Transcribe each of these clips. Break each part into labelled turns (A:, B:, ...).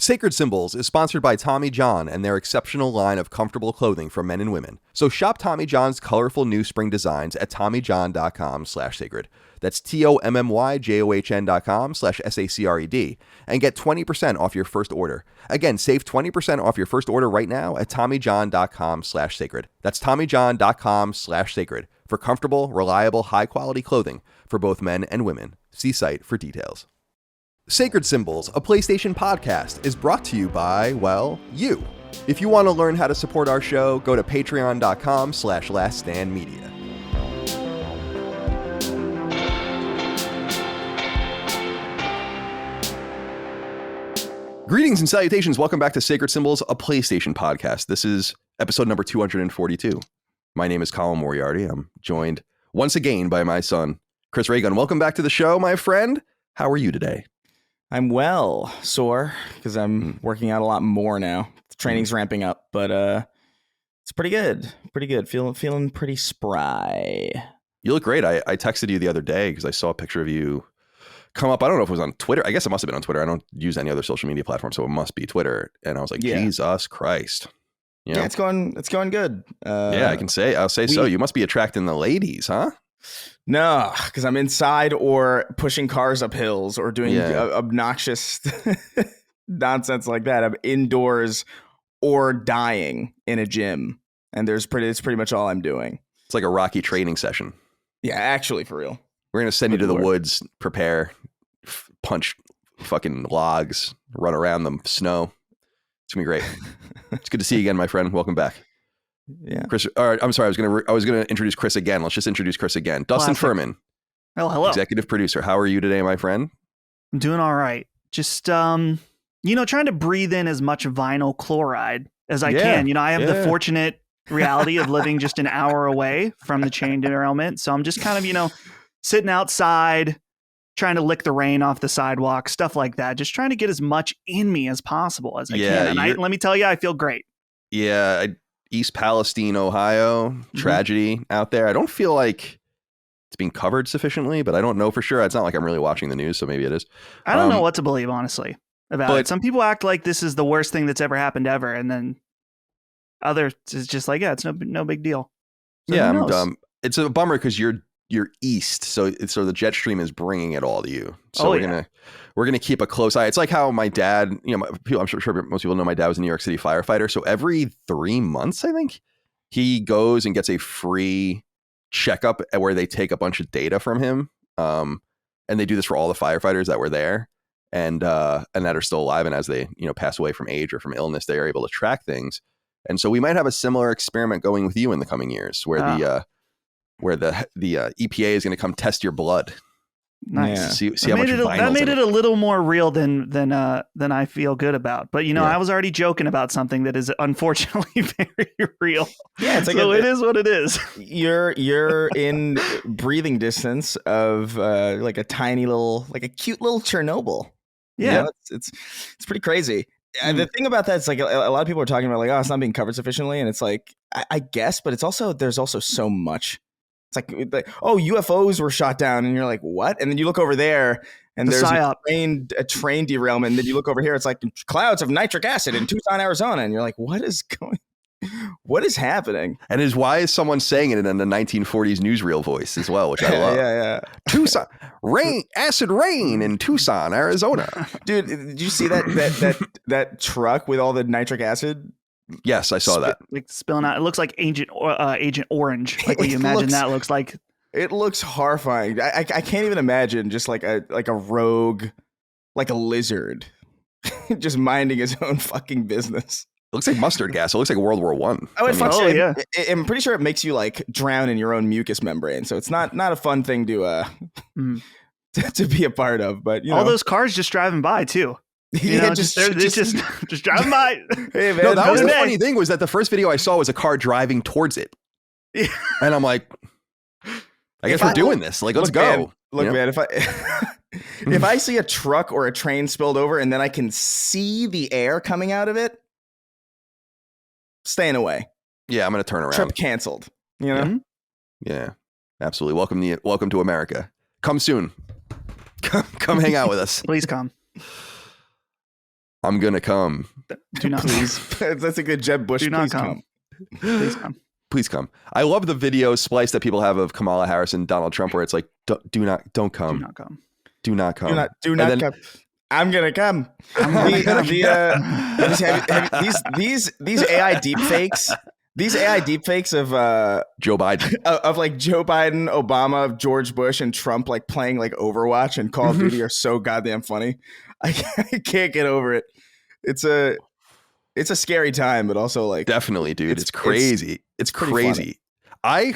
A: Sacred Symbols is sponsored by Tommy John and their exceptional line of comfortable clothing for men and women. So shop Tommy John's colorful new spring designs at TommyJohn.com/sacred. That's TommyJohn.com/SACRED and get 20% off your first order. Again, save 20% off your first order right now at TommyJohn.com/sacred. That's TommyJohn.com/sacred for comfortable, reliable, high-quality clothing for both men and women. See site for details. Sacred Symbols, a PlayStation podcast, is brought to you by, well, you. If you want to learn how to support our show, go to patreon.com/laststandmedia. Greetings and salutations. Welcome back to Sacred Symbols, a PlayStation podcast. This is episode number 242. My name is Colin Moriarty. I'm joined once again by my son, Chris Reagan. Welcome back to the show, my friend. How are you today?
B: I'm well, sore, because I'm working out a lot more now. The training's ramping up, but it's pretty good. Pretty good. Feeling pretty spry.
A: You look great. I texted you the other day because I saw a picture of you come up. I don't know if it was on Twitter. I guess it must have been on Twitter. I don't use any other social media platform, so it must be Twitter. And I was like, Jesus Christ. You know?
B: Yeah, it's going good.
A: Yeah, I'll say so. You must be attracting the ladies, huh?
B: No, because I'm inside or pushing cars up hills or doing obnoxious nonsense like that. I'm indoors or dying in a gym, and it's pretty much all I'm doing.
A: It's like a Rocky training session.
B: Yeah, actually, for real.
A: We're gonna send you to the woods, prepare, punch fucking logs, run around the snow. It's gonna be great. It's good to see you again, my friend. Welcome back.
B: Yeah,
A: Chris. All right, I'm sorry. I was gonna introduce Chris again. Let's just introduce Chris again. Dustin Furman.
C: Oh, hello.
A: Executive producer. How are you today, my friend?
C: I'm doing all right. Just trying to breathe in as much vinyl chloride as I can. I have the fortunate reality of living just an hour away from the chain derailment, so I'm just kind of sitting outside, trying to lick the rain off the sidewalk, stuff like that. Just trying to get as much in me as possible as I can. And let me tell you, I feel great.
A: Yeah. East Palestine, Ohio, tragedy out there. I don't feel like it's being covered sufficiently, but I don't know for sure. It's not like I'm really watching the news, so maybe it is.
C: I don't know what to believe, honestly, about it. Some people act like this is the worst thing that's ever happened ever, and then others is just like, yeah, it's no big deal. So
A: yeah, it's a bummer because you're east, so the jet stream is bringing it all to you. So we're gonna keep a close eye. It's like how my dad, I'm sure most people know my dad was a New York City firefighter. So every 3 months, I think, he goes and gets a free checkup where they take a bunch of data from him, and they do this for all the firefighters that were there and that are still alive. And as they pass away from age or from illness, they are able to track things. And so we might have a similar experiment going with you in the coming years, where the EPA is going to come test your blood.
C: Nice.
A: See how much vinyl.
C: That made it a little more real than I feel good about. But I was already joking about something that is unfortunately very real. Yeah, it's like it is what it is.
B: You're in breathing distance of like a tiny little, like a cute little Chernobyl. Yeah, it's pretty crazy. And the thing about that is like a lot of people are talking about like, oh, it's not being covered sufficiently, and it's like I guess, but there's also so much. It's like, oh, UFOs were shot down, and you're like, what? And then you look over there, and there's a train derailment. And then you look over here, it's like clouds of nitric acid in Tucson, Arizona, and you're like, what is happening?
A: And why is someone saying it in the 1940s newsreel voice as well, which I love?
B: Yeah.
A: Tucson, acid rain in Tucson, Arizona.
B: Dude, did you see that truck with all the nitric acid?
A: Yes, I saw that.
C: Like spilling out. It looks like Agent Orange. Like what you imagine that looks like.
B: It looks horrifying. I can't even imagine just like a rogue, like a lizard, just minding his own fucking business.
A: It looks like mustard gas. It looks like World War I.
B: Yeah. I'm pretty sure it makes you like drown in your own mucous membrane. So it's not a fun thing to be a part of. But
C: all those cars just driving by too. Just driving by.
A: Hey man, no, that was the funny thing was that the first video I saw was a car driving towards it, and I'm like, I guess we're doing this. Like, let's go.
B: Man, if I see a truck or a train spilled over and then I can see the air coming out of it, staying away.
A: Yeah, I'm gonna turn around.
B: Trip canceled.
A: Yeah, absolutely. Welcome to America. Come soon. Come hang out with us.
C: Please come.
A: I'm gonna come.
C: Do not
B: Please. That's a good Jeb Bush.
C: Do not
B: Please
C: come. Please come.
A: Please come. I love the video splice that people have of Kamala Harris and Donald Trump, where it's like, don't come.
C: Do not come.
A: Do not come.
B: Do not
A: then,
B: come. I'm gonna come. These AI deepfakes. These AI deepfakes of
A: Joe Biden,
B: of like Joe Biden, Obama, George Bush, and Trump like playing like Overwatch and Call of Duty are so goddamn funny. I can't get over it. It's a scary time, but also like
A: definitely, dude. It's crazy. It's crazy.
B: Funny.
A: I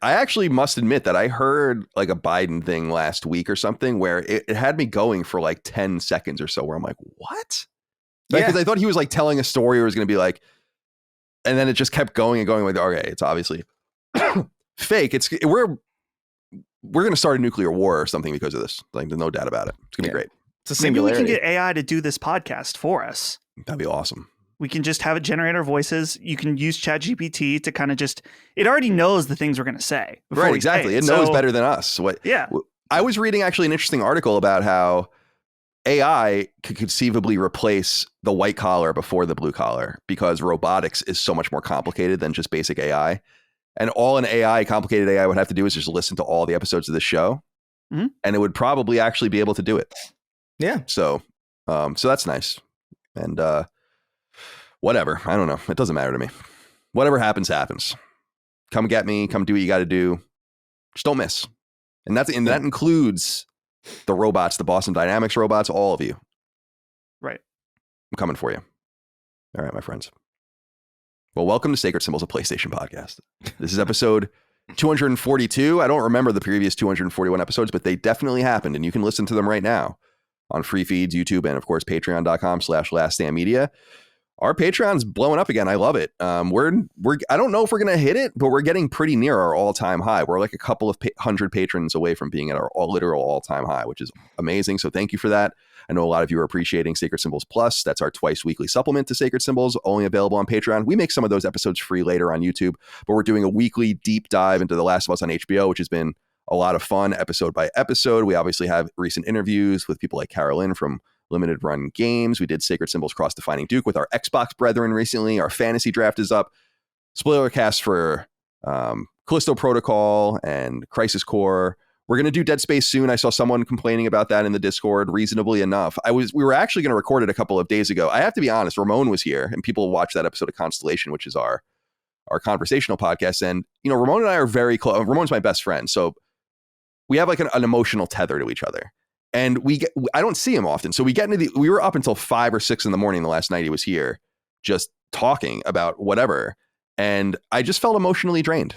A: actually must admit that I heard like a Biden thing last week or something where it had me going for like 10 seconds or so where I'm like, what? Because I thought he was like telling a story or was going to be like, and then it just kept going and going like, okay, it's obviously fake. We're going to start a nuclear war or something because of this. Like, there's no doubt about it. It's going to be great.
B: It's a singularity.
C: Maybe we can get AI to do this podcast for us.
A: That'd be awesome.
C: We can just have it generate our voices. You can use ChatGPT to kind of it already knows the things we're going to say.
A: Right, exactly. It knows better than us. I was reading actually an interesting article about how AI could conceivably replace the white collar before the blue collar because robotics is so much more complicated than just basic AI. And all complicated AI would have to do is just listen to all the episodes of the show, and it would probably actually be able to do it.
B: Yeah.
A: So that's nice. And whatever. I don't know. It doesn't matter to me. Whatever happens, happens. Come get me. Come do what you got to do. Just don't miss. And that includes the robots, the Boston Dynamics robots, all of you.
C: Right.
A: I'm coming for you. All right, my friends. Well, welcome to Sacred Symbols, a PlayStation podcast. This is episode 242. I don't remember the previous 241 episodes, but they definitely happened, and you can listen to them right now on free feeds, YouTube, and of course, patreon.com/laststandmedia. Our Patreon's blowing up again. I love it. I don't know if we're going to hit it, but we're getting pretty near our all-time high. We're like a couple of hundred patrons away from being at our literal all-time high, which is amazing. So thank you for that. I know a lot of you are appreciating Sacred Symbols Plus. That's our twice weekly supplement to Sacred Symbols, only available on Patreon. We make some of those episodes free later on YouTube, but we're doing a weekly deep dive into The Last of Us on HBO, which has been a lot of fun episode by episode. We obviously have recent interviews with people like Carolyn from Limited Run Games. We did Sacred Symbols Cross-Defining Duke with our Xbox brethren recently. Our fantasy draft is up. Spoiler cast for Callisto Protocol and Crisis Core. We're going to do Dead Space soon. I saw someone complaining about that in the Discord, reasonably enough. We were actually going to record it a couple of days ago. I have to be honest, Ramon was here, and people watched that episode of Constellation, which is our conversational podcast. And, Ramon and I are very close. Ramon's my best friend. So we have like an emotional tether to each other. And I don't see him often. So we were up until 5 or 6 in the morning the last night he was here, just talking about whatever. And I just felt emotionally drained,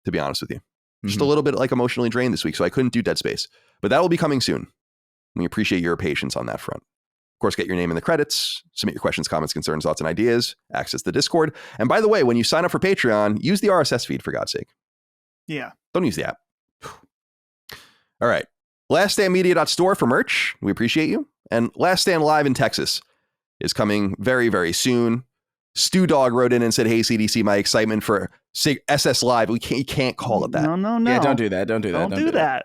A: to be honest with you. Just a little bit like emotionally drained this week. So I couldn't do Dead Space, but that will be coming soon. We appreciate your patience on that front. Of course, get your name in the credits, submit your questions, comments, concerns, thoughts, and ideas, access the Discord. And by the way, when you sign up for Patreon, use the RSS feed for God's sake.
C: Yeah.
A: Don't use the app. All right. LastStandMedia.store for merch. We appreciate you. And Last Stand Live in Texas is coming very, very soon. Stu Dog wrote in and said, "Hey, CDC, my excitement for SS Live." You can't call it that.
C: No.
B: Yeah, don't do that. Don't do that.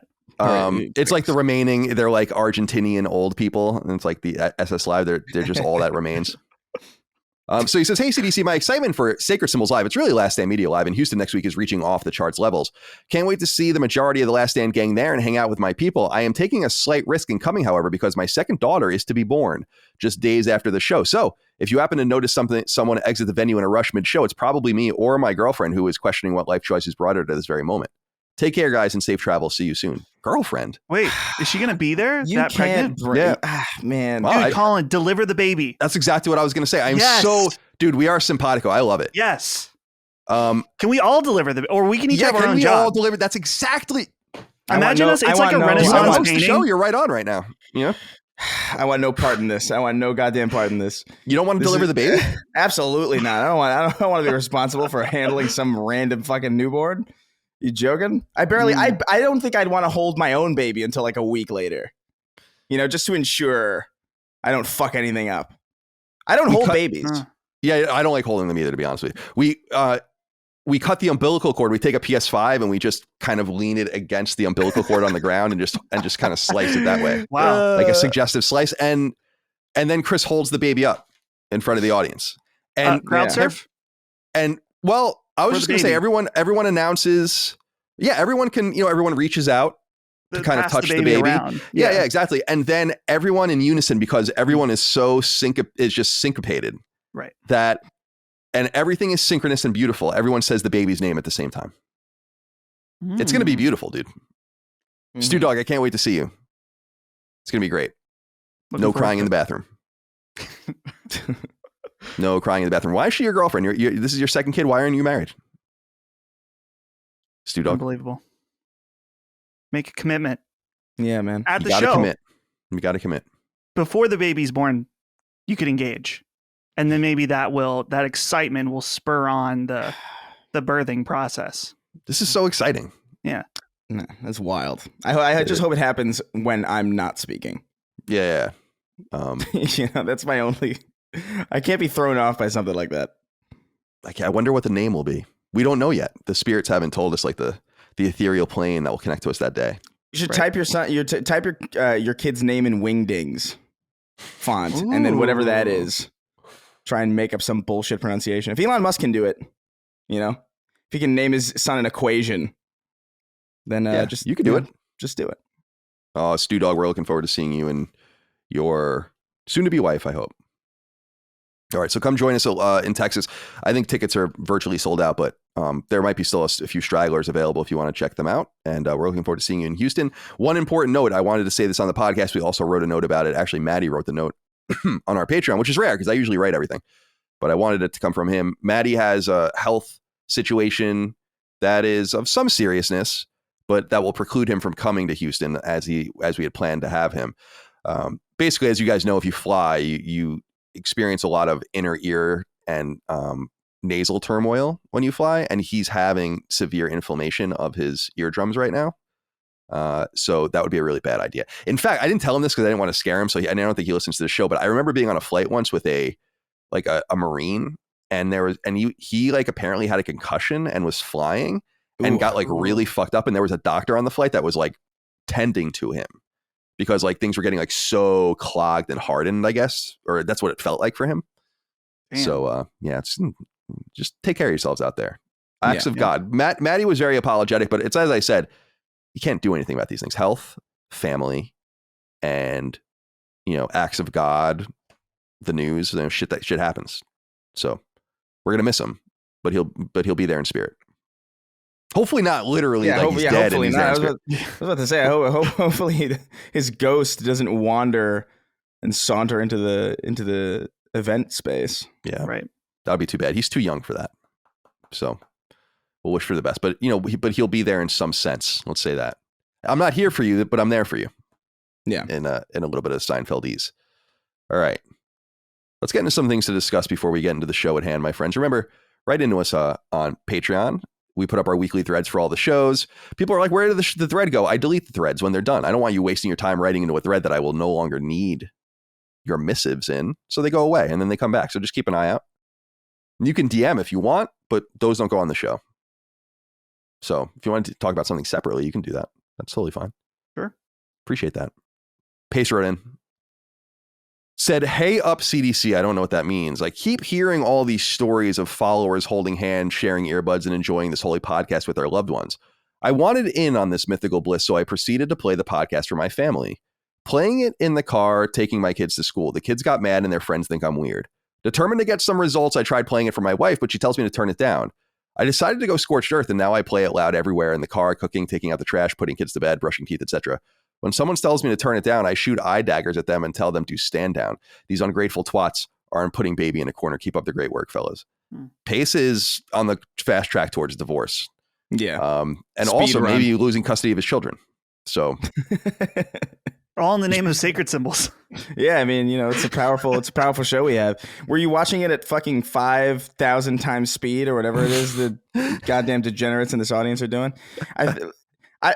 A: It's like the remaining. They're like Argentinian old people, and it's like the SS Live. They're just all that remains. So he says, "Hey, CDC, my excitement for Sacred Symbols Live. It's really Last Stand Media Live in Houston next week is reaching off the charts levels. Can't wait to see the majority of the Last Stand gang there and hang out with my people. I am taking a slight risk in coming, however, because my second daughter is to be born just days after the show. So if you happen to notice someone exit the venue in a rush mid-show, it's probably me or my girlfriend who is questioning what life choices brought her to this very moment. Take care, guys, and safe travel. See you soon." Girlfriend.
C: Wait, is she going to be there?
B: You can't
C: pregnant?
B: Man.
C: Wow, dude, Colin, deliver the baby.
A: That's exactly what I was going to say. Dude, we are simpatico. I love it.
C: Yes. Can we all deliver or we can each have our own job?
A: Can we all deliver? That's exactly.
C: Imagine us. It's like a Renaissance painting.
A: The show. You're right on right now. Yeah.
B: I want no part in this. I want no goddamn part in this.
A: You don't want to deliver the baby? Absolutely
B: not. I don't want to be responsible for handling some random fucking newborn. You joking? I don't think I'd want to hold my own baby until like a week later. Just to ensure I don't fuck anything up. I don't hold babies.
A: Yeah, I don't like holding them either, to be honest with you. We cut the umbilical cord. We take a PS5 and we just kind of lean it against the umbilical cord on the ground and just kind of slice it that way.
C: Wow.
A: Like a suggestive slice. And And then Chris holds the baby up in front of the audience. And
C: crowd surf?
A: And well, I was
C: For
A: just
C: the
A: going to say,
C: baby.
A: everyone announces. Yeah, everyone can, everyone reaches out to kind of
C: Pass
A: touch the baby.
C: around.
A: Yeah, exactly. And then everyone in unison, because everyone is so just syncopated.
C: Right.
A: And everything is synchronous and beautiful. Everyone says the baby's name at the same time. It's going to be beautiful, dude. Stu Dog, I can't wait to see you. It's going to be great. No crying in the bathroom. No crying in the bathroom. Why is she your girlfriend? This is your second kid. Why aren't you married? Stu Dog.
C: Unbelievable. Make a commitment.
B: Yeah, man.
C: At
A: You
C: the
A: gotta
C: show,
A: commit. You got to commit.
C: before the baby's born, you could engage. And then maybe that excitement will spur on the birthing process.
A: This is so exciting.
C: Yeah.
B: No, that's wild. I just hope it happens when I'm not speaking.
A: Yeah.
B: That's my only. I can't be thrown off by something like that.
A: I wonder what the name will be. We don't know yet. The spirits haven't told us, like the ethereal plane that will connect to us that day.
B: You should type your kid's name in Wingdings font, and then whatever that is, try and make up some bullshit pronunciation. If Elon Musk can do it, if he can name his son an equation, then
A: you can do it.
B: Just do it.
A: Oh, Stu Dog, we're looking forward to seeing you and your soon-to-be wife, I hope. All right, so come join us in Texas. I think tickets are virtually sold out, but there might be still a few stragglers available if you want to check them out. And we're looking forward to seeing you in Houston. One important note, I wanted to say this on the podcast. We also wrote a note about it. Actually, Maddie wrote the note on our Patreon, which is rare because I usually write everything. But I wanted it to come from him. Maddie has a health situation that is of some seriousness, but that will preclude him from coming to Houston as we had planned to have him. Basically, as you guys know, if you fly, you experience a lot of inner ear and nasal turmoil when you fly, and he's having severe inflammation of his eardrums right now. So that would be a really bad idea. In fact, I didn't tell him this because I didn't want to scare him. I don't think he listens to the show, but I remember being on a flight once with a Marine, and he apparently had a concussion and was flying and got really fucked up. And there was a doctor on the flight that was tending to him, because things were getting so clogged and hardened, I guess, or that's what it felt like for him. Damn. So it's just take care of yourselves out there. Acts of God. Maddie was very apologetic, but it's, as I said, you can't do anything about these things. Health, family, and acts of God, the news, shit happens. So we're gonna miss him, but he'll be there in spirit. Hopefully not literally he's dead. And he's
B: not. I was about to say, hopefully his ghost doesn't wander and saunter into the event space.
A: Yeah, right. That'd be too bad. He's too young for that. So we'll wish for the best. But but he'll be there in some sense. Let's say that. I'm not here for you, but I'm there for you.
B: Yeah.
A: In a little bit of Seinfeldese. All right. Let's get into some things to discuss before we get into the show at hand, my friends. Remember, write into us on Patreon. We put up our weekly threads for all the shows. People are like, where did the thread go? I delete the threads when they're done. I don't want you wasting your time writing into a thread that I will no longer need your missives in. So they go away and then they come back. So just keep an eye out. You can DM if you want, but those don't go on the show. So if you want to talk about something separately, you can do that. That's totally fine.
C: Sure.
A: Appreciate that. Pace wrote in. Said, hey up CDC. I don't know what that means. I keep hearing all these stories of followers holding hands, sharing earbuds, and enjoying this holy podcast with their loved ones. I wanted in on this mythical bliss, so I proceeded to play the podcast for my family. Playing it in the car, taking my kids to school. The kids got mad and their friends think I'm weird. Determined to get some results, I tried playing it for my wife, but she tells me to turn it down. I decided to go scorched earth, and now I play it loud everywhere in the car, cooking, taking out the trash, putting kids to bed, brushing teeth, etc. When someone tells me to turn it down, I shoot eye daggers at them and tell them to stand down. These ungrateful twats aren't putting baby in a corner. Keep up the great work, fellas. Pace is on the fast track towards divorce.
B: Yeah.
A: And Speed also run. Maybe losing custody of his children. So
C: all in the name of sacred symbols.
B: Yeah, I mean, it's a powerful show we have. Were you watching it at fucking 5,000 times speed or whatever it is the goddamn degenerates in this audience are doing? I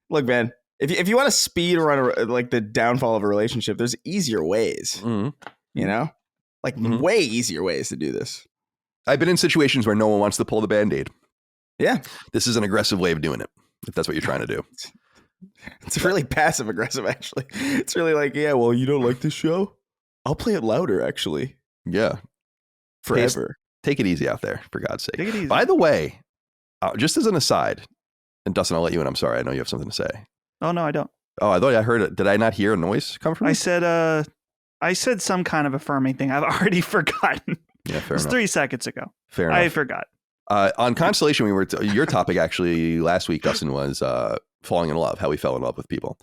B: look, man. If you want to speed run the downfall of a relationship, there's easier ways.
A: Mm-hmm.
B: Way easier ways to do this.
A: I've been in situations where no one wants to pull the Band-Aid.
B: Yeah.
A: This is an aggressive way of doing it, if that's what you're trying to do.
B: It's really passive aggressive, actually. It's really well, you don't like this show? I'll play it louder, actually.
A: Yeah.
B: Forever.
A: Take it easy out there, for God's sake.
C: Take it easy.
A: By the way, just as an aside, and Dustin, I'll let you in. I'm sorry. I know you have something to say.
C: Oh, no, I don't.
A: Oh, I thought I heard it. Did I not hear a noise come from you?
C: I said some kind of affirming thing. I've already forgotten.
A: Yeah, fair
C: It was
A: enough.
C: 3 seconds ago.
A: Fair enough.
C: I forgot.
A: On Constellation, we were your topic actually last week, Dustin, was falling in love, how we fell in love with people.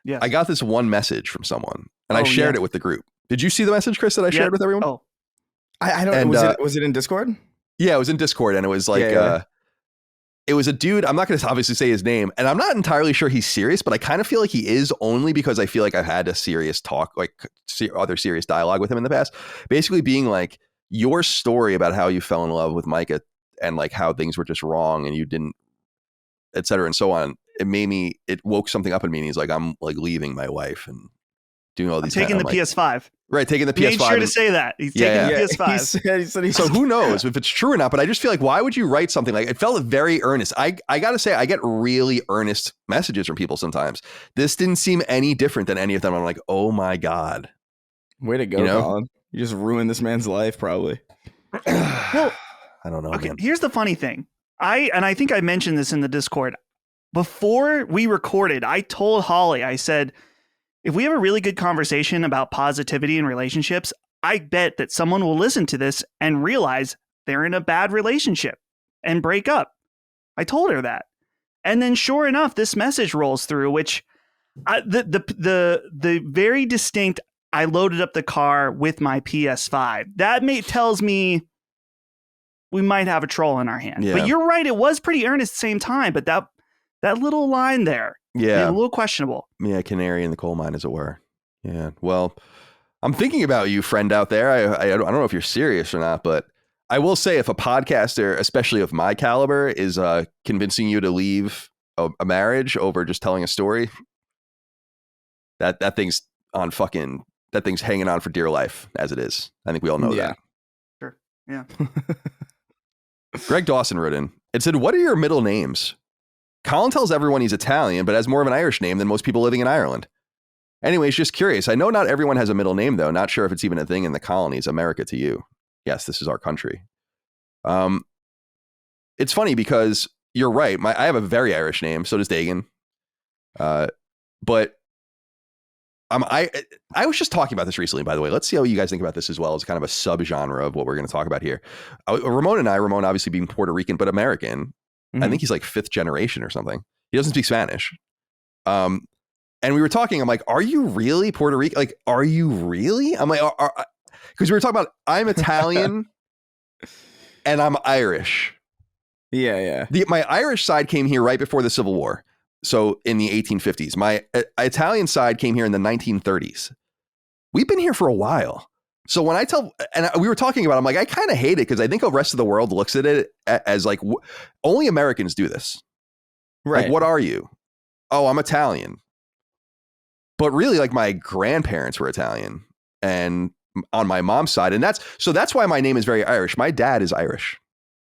C: Yes.
A: I got this one message from someone, and I shared it with the group. Did you see the message, Chris, that I shared with everyone?
C: Oh,
B: I don't know. Was it in Discord?
A: Yeah, it was in Discord, and it was like, it was a dude. I'm not going to obviously say his name, and I'm not entirely sure he's serious, but I kind of feel like he is, only because I feel like I've had a serious talk, like other serious dialogue with him in the past. Basically being like, your story about how you fell in love with Micah and like how things were just wrong and you didn't, et cetera, and so on. It woke something up in me, and he's like, I'm like leaving my wife and doing all these.
C: Taking the PS5.
A: Right, taking the PS5.
C: Made sure to say that. He's taking the PS5.
A: So who knows if it's true or not, but I just feel like, why would you write something like, it felt very earnest. I got to say, I get really earnest messages from people sometimes. This didn't seem any different than any of them. I'm like, oh my God.
B: Way to go, Colin. You just ruined this man's life, probably.
C: Well,
A: I don't know,
C: okay,
A: man.
C: here's the funny thing. I think I mentioned this in the Discord. Before we recorded, I told Holly, I said, if we have a really good conversation about positivity in relationships, I bet that someone will listen to this and realize they're in a bad relationship and break up. I told her that. And then sure enough, this message rolls through, which the very distinct, I loaded up the car with my PS5. That tells me we might have a troll in our hand.
A: Yeah.
C: But you're right, it was pretty earnest at the same time, but that little line there, a little questionable.
A: Yeah, canary in the coal mine, as it were. Yeah. Well, I'm thinking about you, friend out there. I don't know if you're serious or not, but I will say, if a podcaster, especially of my caliber, is convincing you to leave a marriage over just telling a story, that thing's hanging on for dear life, as it is. I think we all know that.
C: Sure. Yeah.
A: Greg Dawson wrote in. It said, what are your middle names? Colin tells everyone he's Italian, but has more of an Irish name than most people living in Ireland. Anyways, just curious. I know not everyone has a middle name, though. Not sure if it's even a thing in the colonies. America to you. Yes, this is our country. It's funny because you're right. I have a very Irish name. So does Dagan. But I was just talking about this recently, by the way. Let's see how you guys think about this as well, as kind of a subgenre of what we're going to talk about here. Ramon obviously being Puerto Rican, but American. I think he's like 5th generation or something. He doesn't speak Spanish. And we were talking, I'm like, are you really Puerto Rican? Like, are you really? I'm like, because we were talking about, I'm Italian and I'm Irish.
B: Yeah.
A: My Irish side came here right before the Civil War. So in the 1850s, my Italian side came here in the 1930s. We've been here for a while. So when we were talking about it, I'm like, I kind of hate it because I think the rest of the world looks at it as like, only Americans do this.
B: Right.
A: Like, what are you? Oh, I'm Italian. But really, like, my grandparents were Italian, and on my mom's side. And that's why my name is very Irish. My dad is Irish.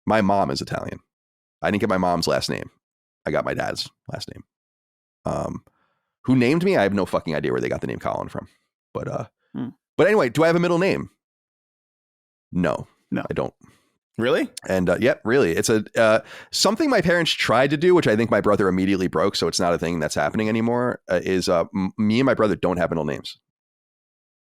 A: My mom is Italian. I didn't get my mom's last name. I got my dad's last name. Who named me? I have no fucking idea where they got the name Colin from. But anyway, do I have a middle name? No, I don't.
B: Really?
A: And really, it's something my parents tried to do, which I think my brother immediately broke. So it's not a thing that's happening anymore. Is me and my brother don't have middle names,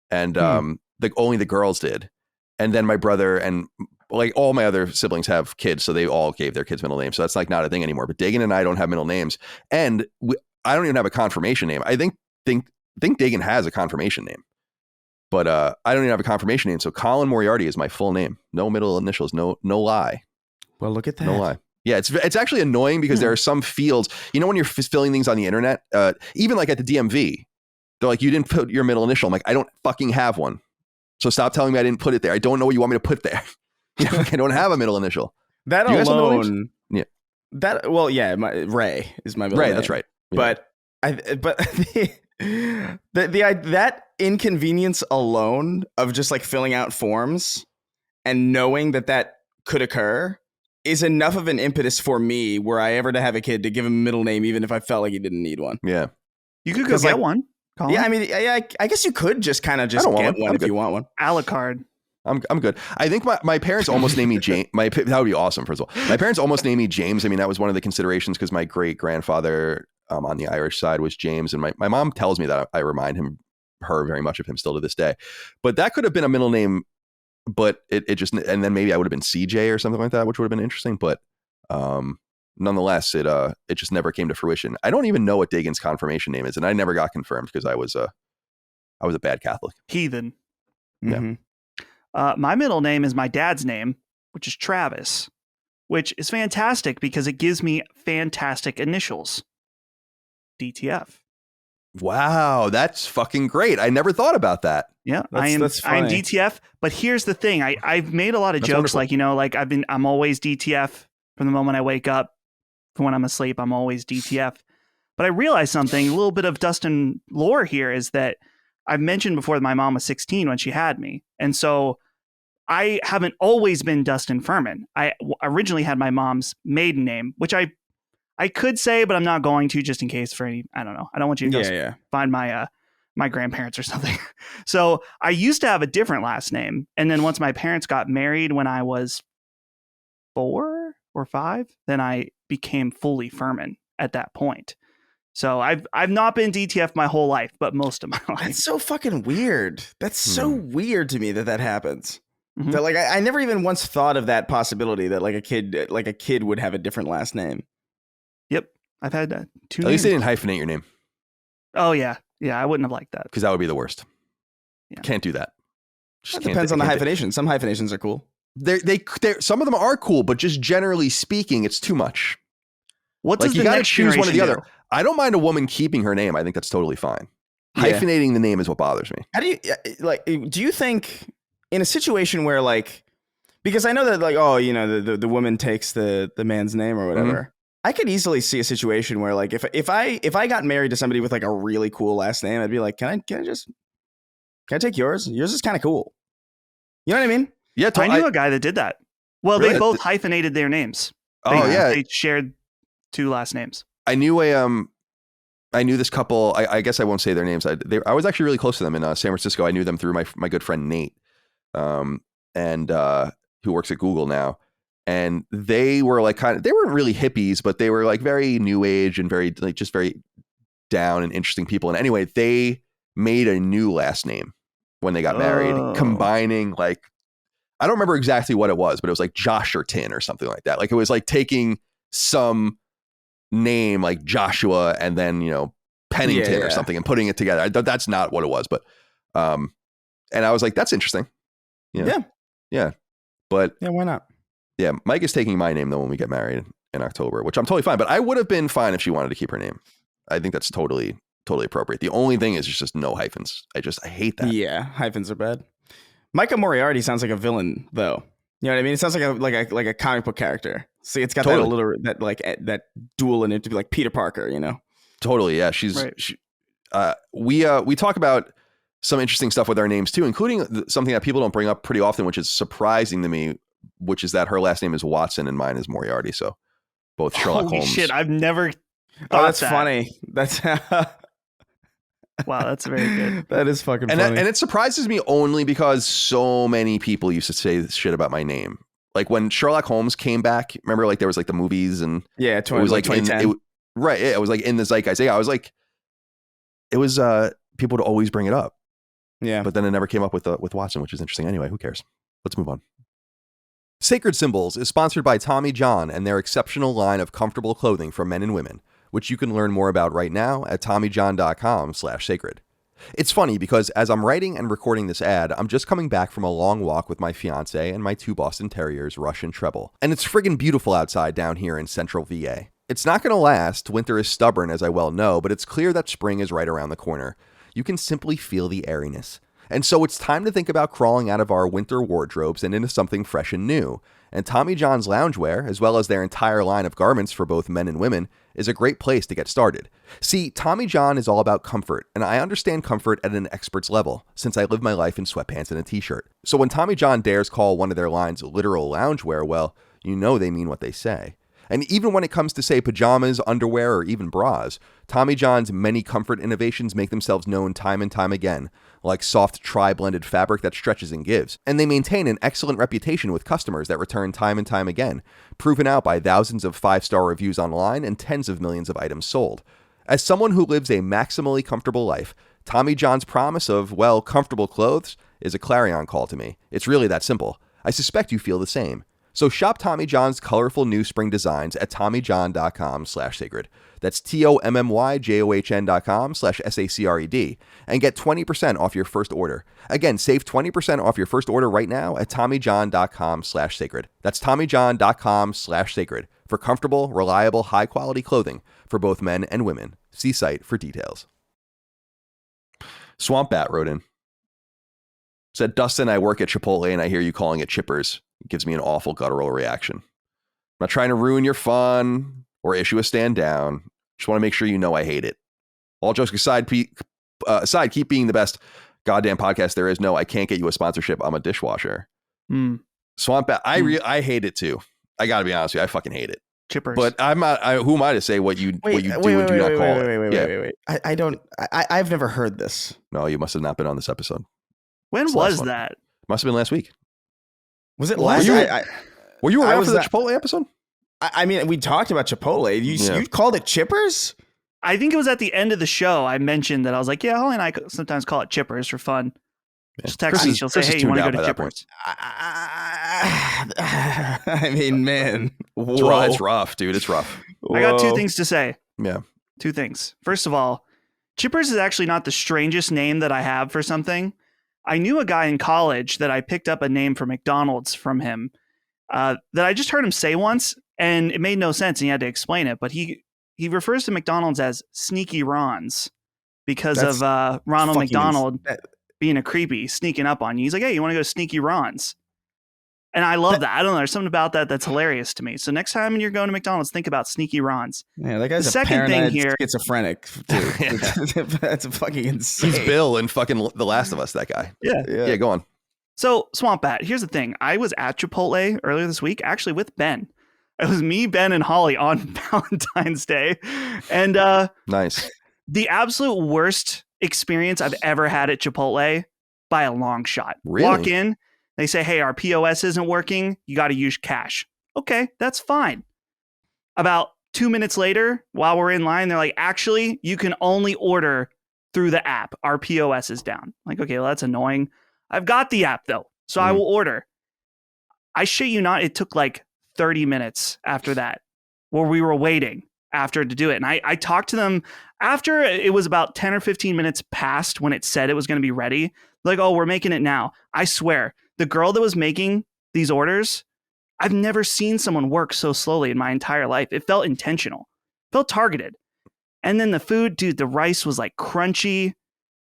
A: and only the girls did. And then my brother and like all my other siblings have kids, so they all gave their kids middle names. So that's like not a thing anymore. But Dagan and I don't have middle names, and I don't even have a confirmation name. I think Dagan has a confirmation name. But I don't even have a confirmation name. So Colin Moriarty is my full name. No middle initials. No lie.
B: Well, look at that.
A: No lie. Yeah, it's actually annoying because there are some fields, when you're filling things on the internet, even like at the DMV, they're like, you didn't put your middle initial. I'm like, I don't fucking have one. So stop telling me I didn't put it there. I don't know what you want me to put there. I don't have a middle initial.
B: That alone. Yeah. Ray is my middle name.
A: Ray, that's right. Yeah.
B: That inconvenience alone of just like filling out forms and knowing that could occur is enough of an impetus for me, were I ever to have a kid, to give him a middle name, even if I felt like he didn't need one.
A: Yeah.
C: You could go get one. Colin?
B: Yeah, I mean, I guess you could just kind of just get one if you want one.
C: A la carte.
A: I'm good. I think my parents almost named me James. That would be awesome. First of all, my parents almost named me James. I mean, that was one of the considerations because my great grandfather on the Irish side was James, and my mom tells me that I remind her very much of him still to this day. But that could have been a middle name, but it just, and then maybe I would have been CJ or something like that, which would have been interesting. But nonetheless, it just never came to fruition. I don't even know what Dagan's confirmation name is, and I never got confirmed because I was a bad Catholic.
C: Heathen.
B: Mm-hmm.
C: My middle name is my dad's name, which is Travis, which is fantastic because it gives me fantastic initials. DTF.
A: Wow, that's fucking great. I never thought about that.
C: Yeah, I am DTF. But here's the thing: I've made a lot of jokes, wonderful. Like I'm always DTF from the moment I wake up. When I'm asleep, I'm always DTF. But I realized something. A little bit of Dustin lore here is that I've mentioned before that my mom was 16 when she had me, and so I haven't always been Dustin Furman. I originally had my mom's maiden name, which I could say, but I'm not going to, just in case for any. I don't know. I don't want you to go find my grandparents or something. So I used to have a different last name, and then once my parents got married when I was 4 or 5, then I became fully Furman at that point. So I've not been DTF my whole life, but most of my life.
B: That's so fucking weird. That's so weird to me that happens. Mm-hmm. That like I never even once thought of that possibility that like a kid would have a different last name.
C: Yep, I've had 2 names.
A: At least they didn't hyphenate your name.
C: Oh yeah, I wouldn't have liked that
A: because that would be the worst. Yeah. Can't do that.
B: It depends on the hyphenation. Some hyphenations are cool.
A: They some of them are cool, but just generally speaking, it's too much.
C: What does
A: you got to choose one or the other? I don't mind a woman keeping her name. I think that's totally fine. Yeah. Hyphenating the name is what bothers me.
B: How do you do you think in a situation where like, because I know that like, oh, the woman takes the man's name or whatever. Mm-hmm. I could easily see a situation where like if I got married to somebody with like a really cool last name, I'd be like, can I take yours? Yours is kind of cool. You know what I mean?
A: Yeah,
C: I knew a guy that did that. Well, really? They both hyphenated their names. They shared 2 last names.
A: I knew this couple. I guess I won't say their names. I was actually really close to them in San Francisco. I knew them through my good friend Nate, and who works at Google now. And they were like they weren't really hippies, but they were like very new age and very like just very down and interesting people. And anyway, they made a new last name when they got married, combining like, I don't remember exactly what it was, but it was like Josherton or something like that. Like it was like taking some name like Joshua and then, Pennington or something and putting it together. That's not what it was, but, and I was like, that's interesting. Yeah. But
B: yeah, why not?
A: Yeah. Mike is taking my name though when we get married in October, which I'm totally fine, but I would have been fine if she wanted to keep her name. I think that's totally appropriate. The only thing is just no hyphens. I hate that.
B: Yeah. Hyphens are bad. Micah Moriarty sounds like a villain though. You know what I mean? It sounds like a comic book character. See, it's got that dual in it to be like Peter Parker,
A: Totally. Yeah. She's right. We talk about some interesting stuff with our names too, including something that people don't bring up pretty often, which is surprising to me, which is that her last name is Watson and mine is Moriarty. So both Sherlock Holmes.
C: Shit, I've never thought
B: that's that. Funny. That's
C: wow, that's very good.
B: That is fucking funny.
A: And it surprises me only because so many people used to say this shit about my name. Like when Sherlock Holmes came back, remember like there was like the movies and
B: it was like 2010.
A: Right. It was like in the zeitgeist. Yeah, I was like, it was people would always bring it up.
B: Yeah.
A: But then it never came up with Watson, which is interesting. Anyway, who cares? Let's move on. Sacred Symbols is sponsored by Tommy John and their exceptional line of comfortable clothing for men and women, which you can learn more about right now at TommyJohn.com/sacred. It's funny because as I'm writing and recording this ad, I'm just coming back from a long walk with my fiance and my 2 Boston Terriers, Rush and Treble. And it's friggin' beautiful outside down here in central VA. It's not going to last. Winter is stubborn, as I well know, but it's clear that spring is right around the corner. You can simply feel the airiness. And so it's time to think about crawling out of our winter wardrobes and into something fresh and new. And Tommy John's loungewear, as well as their entire line of garments for both men and women, is a great place to get started. See, Tommy John is all about comfort, and I understand comfort at an expert's level, since I live my life in sweatpants and a t-shirt. So when Tommy John dares call one of their lines literal loungewear, well, you know they mean what they say. And even when it comes to, say, pajamas, underwear, or even bras, Tommy John's many comfort innovations make themselves known time and time again, like soft tri-blended fabric that stretches and gives. And they maintain an excellent reputation with customers that return time and time again, proven out by thousands of 5-star reviews online and tens of millions of items sold. As someone who lives a maximally comfortable life, Tommy John's promise of, well, comfortable clothes is a clarion call to me. It's really that simple. I suspect you feel the same. So shop Tommy John's colorful new spring designs at TommyJohn.com/sacred. That's TommyJohn.com/SACRED and get 20% off your first order. Again, save 20% off your first order right now at TommyJohn.com/sacred. That's TommyJohn.com/sacred for comfortable, reliable, high-quality clothing for both men and women. See site for details. Swamp Bat wrote in. Said, Dustin, I work at Chipotle and I hear you calling it chippers. It gives me an awful guttural reaction. I'm not trying to ruin your fun or issue a stand down. Just want to make sure you know I hate it. All jokes aside, keep being the best goddamn podcast there is. No, I can't get you a sponsorship. I'm a dishwasher. Swamp Bat, I hate it too. I got to be honest with you. I fucking hate it.
C: Chippers.
A: But I'm not. Who am I to say what you do and do not call it?
B: Wait. I've never heard this.
A: No, you must have not been on this episode.
C: When was that?
A: Must have been last week.
B: Was it last?
A: Were you around for the Chipotle episode?
B: I mean, we talked about Chipotle. You called it chippers?
C: I think it was at the end of the show. I mentioned that I was like, yeah, Holly and I sometimes call it chippers for fun. Just text me. She'll say, hey, you want to go to chippers?
B: I mean, man.
A: It's rough, dude. It's rough.
C: I got two things to say.
A: Yeah.
C: Two things. First of all, chippers is actually not the strangest name that I have for something. I knew a guy in college that I picked up a name for McDonald's from him that I just heard him say once, and it made no sense, and he had to explain it. But he refers to McDonald's as Sneaky Ron's because of Ronald McDonald being a creepy, sneaking up on you. He's like, hey, you want to go to Sneaky Ron's? And I love that. I don't know. There's something about that that's hilarious to me. So next time you're going to McDonald's, think about Sneaky Ron's.
B: Yeah, that guy's a paranoid schizophrenic, dude. That's fucking insane.
A: He's Bill in fucking The Last of Us, that guy.
C: Yeah,
A: go on.
C: So, Swamp Bat, here's the thing. I was at Chipotle earlier this week, actually with Ben. It was me, Ben, and Holly on Valentine's Day. And
A: nice.
C: The absolute worst experience I've ever had at Chipotle by a long shot.
A: Really?
C: Walk in. They say, hey, our POS isn't working. You got to use cash. Okay, that's fine. About 2 minutes later, while we're in line, they're like, actually, you can only order through the app. Our POS is down. Like, okay, well, that's annoying. I've got the app, though, so I will order. I shit you not, it took like 30 minutes after that where we were waiting after to do it. And I talked to them after it was about 10 or 15 minutes past when it said it was going to be ready. Like, oh, we're making it now. I swear. The girl that was making these orders, I've never seen someone work so slowly in my entire life. It felt intentional, felt targeted. And then the food, dude, the rice was like crunchy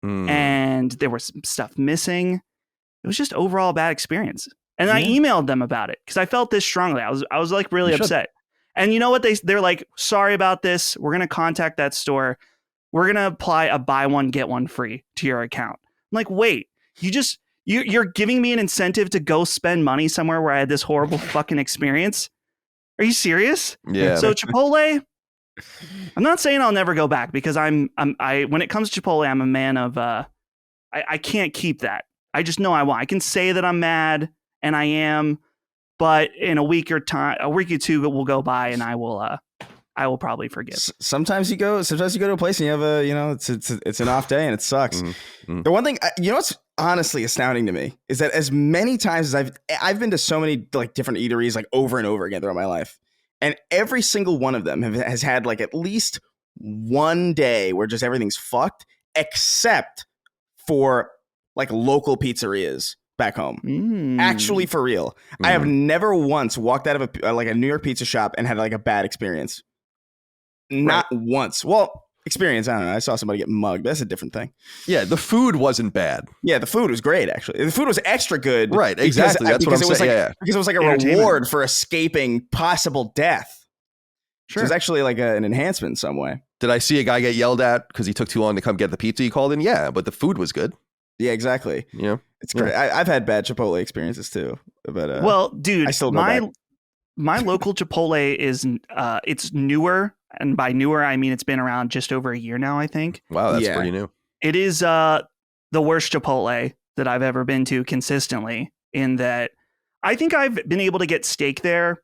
C: and there was some stuff missing. It was just overall a bad experience. And I emailed them about it because I felt this strongly. I was like really upset. And you know what? They're like, sorry about this. We're going to contact that store. We're going to apply a buy one, get one free to your account. I'm like, wait, you're giving me an incentive to go spend money somewhere where I had this horrible fucking experience. Are you serious?
A: Yeah.
C: So Chipotle, I'm not saying I'll never go back because when it comes to Chipotle, I'm a man of, I can't keep that. I just know I want. I can say that I'm mad and I am, but in a week or two will go by and I will probably forgive.
B: Sometimes you go to a place and you have it's an off day and it sucks. Mm-hmm. The one thing, what's honestly astounding to me is that as many times as I've been to so many like different eateries like over and over again throughout my life, and every single one of them has had like at least one day where just everything's fucked, except for like local pizzerias back home. Actually, for real. I have never once walked out of a New York pizza shop and had like a bad experience. Not once. Well, experience, I don't know. I saw somebody get mugged. That's a different thing.
A: Yeah, the food wasn't bad.
B: Yeah, the food was great, actually. The food was extra good.
A: Right, exactly. That's what I'm saying.
B: Because it was like a reward for escaping possible death. Sure. So it was actually like an enhancement in some way.
A: Did I see a guy get yelled at because he took too long to come get the pizza he called in? Yeah, but the food was good.
B: Yeah, exactly.
A: Yeah.
B: It's great. I've had bad Chipotle experiences too. But
C: well, dude,
B: I still go back.
C: my local Chipotle is it's newer, and by newer I mean it's been around just over a year now, I think.
A: Wow, that's pretty new.
C: It is the worst Chipotle that I've ever been to consistently, in that I think I've been able to get steak there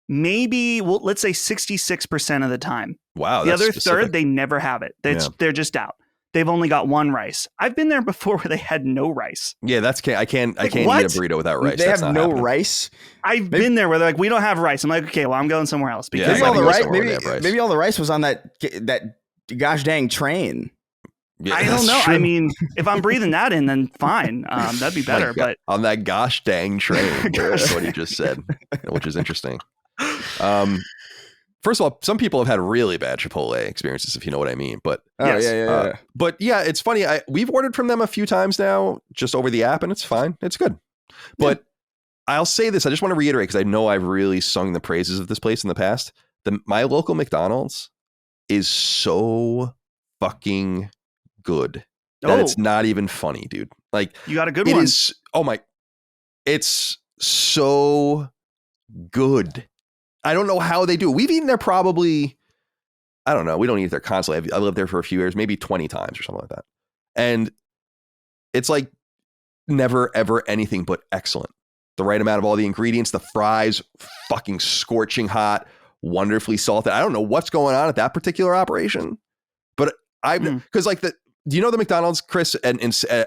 C: maybe, well, let's say 66% of the time.
A: Wow.
C: The
A: that's
C: other
A: specific.
C: third, they never have it. They're just out. They've only got one rice. I've been there before where they had no rice.
A: Yeah, I can't eat a burrito without rice.
B: They
A: That's
B: have
A: not
B: no
A: happening.
B: rice.
C: I've been there where they're like, we don't have rice. I'm like, okay, well, I'm going somewhere else. Because
B: Maybe
A: I
B: all the
A: think
B: rice.
A: somewhere where they have rice.
B: Maybe all the rice was on that gosh dang train.
A: Yeah,
C: I don't know.
A: true.
C: I mean, if I'm breathing that in, then fine. That'd be better. But
A: on that gosh dang train, that's what he just said, which is interesting. First of all, some people have had really bad Chipotle experiences, if you know what I mean. But
B: yeah.
A: But yeah, it's funny. We've ordered from them a few times now, just over the app, and it's fine. It's good. But I'll say this. I just want to reiterate, because I know I've really sung the praises of this place in the past. My local McDonald's is so fucking good that it's not even funny, dude. Like,
C: you got a good one.
A: It's so good. I don't know how they do it. We've eaten there probably, I don't know. We don't eat there constantly. I lived there for a few years, maybe 20 times or something like that. And it's like never, ever anything but excellent. The right amount of all the ingredients, the fries, fucking scorching hot, wonderfully salted. I don't know what's going on at that particular operation, but because do you know the McDonald's, Chris,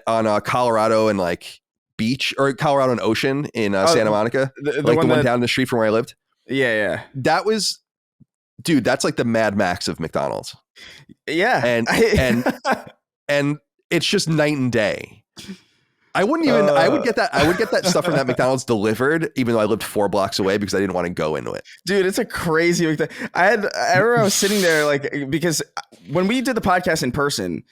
A: on Colorado and like beach, or Colorado and Ocean in Santa Monica, the one down the street from where I lived?
B: Yeah.
A: That was, dude, that's like the Mad Max of McDonald's.
B: Yeah.
A: And it's just night and day. I would get that stuff from that McDonald's delivered, even though I lived 4 blocks away, because I didn't want to go into it.
B: Dude, it's a crazy. I remember I was sitting there, like, because when we did the podcast in person,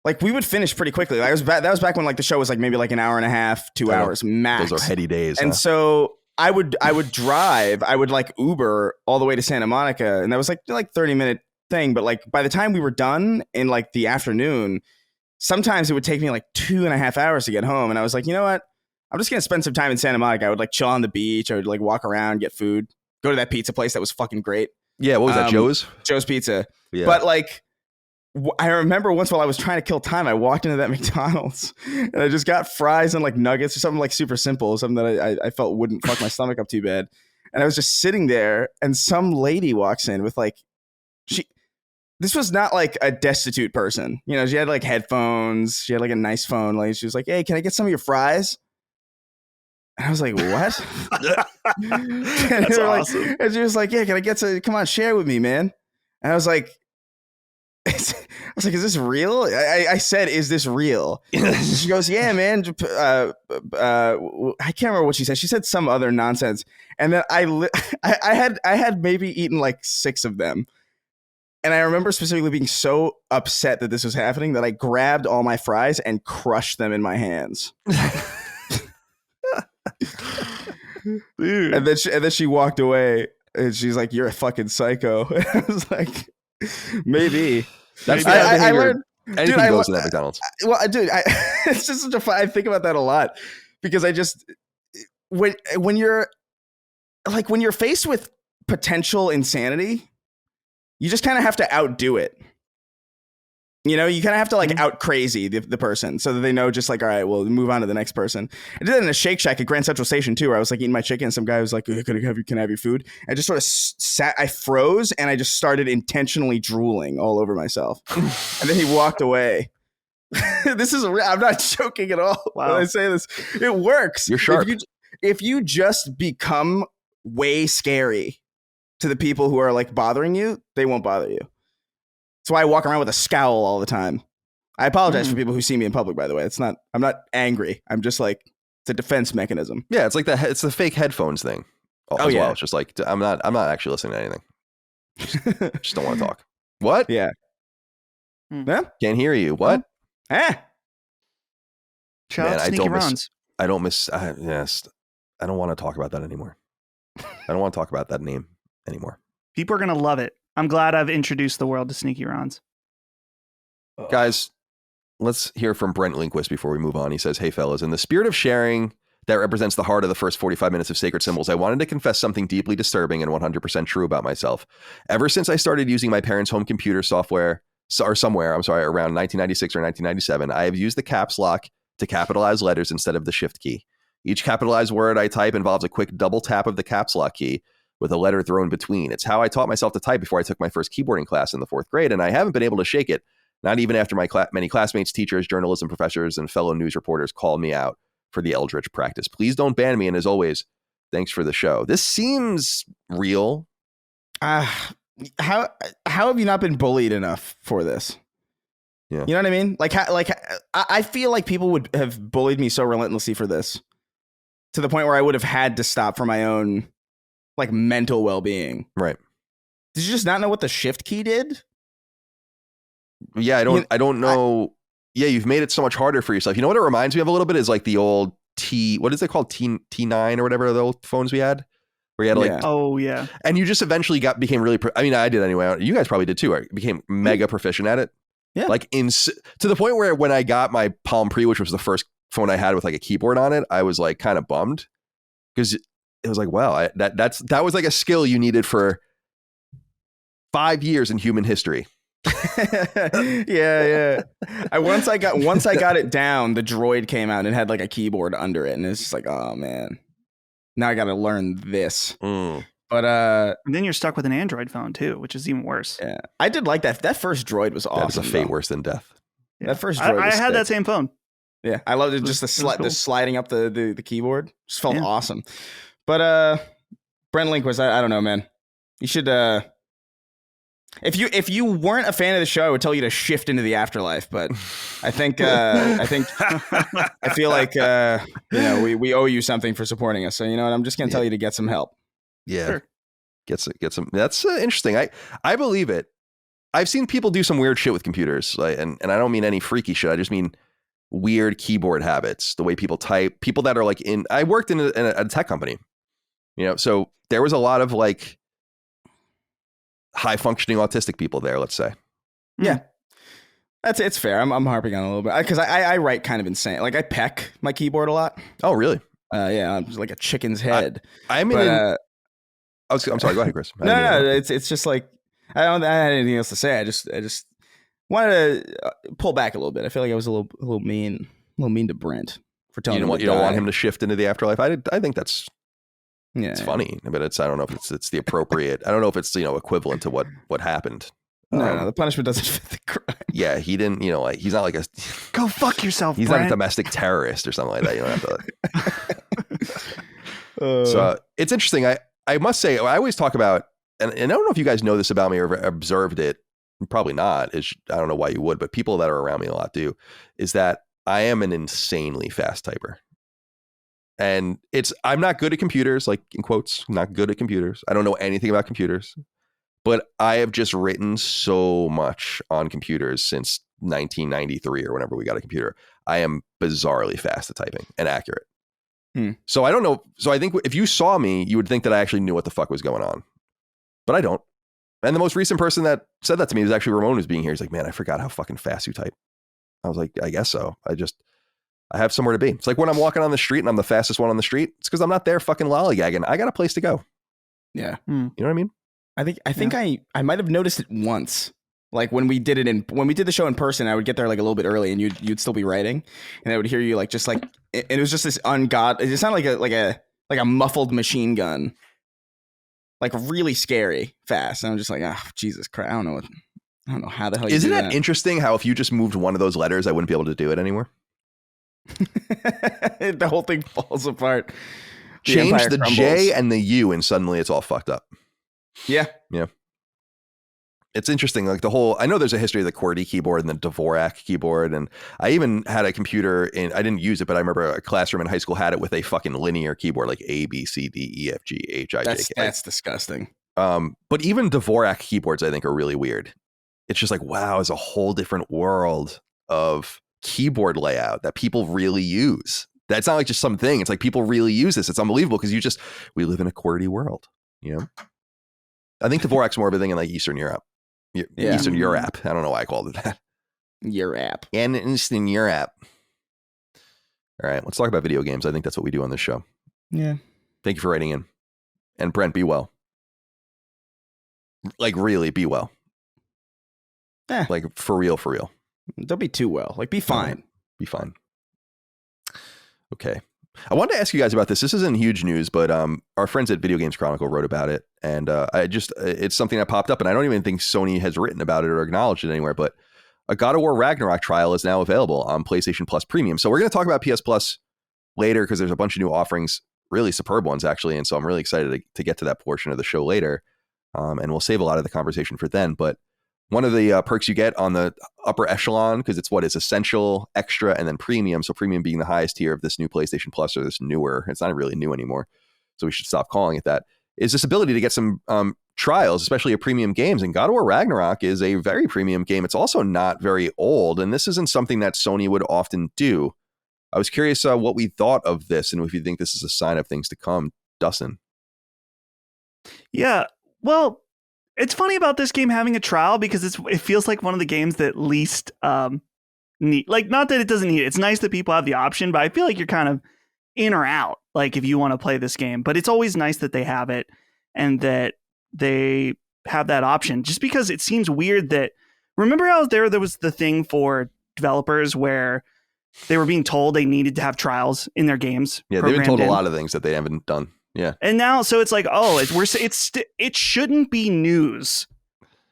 B: like, we would finish pretty quickly. Like, that was back when like the show was like maybe like an hour and a half, 2 hours max.
A: Those are heady days.
B: And so I would drive, I would like Uber all the way to Santa Monica, and that was like 30-minute thing. But like by the time we were done in like the afternoon, sometimes it would take me like 2.5 hours to get home. And I was like, you know what? I'm just gonna spend some time in Santa Monica. I would like chill on the beach. I would like walk around, get food, go to that pizza place that was fucking great.
A: Yeah, what was that?
B: Joe's Pizza.
A: Yeah.
B: But like, I remember once while I was trying to kill time, I walked into that McDonald's and I just got fries and like nuggets or something like super simple, something that I felt wouldn't fuck my stomach up too bad. And I was just sitting there, and some lady walks in with like, this was not like a destitute person. You know, she had like headphones. She had like a nice phone. Like, she was like, hey, can I get some of your fries? And I was like, what?
C: That's awesome.
B: And she was like, yeah, can I get some? Come on, share with me, man. And I was like, is this real? I said, is this real? She goes, yeah, man. I can't remember what she said. She said some other nonsense. And then I had maybe eaten like 6 of them. And I remember specifically being so upset that this was happening that I grabbed all my fries and crushed them in my hands.
C: Dude.
B: And then she walked away, and she's like, "You're a fucking psycho." And I was like, "Maybe."
A: That's
B: I learned.
A: Anything
B: dude,
A: goes in that McDonald's.
B: Well, dude, it's just such a fun. I think about that a lot, because I just when you're faced with potential insanity, you just kind of have to outdo it. You know, you kind of have to like out crazy the person so that they know, just like, all right, we'll move on to the next person. I did that in a Shake Shack at Grand Central Station too, where I was like eating my chicken, and some guy was like, can I have your food? I just sort of sat, I froze, and I just started intentionally drooling all over myself. And then he walked away. This is I'm not joking at all.
C: Wow.
B: When I say this, it works.
A: You're sharp.
B: If you just become way scary to the people who are like bothering you, they won't bother you. That's why I walk around with a scowl all the time. I apologize for people who see me in public, by the way. I'm not angry. I'm just like, it's a defense mechanism.
A: Yeah, it's like it's the fake headphones thing. Well. It's just like, I'm not actually listening to anything. Just don't want to talk. What?
B: Yeah.
A: Can't hear you. What?
C: Shout out Sneaky Rons.
A: I don't want to talk about that anymore. I don't want to talk about that name anymore.
C: People are going to love it. I'm glad I've introduced the world to Sneaky Rons.
A: Guys, let's hear from Brent Lindquist before we move on. He says, hey, fellas, in the spirit of sharing that represents the heart of the first 45 minutes of Sacred Symbols, I wanted to confess something deeply disturbing and 100% true about myself. Ever since I started using my parents' home computer software, around 1996 or 1997, I have used the caps lock to capitalize letters instead of the shift key. Each capitalized word I type involves a quick double tap of the caps lock key with a letter thrown between. It's how I taught myself to type before I took my first keyboarding class in the 4th grade, and I haven't been able to shake it, not even after my many classmates, teachers, journalism professors, and fellow news reporters called me out for the eldritch practice. Please don't ban me, and as always, thanks for the show. This seems real.
B: How have you not been bullied enough for this?
A: Yeah.
B: You know what I mean? I feel like people would have bullied me so relentlessly for this, to the point where I would have had to stop for my own like mental well-being.
A: Right.
B: Did you just not know what the shift key did?
A: Yeah, I don't know. You've made it so much harder for yourself. You know what it reminds me of a little bit is like the old what is it called? T9 or whatever, the old phones we had, where you had like,
C: oh yeah.
A: And you just eventually became really, I mean, I did anyway. You guys probably did too. I became mega proficient at it.
B: Yeah.
A: Like to the point where when I got my Palm Pre, which was the first phone I had with like a keyboard on it, I was like kind of bummed because it was like, wow, that was like a skill you needed for 5 years in human history.
B: yeah. Once I got it down, the Droid came out and had like a keyboard under it, and it's just like, oh man, now I got to learn this. But
C: and then you're stuck with an Android phone too, which is even worse.
B: Yeah, I did like that. That first Droid was awesome.
A: That's a fate worse than death.
C: Yeah.
B: That first Droid.
C: I had that same phone.
B: Yeah, I loved it. Just the sliding up the keyboard just felt awesome. But Brent Lindquist, I don't know, man. You should if you weren't a fan of the show, I would tell you to shift into the afterlife. But I feel like we owe you something for supporting us. So you know what? I'm just gonna tell you to get some help.
A: Yeah, sure. Get some. That's interesting. I believe it. I've seen people do some weird shit with computers, like, and I don't mean any freaky shit. I just mean weird keyboard habits, the way people type. People that are like I worked in a tech company, so there was a lot of like high functioning autistic people there, let's say.
B: Yeah, it's fair. I'm harping on a little bit because I write kind of insane. Like I peck my keyboard a lot.
A: Oh, really?
B: Yeah, I'm just like a chicken's head.
A: I'm sorry. Go ahead, Chris.
B: No. It's just like I don't have anything else to say. I just wanted to pull back a little bit. I feel like I was a little mean to Brent for telling him
A: you don't want him to shift into the afterlife. I think that's it's funny, but I don't know if it's the appropriate. I don't know if it's equivalent to what happened.
B: No, the punishment doesn't fit the crime.
A: Yeah, he didn't. Like he's not like a
C: go fuck yourself.
A: He's
C: Brent.
A: not a domestic terrorist or something like that. You don't have to. So it's interesting. I must say, I always talk about, and I don't know if you guys know this about me or observed it. Probably not. I don't know why you would, but people that are around me a lot do. Is that I am an insanely fast typer. And I'm not good at computers, like in quotes, not good at computers. I don't know anything about computers, but I have just written so much on computers since 1993 or whenever we got a computer. I am bizarrely fast at typing and accurate. So I don't know. So I think if you saw me, you would think that I actually knew what the fuck was going on, but I don't. And the most recent person that said that to me was actually Ramon, who's being here. He's like, man, I forgot how fucking fast you type. I was like, I guess so. I have somewhere to be. It's like when I'm walking on the street and I'm the fastest one on the street. It's because I'm not there fucking lollygagging. I got a place to go.
B: Yeah.
A: You know what I mean?
B: I think I might have noticed it once. Like when we did the show in person, I would get there like a little bit early and you'd still be writing, and I would hear you and it was just this it sounded like a muffled machine gun. Like really scary fast. And I'm just like, oh, Jesus Christ. I don't know how the hell you
A: Isn't
B: do
A: that interesting how if you just moved one of those letters, I wouldn't be able to do it anymore?
B: The whole thing falls apart.
A: Change the J and the U and suddenly it's all fucked up.
B: Yeah.
A: It's interesting. Like I know there's a history of the QWERTY keyboard and the Dvorak keyboard. And I even had a computer I didn't use it, but I remember a classroom in high school had it with a fucking linear keyboard, like A, B, C, D, E, F, G, H, I, J, K.
B: That's disgusting.
A: But even Dvorak keyboards, I think, are really weird. It's just like, wow, it's a whole different world of keyboard layout that people really use. That's not like just something. It's like people really use this. It's unbelievable because we live in a QWERTY world. I think Dvorak's more of a thing in like Eastern Europe. Eastern Europe. I don't know why I called it that.
B: Europe.
A: And Eastern Europe. All right, let's talk about video games. I think that's what we do on this show.
B: Yeah.
A: Thank you for writing in. And Brent, be well. Like, really, be well. Like, for real, for real.
B: Don't be too well. Like, be fine.
A: Be fine. Okay. I wanted to ask you guys about this. This isn't huge news, but our friends at Video Games Chronicle wrote about it. And it's something that popped up, and I don't even think Sony has written about it or acknowledged it anywhere, but a God of War Ragnarok trial is now available on PlayStation Plus Premium. So we're going to talk about PS Plus later because there's a bunch of new offerings, really superb ones, actually. And so I'm really excited to get to that portion of the show later. And we'll save a lot of the conversation for then. But one of the perks you get on the upper echelon, because it's essential, extra, and then premium. So premium being the highest tier of this new PlayStation Plus, or this newer, it's not really new anymore, so we should stop calling it that, is this ability to get some trials, especially of premium games. And God of War Ragnarok is a very premium game. It's also not very old, and this isn't something that Sony would often do. I was curious what we thought of this, and if you think this is a sign of things to come. Dustin?
C: Yeah, well, it's funny about this game having a trial because it feels like one of the games that least need, like, not that it doesn't need it. It's nice that people have the option, but I feel like you're kind of in or out, like, if you want to play this game. But it's always nice that they have it and that they have that option, just because it seems weird that, remember how there was the thing for developers where they were being told they needed to have trials in their games.
A: Yeah, they've been told a lot of things that they haven't done. Yeah.
C: And now, so it's like, oh, it shouldn't be news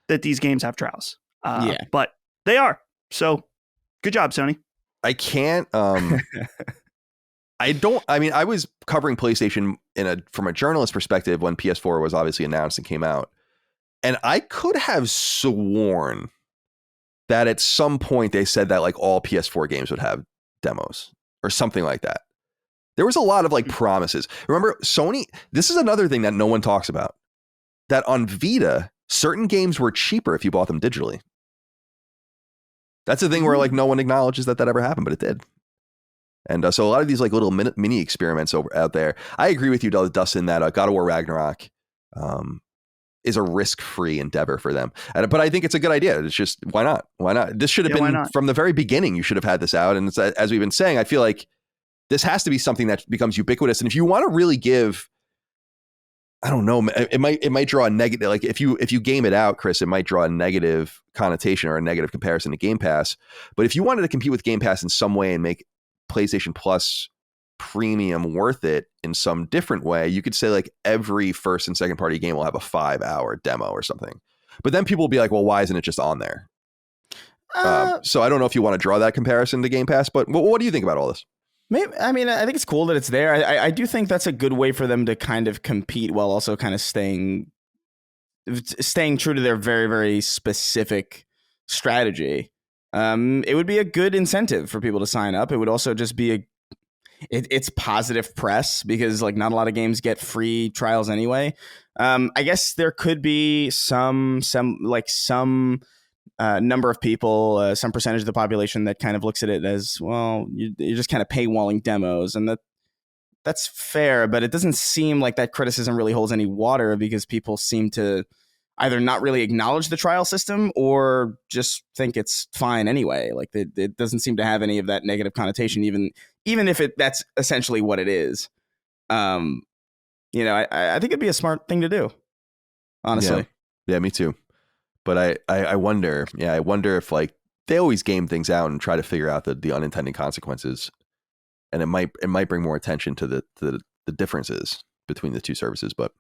C: that these games have trials. But they are. So good job, Sony.
A: I can't, I was covering PlayStation from a journalist perspective when PS4 was obviously announced and came out. And I could have sworn that at some point they said that like all PS4 games would have demos or something like that. There was a lot of like promises. Remember, Sony, this is another thing that no one talks about, that on Vita, certain games were cheaper if you bought them digitally. That's the thing where like no one acknowledges that ever happened, but it did. And so a lot of these like little mini experiments out there. I agree with you, Dustin, that God of War Ragnarok is a risk-free endeavor for them. But I think it's a good idea. It's just, why not? Why not? This should have been from the very beginning. You should have had this out. And it's, as we've been saying, I feel like this has to be something that becomes ubiquitous. And if you want to really give, I don't know, it might draw a negative, like if you game it out, Chris, it might draw a negative connotation or a negative comparison to Game Pass. But if you wanted to compete with Game Pass in some way and make PlayStation Plus Premium worth it in some different way, you could say like every first and second party game will have a 5-hour demo or something. But then people will be like, well, why isn't it just on there? So I don't know if you want to draw that comparison to Game Pass, but what do you think about all this?
B: Maybe, I mean, I think it's cool that it's there. I do think that's a good way for them to kind of compete while also kind of staying true to their very, very specific strategy. It would be a good incentive for people to sign up. It would also just be it's positive press because like not a lot of games get free trials anyway. I guess there could be some number of people, some percentage of the population that kind of looks at it as, well, you're just kind of paywalling demos, and that's fair, but it doesn't seem like that criticism really holds any water because people seem to either not really acknowledge the trial system or just think it's fine anyway. Like it doesn't seem to have any of that negative connotation, even if that's essentially what it is. I think it'd be a smart thing to do, honestly.
A: Yeah, me too. But I wonder if like they always game things out and try to figure out the unintended consequences, and it might bring more attention to the differences between the two services. But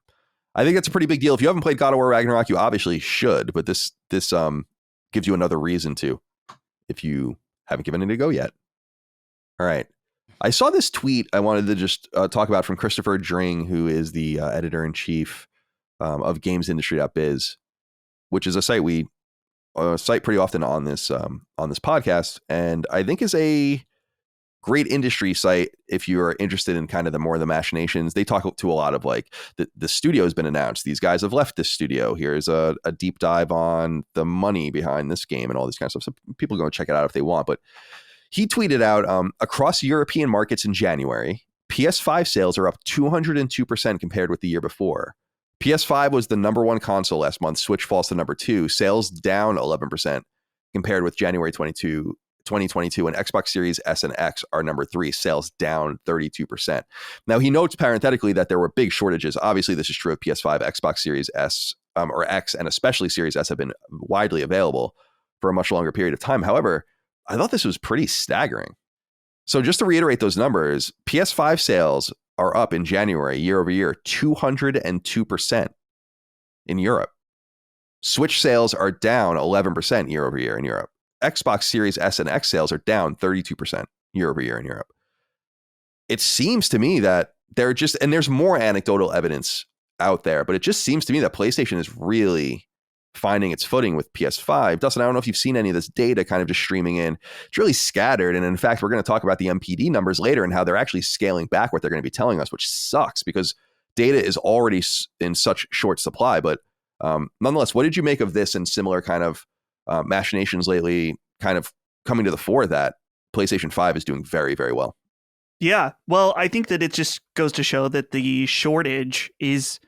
A: I think it's a pretty big deal. If you haven't played God of War Ragnarok, you obviously should. But this gives you another reason to, if you haven't given it a go yet. All right. I saw this tweet I wanted to just talk about from Christopher Dring, who is the editor-in-chief of GamesIndustry.biz, which is a site we cite pretty often on this podcast, and I think is a great industry site if you're interested in kind of the machinations. They talk to a lot of like the studio has been announced. These guys have left this studio. Here's a deep dive on the money behind this game and all this kind of stuff. So people go check it out if they want. But he tweeted out across European markets in January, PS5 sales are up 202% compared with the year before. PS5 was the number one console last month. Switch falls to number 2. Sales down 11% compared with January 22 2022, and Xbox Series S and X are number 3, sales down 32%. Now, he notes parenthetically that there were big shortages. Obviously, this is true of PS5, Xbox Series S or X, and especially Series S have been widely available for a much longer period of time. However, I thought this was pretty staggering. So just to reiterate those numbers, PS5 sales are up in January year over year, 202% in Europe. Switch sales are down 11% year over year in Europe. Xbox Series S and X sales are down 32% year over year in Europe. It seems to me that they're just, and there's more anecdotal evidence out there, but it just seems to me that PlayStation is really finding its footing with PS5. Dustin, I don't know if you've seen any of this data kind of just streaming in. It's really scattered. And in fact, we're going to talk about the NPD numbers later and how they're actually scaling back what they're going to be telling us, which sucks because data is already in such short supply. But nonetheless, what did you make of this and similar kind of machinations lately kind of coming to the fore that PlayStation 5 is doing very, very well?
C: Yeah, well, I think that it just goes to show that the shortage is,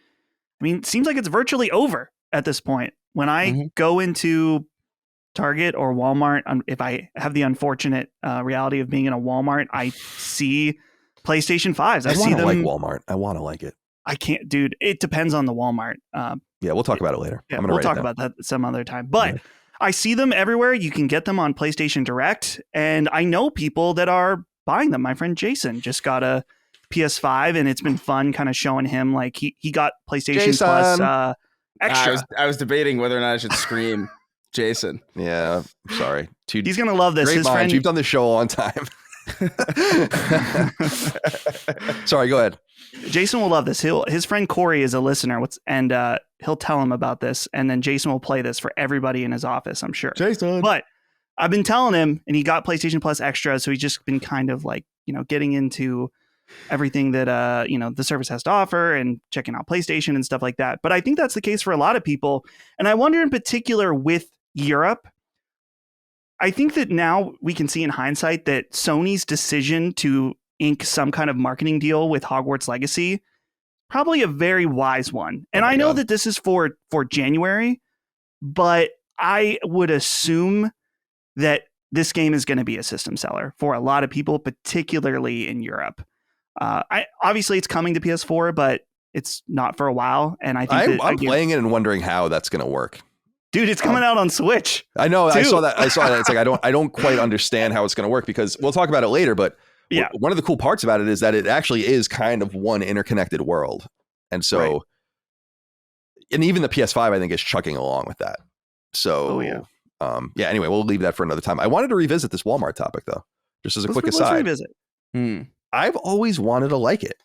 C: I mean, it seems like it's virtually over at this point. When I go into Target or Walmart, if I have the unfortunate reality of being in a Walmart, I see PlayStation 5s.
A: I see them like Walmart. I want to like it.
C: I can't, dude. It depends on the Walmart.
A: Yeah, we'll talk about it later.
C: Yeah, we'll talk about that some other time. But I see them everywhere. You can get them on PlayStation Direct, and I know people that are buying them. My friend Jason just got a PS5, and it's been fun kind of showing him like he got PlayStation
A: Jason.
C: Plus extra.
B: I was debating whether or not I should scream Jason.
A: Yeah, sorry.
C: He's gonna love this.
A: His friend, you've done this show a long time. Sorry, go ahead.
C: Jason will love this. His friend Corey is a listener, and he'll tell him about this, and then Jason will play this for everybody in his office, I'm sure.
B: Jason.
C: But I've been telling him, and he got PlayStation Plus Extra, so he's just been kind of like, getting into everything that the service has to offer and checking out PlayStation and stuff like that. But I think that's the case for a lot of people, and I wonder in particular with Europe. I think that now we can see in hindsight that Sony's decision to ink some kind of marketing deal with Hogwarts Legacy, probably a very wise one. And I know that this is for January, but I would assume that this game is going to be a system seller for a lot of people, particularly in Europe. Obviously it's coming to PS4, but it's not for a while. And I think
A: I'm playing it and wondering how that's going to work.
C: Dude, it's coming out on Switch.
A: I know. Too. I saw that. It's like I don't quite understand how it's going to work because we'll talk about it later. But one of the cool parts about it is that it actually is kind of one interconnected world, and so, and even the PS5 I think is chugging along with that. So, Anyway, we'll leave that for another time. I wanted to revisit this Walmart topic though, just as a quick aside.
C: Let's revisit.
A: I've always wanted to like it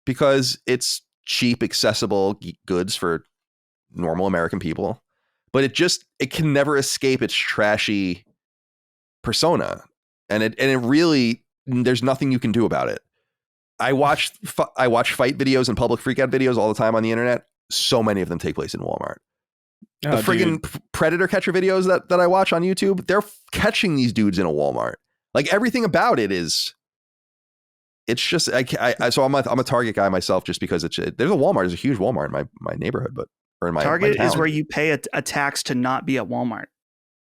A: because it's cheap, accessible goods for normal American people. But it can never escape its trashy persona. And it really, there's nothing you can do about it. I watch fight videos and public freakout videos all the time on the internet. So many of them take place in Walmart. The friggin' predator catcher videos that I watch on YouTube, they're catching these dudes in a Walmart. Like everything about it is, it's just, so I'm a Target guy myself just because there's a Walmart, there's a huge Walmart in my neighborhood, but or in my
C: Target
A: my
C: is where you pay a tax to not be at Walmart,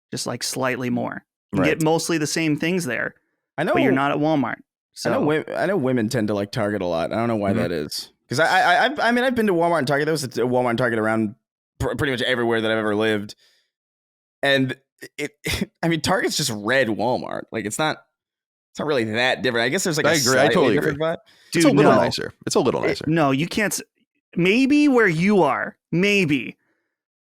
C: just like slightly more. You get mostly the same things there. I know, but you're not at Walmart. So
B: I know women tend to like Target a lot. I don't know why that is. Because I've been to Walmart and Target. There was a Walmart and Target around pretty much everywhere that I've ever lived, and Target's just red Walmart. Like it's not really that different. I guess there's like
A: I totally agree.
B: Vibe.
A: Dude, it's a little nicer. It's a little nicer.
C: No, you can't. Maybe where you are, maybe.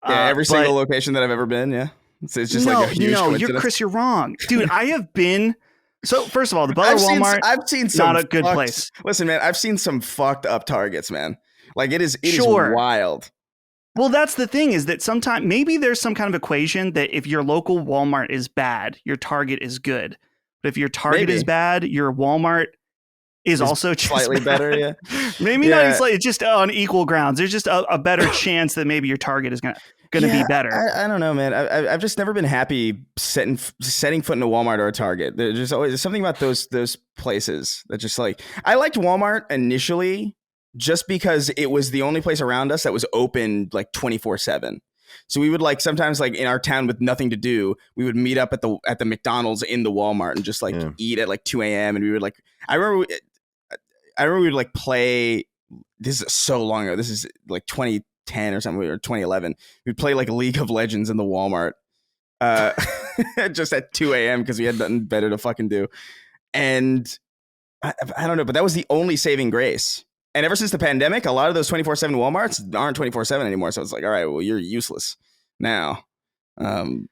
B: Yeah, every single location that I've ever been. Yeah, it's just like a huge coincidence.
C: You're wrong, dude. I have been. So first of all, the Butler Walmart,
B: I've seen some
C: not a good place.
B: Listen, man, I've seen some fucked up Targets, man. Like it is wild.
C: Well, that's the thing is that sometimes maybe there's some kind of equation that if your local Walmart is bad, your Target is good. But if your Target is bad, your Walmart is also just
B: slightly better, yeah.
C: Maybe not even slightly, it's just on equal grounds. There's just a better chance that maybe your Target is gonna be better.
B: I don't know, man. I've just never been happy setting foot in a Walmart or a Target. There's always something about those places that just like I liked Walmart initially just because it was the only place around us that was open like 24/7. So we would like sometimes like in our town with nothing to do, we would meet up at the McDonald's in the Walmart and just like eat at like 2 a.m. And we would like, I remember we would like play. This is so long ago. This is like 2010 or something, or 2011. We'd play like League of Legends in the Walmart, just at 2 a.m. because we had nothing better to fucking do. And I don't know, but that was the only saving grace. And ever since the pandemic, a lot of those 24/7 Walmarts aren't 24/7 anymore. So it's like, all right, well, you're useless now. I don't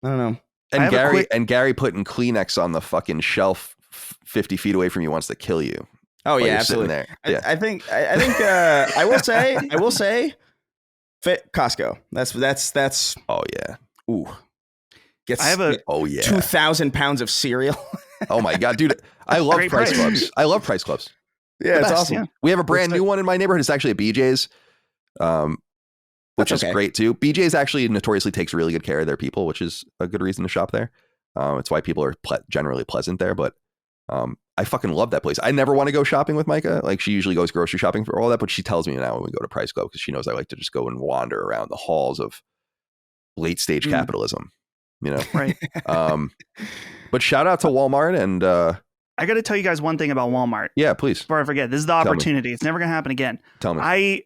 B: know.
A: And Gary putting Kleenex on the fucking shelf 50 feet away from you wants to kill you.
B: Oh yeah, absolutely.
A: There. Yeah.
B: I think I will say fit Costco. That's
A: oh yeah.
B: Ooh.
C: I have
B: 2,000 pounds of cereal.
A: Oh my God, dude. I love Price Clubs. I love Price Clubs.
B: Yeah, it's awesome.
A: Yeah. We have a brand new one in my neighborhood. It's actually at BJ's, which is great too. BJ's actually notoriously takes really good care of their people, which is a good reason to shop there. It's why people are generally pleasant there. But I fucking love that place. I never want to go shopping with Micah. Like she usually goes grocery shopping for all that, but she tells me now when we go to Price Club because she knows I like to just go and wander around the halls of late stage capitalism. You know,
C: right?
A: But shout out to Walmart and.
C: I got to tell you guys one thing about Walmart.
A: Yeah, please.
C: Before I forget, this is the opportunity. It's never going to happen again.
A: Tell me.
C: I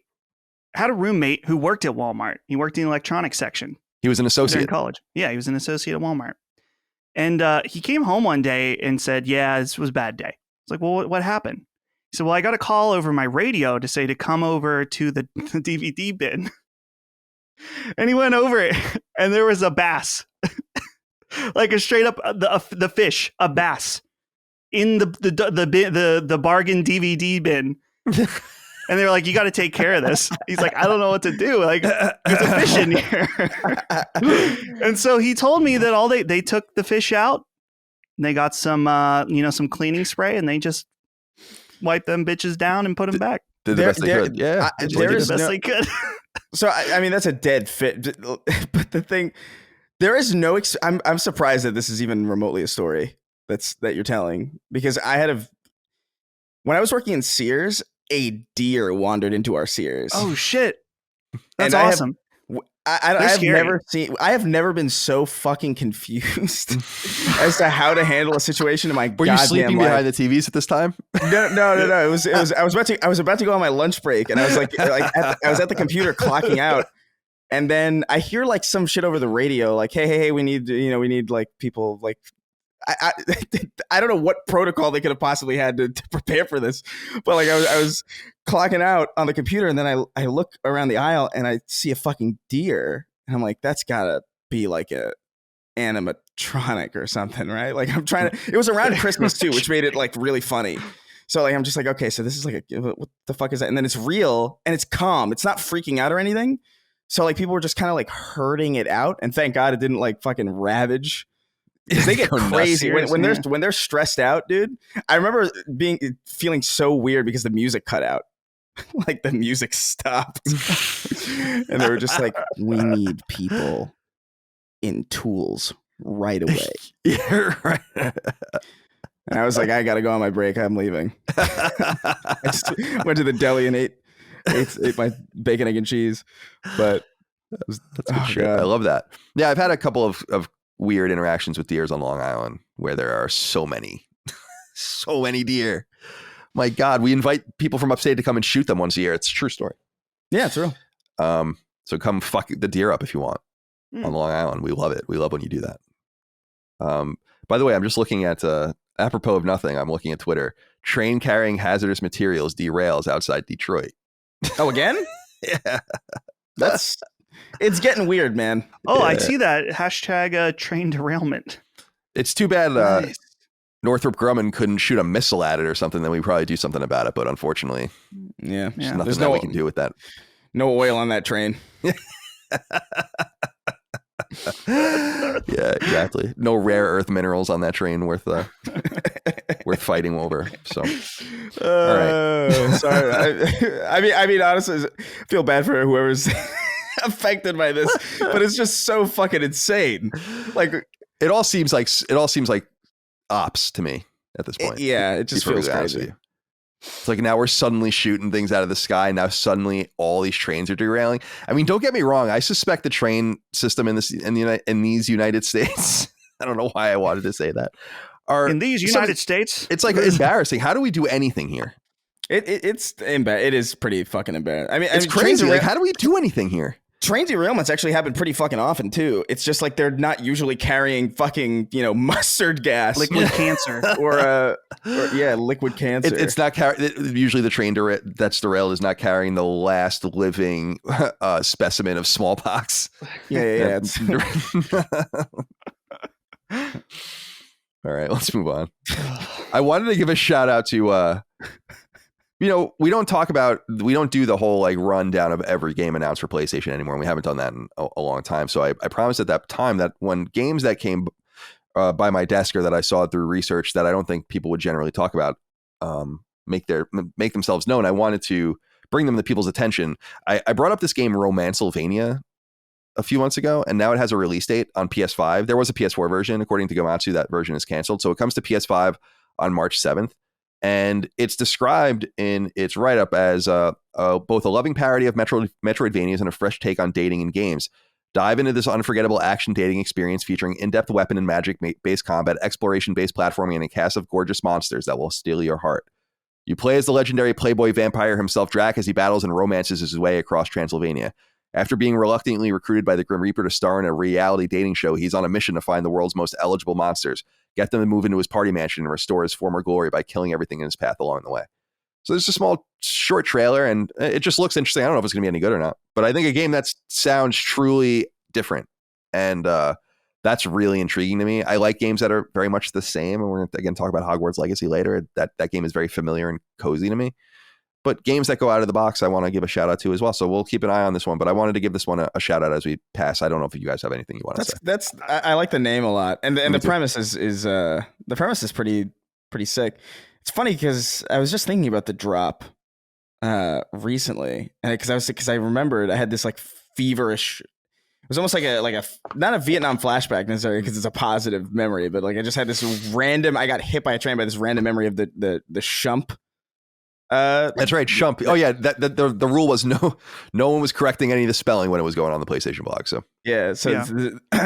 C: had a roommate who worked at Walmart. He worked in the electronics section.
A: He was an associate
C: in college. Yeah, he was an associate at Walmart. And he came home one day and said, "Yeah, this was a bad day." It's like, "Well, what happened?" He said, "Well, I got a call over my radio to say to come over to the DVD bin." And he went over it, and there was a bass, like a straight up the fish, a bass. In the bargain DVD bin. And they were like, "You got to take care of this." He's like, "I don't know what to do. Like, there's a fish in here." And so he told me that they took the fish out and they got some cleaning spray and they just wiped them bitches down and put them back.
A: Did the best they could. Yeah.
C: There is the best they could.
B: So, I mean, that's a dead fit. But the thing, there is no, I'm surprised that this is even remotely a story that you're telling, because when I was working in Sears, a deer wandered into our Sears.
C: Oh shit. That's awesome.
B: I have never been so fucking confused as to how to handle a situation in my goddamn life.
A: Were you sleeping behind the TVs at this time?
B: No. It was I was about to go on my lunch break and I was I was at the computer clocking out. And then I hear like some shit over the radio, like, hey, we need like people like, I don't know what protocol they could have possibly had to prepare for this, but like I was clocking out on the computer and then I look around the aisle and I see a fucking deer and I'm like, that's gotta be like a animatronic or something, right? Like it was around Christmas too, which made it like really funny. So like I'm just like, okay, so this is like what the fuck is that? And then it's real and it's calm. It's not freaking out or anything. So like people were just kind of like herding it out, and thank God it didn't like fucking ravage. Because they get crazy when they're stressed out, dude. I remember feeling so weird because the music cut out, like the music stopped, and they were just like, "We need people in tools right away."
A: Yeah, right.
B: And I was like, "I gotta go on my break. I'm leaving." I just went to the deli and ate my bacon, egg, and cheese. But
A: that's good shit. God. I love that. Yeah, I've had a couple of weird interactions with deers on Long Island where there are so many deer. My God, we invite people from upstate to come and shoot them once a year. It's a true story.
B: Yeah, it's real.
A: So come fuck the deer up if you want on Long Island. We love it. We love when you do that. By the way, I'm just looking at apropos of nothing. I'm looking at Twitter. Train carrying hazardous materials derails outside Detroit.
B: Oh, again?
A: Yeah.
B: It's getting weird, man.
C: Oh, yeah. I see that. Hashtag train derailment.
A: It's too bad nice. Northrop Grumman couldn't shoot a missile at it or something. Then we probably do something about it. But unfortunately, there's nothing that we can do with that.
B: No oil on that train.
A: Yeah, exactly. No rare earth minerals on that train worth fighting over. So, all right.
B: Sorry. I mean, honestly, I feel bad for whoever's affected by this, but it's just so fucking insane. Like
A: it all seems like ops to me at this point.
B: It just feels crazy.
A: It's like now we're suddenly shooting things out of the sky. Now suddenly all these trains are derailing. I mean, don't get me wrong. I suspect the train system in these United States. I don't know why I wanted to say that.
C: In these United States,
A: it's like embarrassing. How do we do anything here?
B: It is pretty fucking embarrassing. I mean,
A: it's crazy. Like, how do we do anything here?
B: Train derailments actually happen pretty fucking often too. It's just like they're not usually carrying fucking, mustard gas,
C: liquid cancer,
B: or liquid cancer.
A: It's not usually the train that's derailed is not carrying the last living specimen of smallpox.
B: Yeah.
A: All right, let's move on. I wanted to give a shout out to. We don't do the whole like rundown of every game announced for PlayStation anymore. And we haven't done that in a long time. So I promised at that time that when games that came by my desk or that I saw through research that I don't think people would generally talk about, make themselves known, I wanted to bring them to people's attention. I brought up this game Romancelvania a few months ago, and now it has a release date on PS5. There was a PS4 version. According to Gamatsu, that version is canceled. So it comes to PS5 on March 7th. And it's described in its write-up as both a loving parody of Metroidvanias and a fresh take on dating in games. Dive into this unforgettable action dating experience featuring in-depth weapon and magic-based combat, exploration-based platforming, and a cast of gorgeous monsters that will steal your heart. You play as the legendary playboy vampire himself, Drac, as he battles and romances his way across Transylvania. After being reluctantly recruited by the Grim Reaper to star in a reality dating show, he's on a mission to find the world's most eligible monsters, get them to move into his party mansion, and restore his former glory by killing everything in his path along the way. So there's a small, short trailer, and it just looks interesting. I don't know if it's going to be any good or not, but I think a game that sounds truly different, and that's really intriguing to me. I like games that are very much the same, and we're going to, again, talk about Hogwarts Legacy later. That game is very familiar and cozy to me. But games that go out of the box, I want to give a shout out to as well. So we'll keep an eye on this one. But I wanted to give this one a shout out as we pass. I don't know if you guys have anything you want to say.
B: I like the name a lot, and the premise is the premise is pretty sick. It's funny because I was just thinking about the drop recently, and because I remembered I had this like feverish. It was almost like a not a Vietnam flashback necessarily because it's a positive memory, but like I just had this random. I got hit by a train by this random memory of the shump.
A: That's right, shump. Oh yeah, the rule was no one was correcting any of the spelling when it was going on the PlayStation blog. So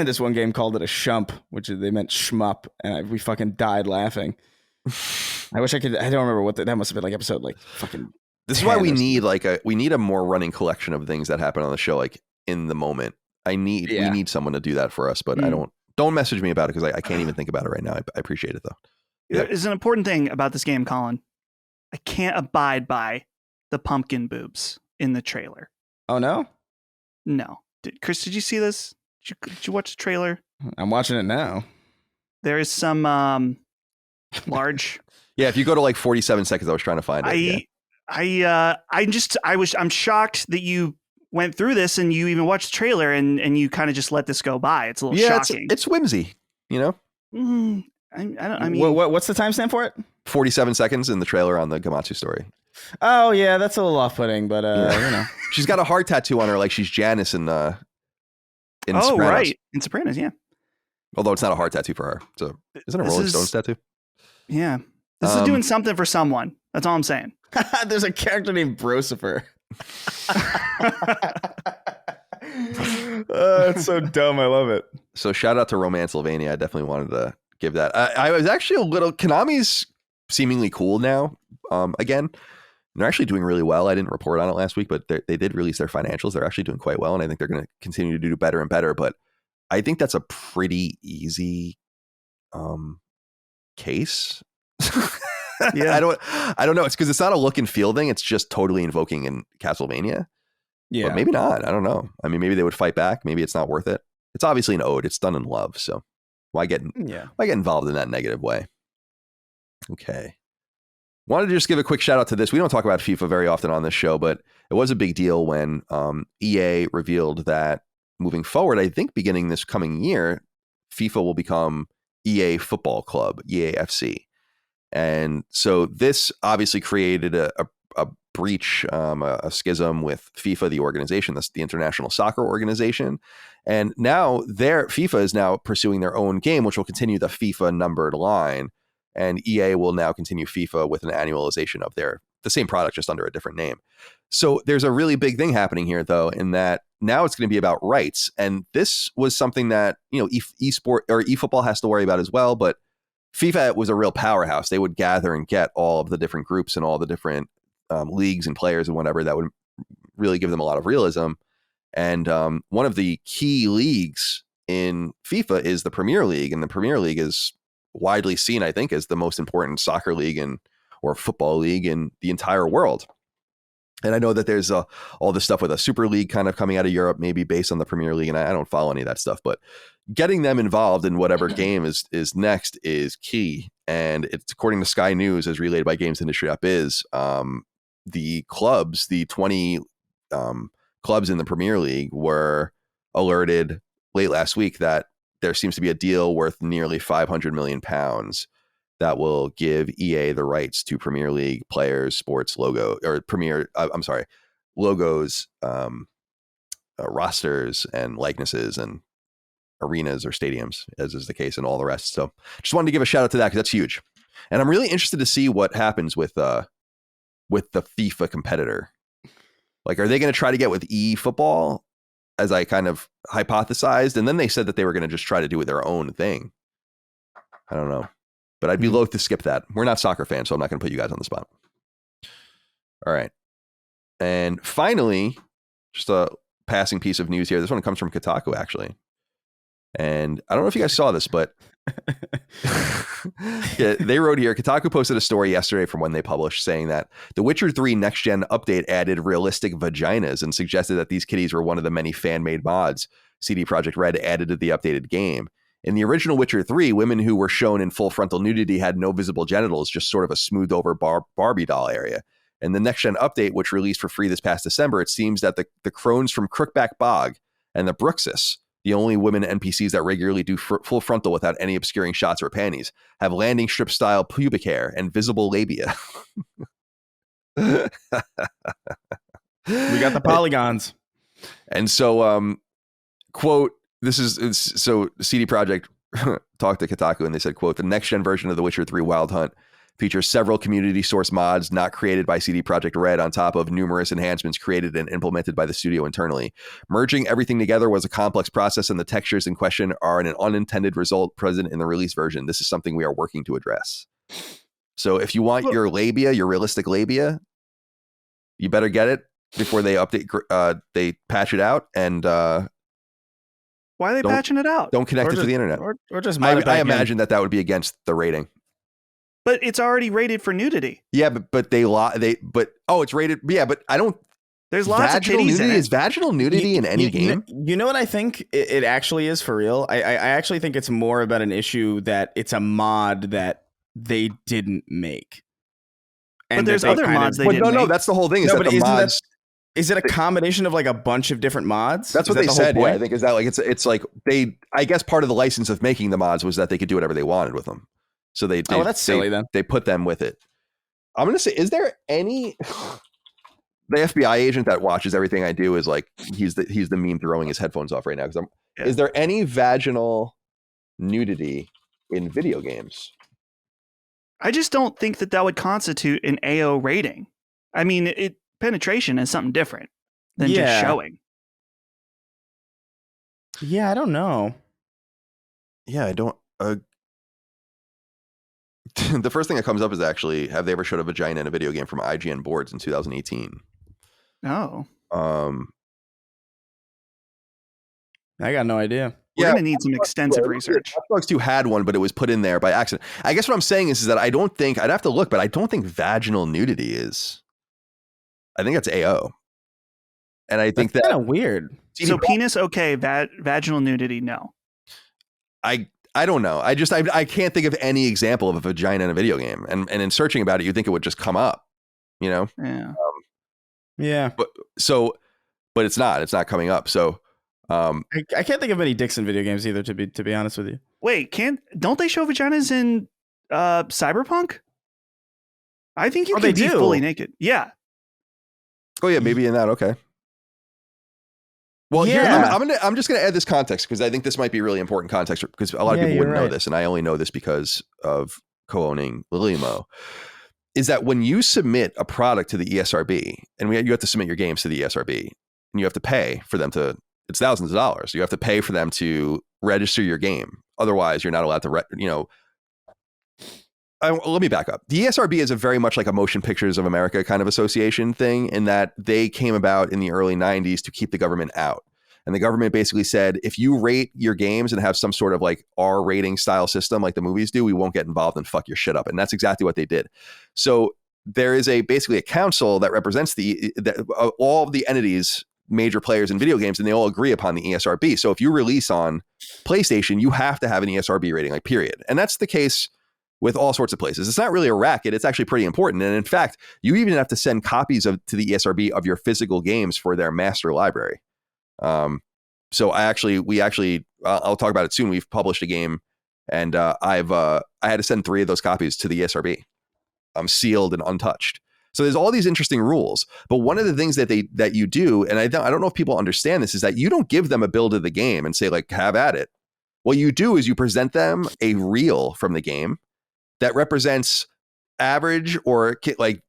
B: this one game called it a shump, which they meant shmup, and we fucking died laughing. I wish I could. I don't remember what that must have been like episode like fucking.
A: This is why we need a more running collection of things that happen on the show like in the moment. We need someone to do that for us, but I don't message me about it because I can't even think about it right now. I appreciate it though.
C: There's an important thing about this game, Colin. I can't abide by the pumpkin boobs in the trailer.
B: Oh, no?
C: No. Chris, did you see this? Did you watch the trailer?
B: I'm watching it now.
C: There is some large...
A: Yeah, if you go to like 47 seconds, I was trying to find it.
C: I'm shocked that you went through this and you even watched the trailer and you kind of just let this go by. It's a little shocking.
A: It's whimsy, you know?
B: I mean, what's the timestamp for it?
A: 47 seconds in the trailer on the Gamatsu story.
B: Oh yeah, that's a little off-putting, but you know,
A: she's got a heart tattoo on her, like she's Janice in Sopranos.
C: Right, in Sopranos, yeah.
A: Although it's not a heart tattoo for her, so isn't it a Rolling Stones tattoo?
C: Yeah, this is doing something for someone. That's all I'm saying.
B: There's a character named Brosifer. It's so dumb. I love it.
A: So shout out to Romancelvania. I definitely wanted to give that. I was actually a little. Konami's seemingly cool now. Again, they're actually doing really well. I didn't report on it last week, but they did release their financials. They're actually doing quite well, and I think they're going to continue to do better and better. But I think that's a pretty easy case.
C: Yeah,
A: I don't know. It's because it's not a look and feel thing. It's just totally invoking in Castlevania.
B: Yeah,
A: but maybe not. I don't know. I mean, maybe they would fight back. Maybe it's not worth it. It's obviously an ode. It's done in love. So why get involved in that negative way? Okay. Wanted to just give a quick shout out to this. We don't talk about FIFA very often on this show, but it was a big deal when EA revealed that moving forward, I think beginning this coming year, FIFA will become EA Football Club, EAFC. And so this obviously created a breach, a schism with FIFA, the organization, the International Soccer Organization. And now FIFA is now pursuing their own game, which will continue the FIFA numbered line. And EA will now continue FIFA with an annualization of their the same product, just under a different name. So there's a really big thing happening here, though, in that now it's going to be about rights. And this was something that, esport or eFootball has to worry about as well. But FIFA was a real powerhouse. They would gather and get all of the different groups and all the different leagues and players and whatever that would really give them a lot of realism. And one of the key leagues in FIFA is the Premier League. And the Premier League is widely seen, I think, as the most important soccer league or football league in the entire world. And I know that there's all this stuff with a Super League kind of coming out of Europe, maybe based on the Premier League. And I don't follow any of that stuff, but getting them involved in whatever game is next is key. And it's according to Sky News, as relayed by Games Industry Up-Is, the 20 clubs in the Premier League were alerted late last week that there seems to be a deal worth nearly £500 million that will give EA the rights to Premier League players, sports logo, or logos, rosters and likenesses and arenas or stadiums, as is the case in all the rest. So just wanted to give a shout out to that because that's huge. And I'm really interested to see what happens with the FIFA competitor. Like, are they going to try to get with eFootball, as I kind of hypothesized? And then they said that they were going to just try to do with their own thing. I don't know. But I'd be loath to skip that. We're not soccer fans, so I'm not going to put you guys on the spot. All right. And finally, just a passing piece of news here. This one comes from Kotaku, actually. And I don't know if you guys saw this, but yeah, they wrote here, Kotaku posted a story yesterday from when they published saying that the Witcher 3 Next Gen update added realistic vaginas and suggested that these kitties were one of the many fan-made mods CD Projekt Red added to the updated game. In the original Witcher 3, women who were shown in full frontal nudity had no visible genitals, just sort of a smoothed over Barbie doll area. In the Next Gen update, which released for free this past December, it seems that the crones from Crookback Bog and the Bruxus, the only women NPCs that regularly do full frontal without any obscuring shots or panties, have landing strip style pubic hair and visible labia.
B: We got the polygons.
A: And so, quote, so CD Projekt talked to Kotaku and they said, quote, the next gen version of The Witcher 3 Wild Hunt features several community source mods not created by CD Projekt Red on top of numerous enhancements created and implemented by the studio internally. Merging everything together was a complex process, and the textures in question are an unintended result present in the release version. This is something we are working to address. So if you want your labia, your realistic labia, you better get it before they update, they patch it out. And
C: why are they patching it out?
A: Don't connect it to the internet.
B: Or just
A: I imagine that would be against the rating.
C: But it's already rated for nudity.
A: Yeah, but it's rated. Yeah, but I don't.
C: There's lots of titties
A: nudity.
C: in it.
A: Is vaginal nudity in any game?
B: You know what I think it actually is for real? I actually think it's more about an issue that it's a mod that they didn't make.
C: But there's other mods they didn't make.
A: No, that's the whole thing. Is
B: it a combination of like a bunch of different mods?
A: That's what they said. Yeah, I think is that like it's like I guess part of the license of making the mods was that they could do whatever they wanted with them. So that's silly then. They put them with it. I'm going to say, is there any the FBI agent that watches everything I do is like he's the meme throwing his headphones off right now Is there any vaginal nudity in video games?
C: I just don't think that would constitute an AO rating. I mean, penetration is something different than just showing.
B: Yeah, I don't know.
A: Yeah, I don't. The first thing that comes up is actually, have they ever showed a vagina in a video game from IGN boards in 2018?
C: Oh.
B: I got no idea.
C: We're going to need some extensive research.
A: Xbox 2 had one, but it was put in there by accident. I guess what I'm saying is that I don't think, I'd have to look, but I don't think vaginal nudity is. I think that's AO. And I think that's
B: kind of weird.
C: So penis, okay. Vaginal nudity, no.
A: I don't know. I can't think of any example of a vagina in a video game. And in searching about it, you'd think it would just come up, you know?
C: Yeah.
B: Yeah.
A: But it's not. It's not coming up. So
B: I can't think of any dicks in video games either, to be honest with you.
C: Wait, don't they show vaginas in Cyberpunk? I think you can be fully naked. Yeah.
A: Oh yeah, maybe in that. Okay. Well,
B: yeah.
A: Here, I'm just gonna add this context because I think this might be really important context because a lot of people wouldn't know this, and I only know this because of co-owning Lilimo. is that when you submit a product to the ESRB, and you have to submit your games to the ESRB, and you have to pay for them to, it's thousands of dollars. You have to pay for them to register your game. Otherwise, you're not allowed to, let me back up. The ESRB is a very much like a Motion Pictures of America kind of association thing, in that they came about in the early 90s to keep the government out. And the government basically said, if you rate your games and have some sort of like R rating style system like the movies do, we won't get involved and fuck your shit up. And that's exactly what they did. So there is basically a council that represents all of the entities, major players in video games, and they all agree upon the ESRB. So if you release on PlayStation, you have to have an ESRB rating, like period. And that's the case with all sorts of places. It's not really a racket. It's actually pretty important. And in fact, you even have to send copies to the ESRB of your physical games for their master library. So I'll talk about it soon. We've published a game, and I had to send 3 of those copies to the ESRB, sealed and untouched. So there's all these interesting rules. But one of the things that you do, and I don't know if people understand this, is that you don't give them a build of the game and say, like, have at it. What you do is you present them a reel from the game that represents average or like,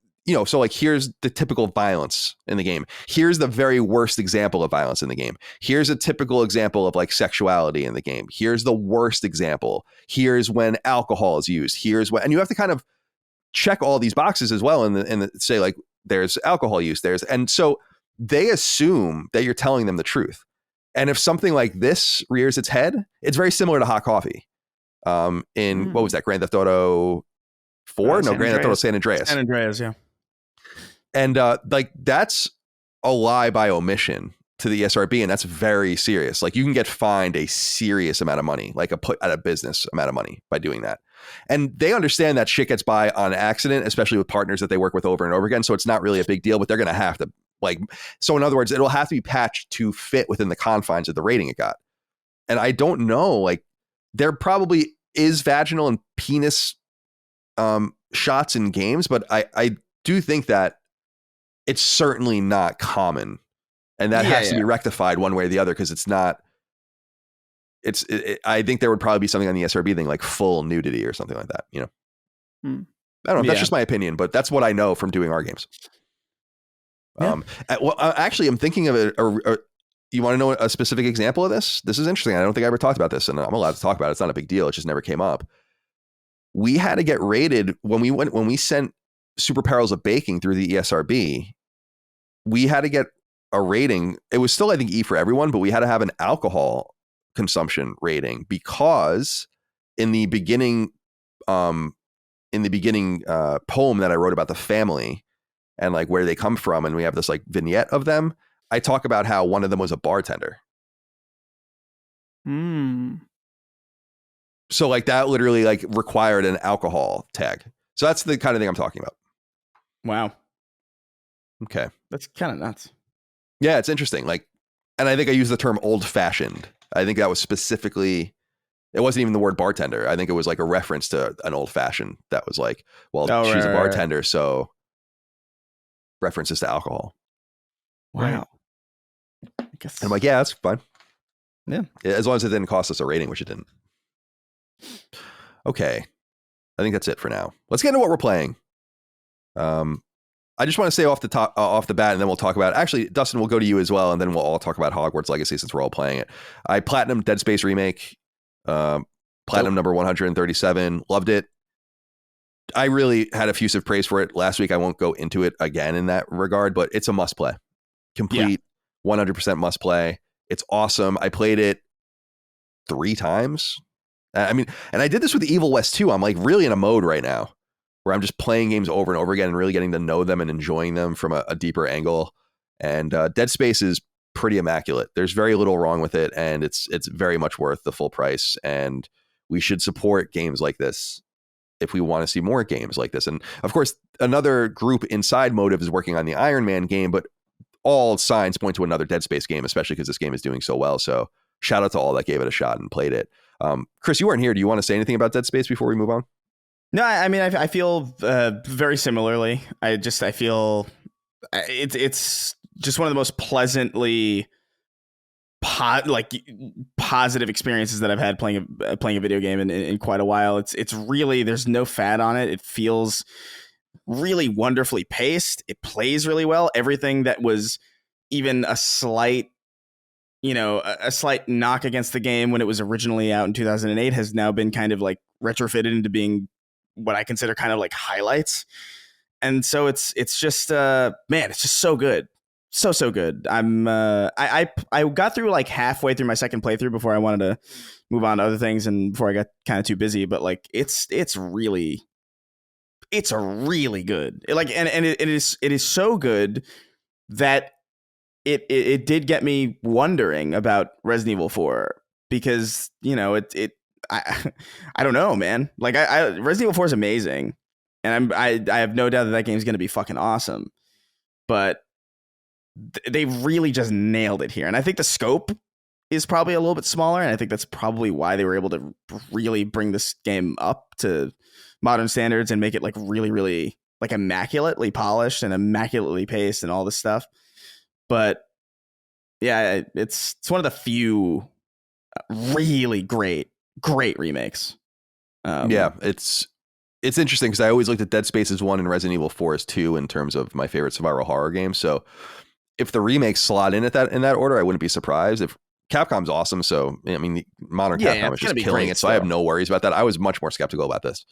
A: so like, here's the typical violence in the game. Here's the very worst example of violence in the game. Here's a typical example of like sexuality in the game. Here's the worst example. Here's when alcohol is used. And you have to kind of check all these boxes as well and say, like, there's alcohol use, and so they assume that you're telling them the truth. And if something like this rears its head, it's very similar to hot coffee. What was that, Grand Theft Auto 4? No, Grand Theft Auto San Andreas.
D: San Andreas, yeah.
A: And like, that's a lie by omission to the ESRB, and that's very serious. Like, you can get fined a serious amount of money, like a put out of business amount of money, by doing that. And they understand that shit gets by on accident, especially with partners that they work with over and over again. So it's not really a big deal, but they're going to have to, like, so in other words, it'll have to be patched to fit within the confines of the rating it got. And I don't know, like, there probably is vaginal and penis shots in games, but I do think that it's certainly not common, and that has to be rectified one way or the other, because it's not. I think there would probably be something on the ESRB thing, like full nudity or something like that. I don't know. That's just my opinion, but that's what I know from doing our games. Yeah. Actually, I'm thinking of it. You want to know a specific example of this? This is interesting. I don't think I ever talked about this, and I'm allowed to talk about it. It's not a big deal. It just never came up. We had to get rated when we sent Super Perils of Baking through the ESRB. We had to get a rating. It was still, I think, E for everyone, but we had to have an alcohol consumption rating, because in the beginning poem that I wrote about the family and like where they come from, and we have this like vignette of them, I talk about how one of them was a bartender. So like, that literally like required an alcohol tag. So that's the kind of thing I'm talking about.
D: Wow.
A: Okay.
D: That's kind of nuts.
A: Yeah, it's interesting. Like, and I think I used the term old fashioned. I think that was specifically, it wasn't even the word bartender. I think it was like a reference to an old fashioned that was like, well, she's a bartender. Right. So references to alcohol.
D: Wow.
A: I guess. And I'm like, yeah, that's fine.
D: Yeah.
A: As long as it didn't cost us a rating, which it didn't. Okay. I think that's it for now. Let's get into what we're playing. I just want to say off the bat, and then we'll talk about it. Actually, Dustin, we'll go to you as well, and then we'll all talk about Hogwarts Legacy since we're all playing it. I platinumed Dead Space Remake, platinum number 137, loved it. I really had effusive praise for it last week. I won't go into it again in that regard, but it's a must play. Complete, 100% must play. It's awesome. I played it 3 times. I mean, and I did this with Evil West 2. I'm like really in a mode right now where I'm just playing games over and over again and really getting to know them and enjoying them from a deeper angle. And Dead Space is pretty immaculate. There's very little wrong with it, and it's very much worth the full price. And we should support games like this if we want to see more games like this. And of course, another group inside Motive is working on the Iron Man game, but all signs point to another Dead Space game, especially because this game is doing so well. So shout out to all that gave it a shot and played it. Chris, you weren't here. Do you want to say anything about Dead Space before we move on?
D: No, I mean, I feel very similarly. I feel it's just one of the most pleasantly positive experiences that I've had playing a video game in quite a while. It's really, there's no fat on it. It feels really wonderfully paced. It plays really well. Everything that was even a slight knock against the game when it was originally out in 2008 has now been kind of like retrofitted into being what I consider kind of like highlights. And so it's just it's just so good. So good. I got through like halfway through my second playthrough before I wanted to move on to other things and before I got kind of too busy, but like it's really good. It is so good that it did get me wondering about Resident Evil 4 because, I don't know, man. Like Resident Evil 4 is amazing and I have no doubt that game is going to be fucking awesome, but they really just nailed it here. And I think the scope is probably a little bit smaller. And I think that's probably why they were able to really bring this game up to modern standards and make it like really, really like immaculately polished and immaculately paced and all this stuff. But yeah, it's one of the few really great remakes.
A: It's interesting because I always looked at Dead Space as 1 and Resident Evil 4 as 2 in terms of my favorite survival horror games. So if the remakes slot in that order, I wouldn't be surprised. If Capcom's awesome, so I mean, the modern Capcom is just killing it. So I have no worries about that. I was much more skeptical about this.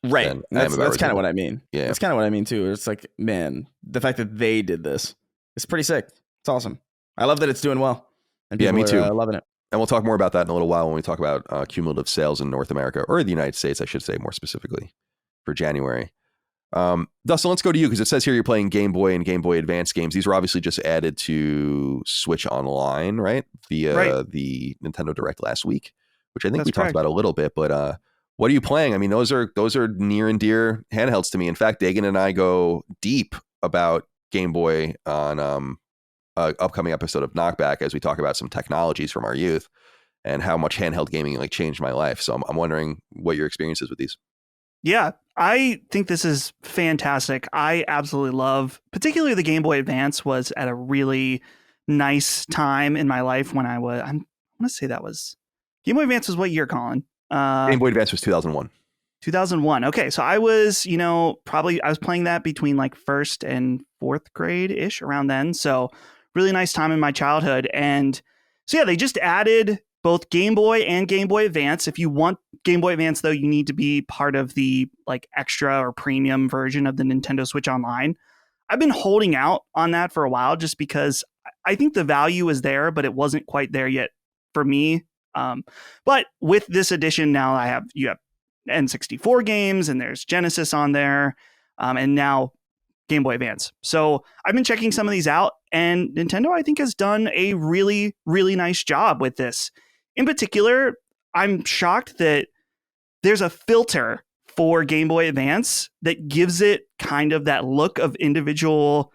D: Right. That's kind of what I mean. Yeah. That's kind of what I mean too. It's like, man, the fact that they did this is pretty sick. It's awesome. I love that it's doing well. And people
A: me too.
D: Are loving it.
A: And we'll talk more about that in a little while when we talk about cumulative sales in North America, or the United States, I should say more specifically, for January. Dustin, let's go to you because it says here you're playing Game Boy and Game Boy Advance games. These were obviously just added to Switch Online, right? Via the Nintendo Direct last week, which I think we talked about a little bit. But what are you playing? I mean, those are near and dear handhelds to me. In fact, Dagan and I go deep about Game Boy on upcoming episode of Knockback as we talk about some technologies from our youth and how much handheld gaming like changed my life. So I'm wondering what your experience is with these.
C: Yeah, I think this is fantastic. I absolutely love, particularly the Game Boy Advance was at a really nice time in my life when I want to say that was Game Boy Advance was what year, Colin?
A: Game Boy Advance was 2001.
C: 2001. Okay, so I was, I was playing that between like first and fourth grade ish around then. So really nice time in my childhood. And so yeah, they just added both Game Boy and Game Boy Advance. If you want Game Boy Advance, though, you need to be part of the like extra or premium version of the Nintendo Switch Online. I've been holding out on that for a while just because I think the value is there, but it wasn't quite there yet for me. But with this edition now, you have N64 games and there's Genesis on there, and now Game Boy Advance. So I've been checking some of these out, and Nintendo, I think, has done a really, really nice job with this. In particular, I'm shocked that there's a filter for Game Boy Advance that gives it kind of that look of individual,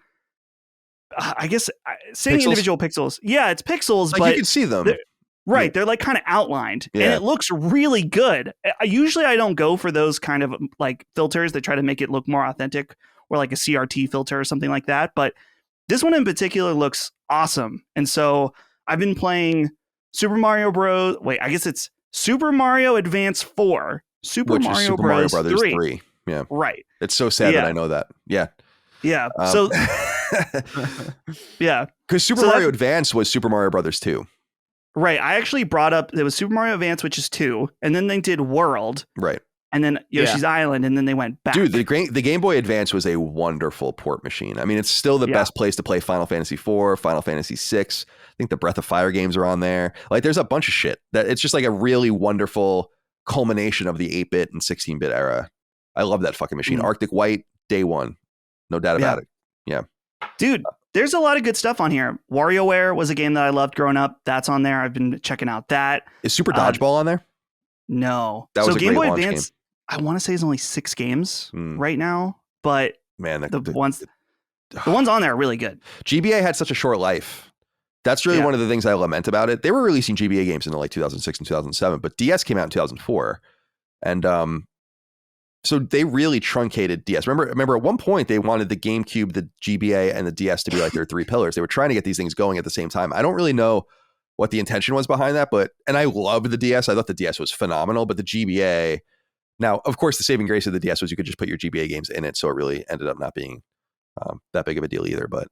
C: I guess, saying
A: pixels?
C: Individual pixels. Yeah, it's pixels,
A: like
C: but
A: you can see them.
C: Right. They're like kind of outlined and it looks really good. Usually I don't go for those kind of like filters that try to make it look more authentic or like a CRT filter or something like that. But this one in particular looks awesome. And so I've been playing Super Mario Bros. Wait, I guess it's Super Mario Advance 4. Super Mario Brothers 3.
A: Yeah.
C: Right.
A: It's so sad that I know that. Yeah.
C: Yeah. So yeah.
A: Because Super Mario Advance was Super Mario Brothers 2.
C: Right. I actually brought up, there was Super Mario Advance, which is 2, and then they did World.
A: Right.
C: And then Yoshi's Island, and then they went back.
A: Dude, the Game Boy Advance was a wonderful port machine. I mean, it's still the best place to play Final Fantasy IV, Final Fantasy VI. I think the Breath of Fire games are on there. Like, there's a bunch of shit. That it's just like a really wonderful culmination of the 8-bit and 16-bit era. I love that fucking machine. Arctic White, day one. No doubt about it. Yeah.
C: Dude, there's a lot of good stuff on here. WarioWare was a game that I loved growing up. That's on there. I've been checking out that.
A: Is Super Dodgeball on there?
C: No.
A: That was a
C: Game
A: great
C: Boy
A: launch
C: Advance, game. I want to say it's only 6 games right now, but
A: man,
C: the ones on there are really good.
A: GBA had such a short life. That's really one of the things I lament about it. They were releasing GBA games in like 2006 and 2007, but DS came out in 2004. And so they really truncated DS. Remember at one point they wanted the GameCube, the GBA, and the DS to be like their 3 pillars. They were trying to get these things going at the same time. I don't really know what the intention was behind that, and I loved the DS. I thought the DS was phenomenal, but the GBA Now, of course, the saving grace of the DS was you could just put your GBA games in it, so it really ended up not being that big of a deal either. But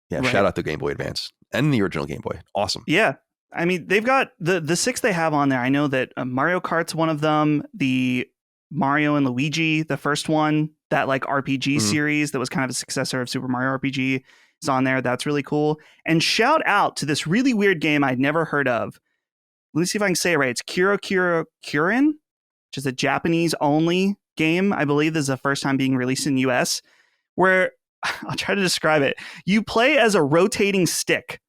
A: yeah,
C: Right.
A: shout out to Game Boy Advance and the original Game Boy. Awesome.
C: Yeah. I mean, they've got the 6 they have on there. I know that Mario Kart's one of them. The Mario and Luigi, the first one, that like RPG series that was kind of a successor of Super Mario RPG, is on there. That's really cool. And shout out to this really weird game I'd never heard of. Let me see if I can say it right. It's Kurin, which is a Japanese only game. I believe this is the first time being released in the US, where I'll try to describe it. You play as a rotating stick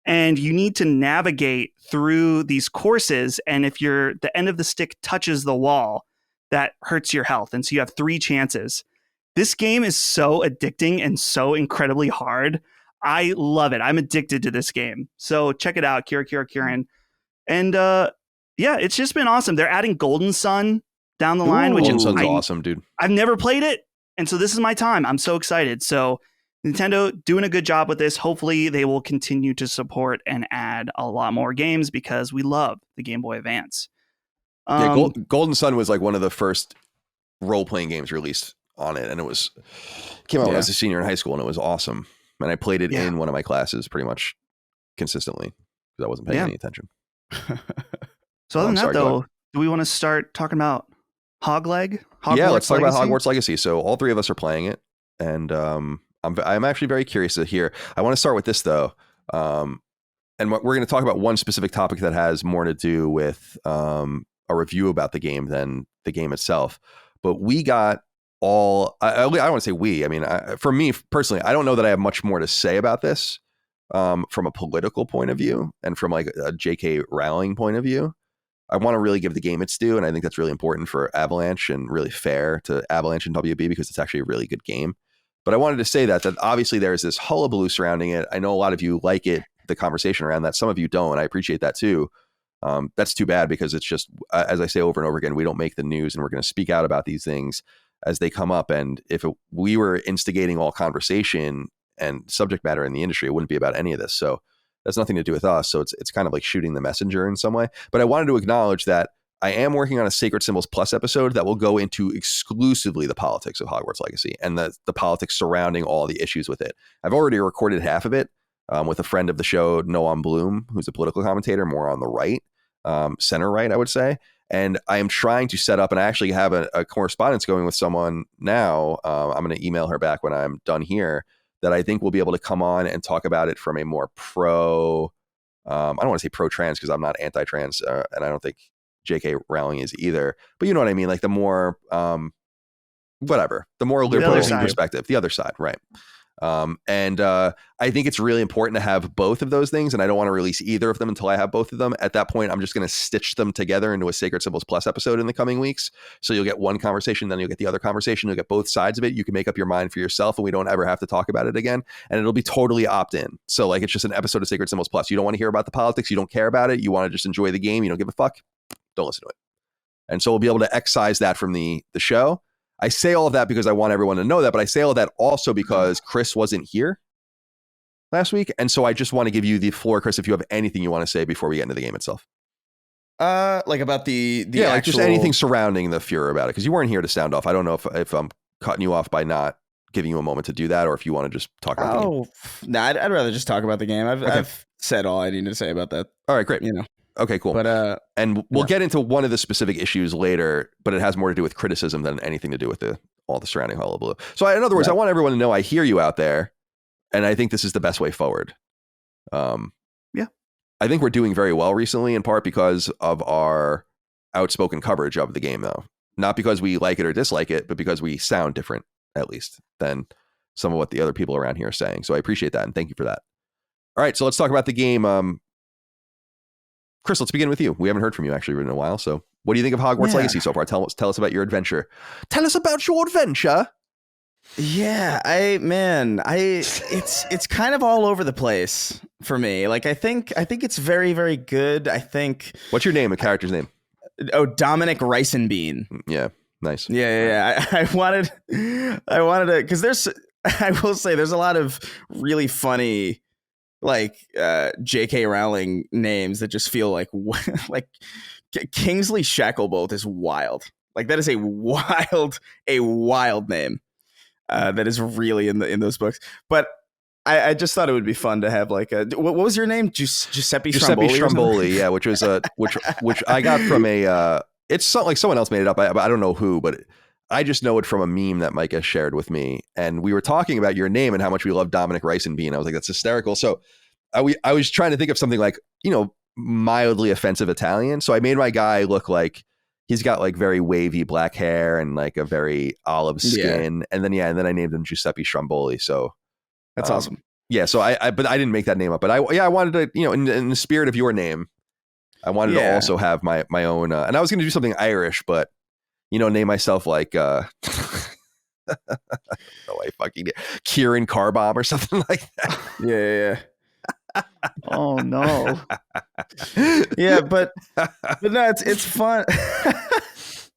C: and you need to navigate through these courses. And if the end of the stick touches the wall, that hurts your health. And so you have 3 chances. This game is so addicting and so incredibly hard. I love it. I'm addicted to this game. So check it out, Kurin. And yeah, it's just been awesome. They're adding Golden Sun down the line, which
A: Golden Sun's awesome, dude.
C: I've never played it. And so this is my time. I'm so excited. So Nintendo doing a good job with this. Hopefully they will continue to support and add a lot more games because we love the Game Boy Advance.
A: Yeah, Golden Sun was like one of the first role-playing games released on it. And it came out when I was a senior in high school, and it was awesome. And I played it in one of my classes pretty much consistently because I wasn't paying any attention.
C: So other than that, though, do we want to start talking about Hogleg?
A: Yeah, let's talk about Hogwarts Legacy. So all 3 of us are playing it, and I'm actually very curious to hear. I want to start with this though, and we're going to talk about one specific topic that has more to do with a review about the game than the game itself. But we got all. I want to say we. I mean, for me personally, I don't know that I have much more to say about this. From a political point of view and from like a J.K. Rowling point of view, I want to really give the game its due. And I think that's really important for Avalanche and really fair to Avalanche and WB because it's actually a really good game. But I wanted to say that obviously there's this hullabaloo surrounding it. I know a lot of you like it, the conversation around that. Some of you don't. And I appreciate that too. That's too bad because it's just, as I say over and over again, we don't make the news and we're going to speak out about these things as they come up. And if we were instigating all conversation and subject matter in the industry, it wouldn't be about any of this. So that's nothing to do with us. So it's kind of like shooting the messenger in some way. But I wanted to acknowledge that I am working on a Sacred Symbols Plus episode that will go into exclusively the politics of Hogwarts Legacy and the politics surrounding all the issues with it. I've already recorded half of it with a friend of the show, Noam Bloom, who's a political commentator, more on the right, center right, I would say. And I am trying to set up, and I actually have a correspondence going with someone now. I'm going to email her back when I'm done here, that I think will be able to come on and talk about it from a more I don't want to say pro-trans because I'm not anti-trans, and I don't think J.K. Rowling is either. But you know what I mean? Like the more, the more liberal perspective, the other side, right? And I think it's really important to have both of those things, and I don't want to release either of them until I have both of them. At that point, I'm just going to stitch them together into a Sacred Symbols Plus episode in the coming weeks. So you'll get one conversation, then you'll get the other conversation, you'll get both sides of it. You can make up your mind for yourself, and we don't ever have to talk about it again. And it'll be totally opt-in. So like it's just an episode of Sacred Symbols Plus. You don't want to hear about the politics, you don't care about it, you want to just enjoy the game, you don't give a fuck, don't listen to it. And so we'll be able to excise that from the show. I say all of that because I want everyone to know that, but I say all of that also because Chris wasn't here last week. And so I just want to give you the floor, Chris, if you have anything you want to say before we get into the game itself.
B: Like about the actual...
A: like just anything surrounding the furor about it, because you weren't here to sound off. I don't know if I'm cutting you off by not giving you a moment to do that, or if you want to just talk about the game.
B: Nah, I'd rather just talk about the game. I've said all I need to say about that.
A: All right, great. Okay, cool.
B: But
A: and we'll get into one of the specific issues later, but it has more to do with criticism than anything to do with all the surrounding hullabaloo. So in other words, I want everyone to know I hear you out there, and I think this is the best way forward. I think we're doing very well recently, in part because of our outspoken coverage of the game, though. Not because we like it or dislike it, but because we sound different, at least, than some of what the other people around here are saying. So I appreciate that, and thank you for that. All right, so let's talk about the game. Chris, let's begin with you. We haven't heard from you actually in a while. So what do you think of Hogwarts Legacy so far? Tell us about your adventure. Tell us about your adventure.
B: Yeah, it's kind of all over the place for me. Like I think it's very, very good. I think.
A: What's your name? A character's name?
B: Oh, Dominic Rice and Bean.
A: Yeah, nice.
B: Yeah. I wanted to, because I will say there's a lot of really funny like J.K. Rowling names that just feel like Kingsley Shacklebolt is wild.
D: Like that is a wild name. That is really in those books. But I just thought it would be fun to have like a what was your name? Giuseppe
A: Stromboli, yeah, which was which I got from a it's like someone else made it up. I don't know who, but I just know it from a meme that Micah shared with me, and we were talking about your name and how much we love Dominic Rice and Bean. I was like, that's hysterical. So I was trying to think of something like, you know, mildly offensive Italian. So I made my guy look like he's got like very wavy black hair and like a very olive skin, and then I named him Giuseppe Stromboli. So.
D: That's awesome.
A: Yeah, so but I didn't make that name up. But I wanted to, you know, in the spirit of your name, I wanted to also have my own. And I was going to do something Irish, but you know, name myself like no, I fucking Kieran Carbomb or something like that.
D: Yeah.
C: Oh no.
D: Yeah, but no, it's fun.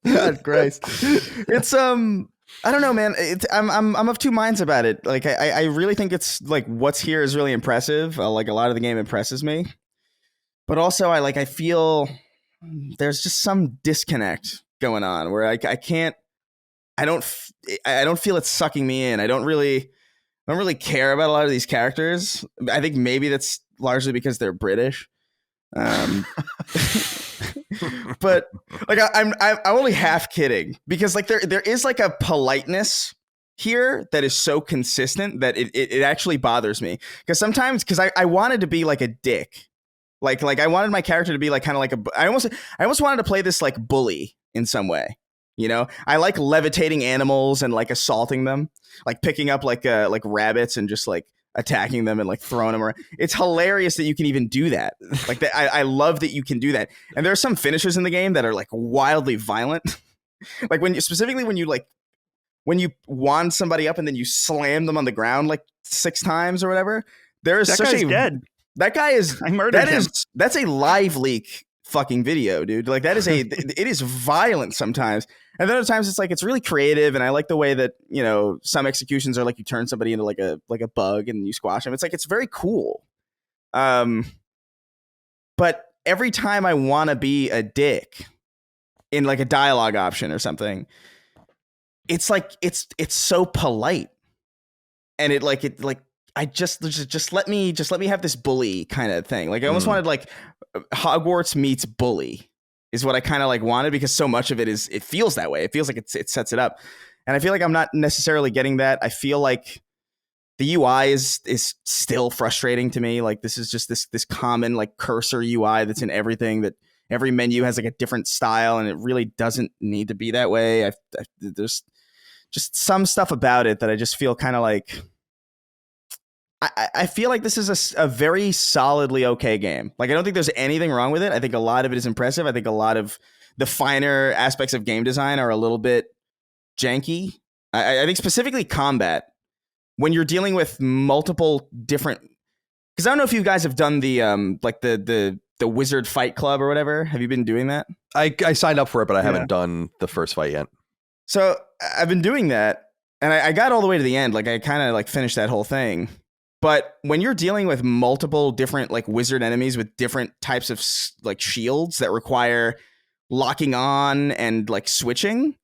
D: God Christ, it's I don't know, man. I'm of two minds about it. Like, I really think it's like what's here is really impressive. Like a lot of the game impresses me, but also I feel there's just some disconnect going on where I don't feel it's sucking me in. I don't really care about a lot of these characters. I think maybe that's largely because they're British. But like I'm only half kidding, because like there is like a politeness here that is so consistent that it actually bothers me, because sometimes I wanted to be like a dick, like I wanted my character to be like kind of like I almost wanted to play this like bully in some way, you know. I like levitating animals and like assaulting them, like picking up like rabbits and just like attacking them and like throwing them around. It's hilarious that you can even do that. Like that, I love that you can do that. And there are some finishers in the game that are like wildly violent. Like when you wand somebody up and then you slam them on the ground like 6 times or whatever. There is
C: that guy's dead.
D: That guy is.
C: I murdered him.
D: That's a live leak fucking video, dude. Like that is it is violent sometimes. And then other times it's like it's really creative, and I like the way that, you know, some executions are like you turn somebody into like a bug and you squash them. It's like it's very cool. But every time I want to be a dick in like a dialogue option or something, it's like it's so polite, and I just let me have this bully kind of thing. Like I almost wanted like Hogwarts meets bully is what I kind of like wanted, because so much of it feels that way. It feels like it sets it up. And I feel like I'm not necessarily getting that. I feel like the UI is still frustrating to me. Like this is just this common like cursor UI that's in everything, that every menu has like a different style, and it really doesn't need to be that way. There's just some stuff about it that I just feel kind of like, I feel like this is a very solidly okay game. Like, I don't think there's anything wrong with it. I think a lot of it is impressive. I think a lot of the finer aspects of game design are a little bit janky. I think specifically combat, when you're dealing with multiple different, because I don't know if you guys have done the like the Wizard Fight Club or whatever. Have you been doing that?
A: I signed up for it, but I haven't done the first fight yet.
D: So I've been doing that, and I got all the way to the end. Like I kind of like finished that whole thing. But when you're dealing with multiple different like wizard enemies with different types of like shields that require locking on and like switching,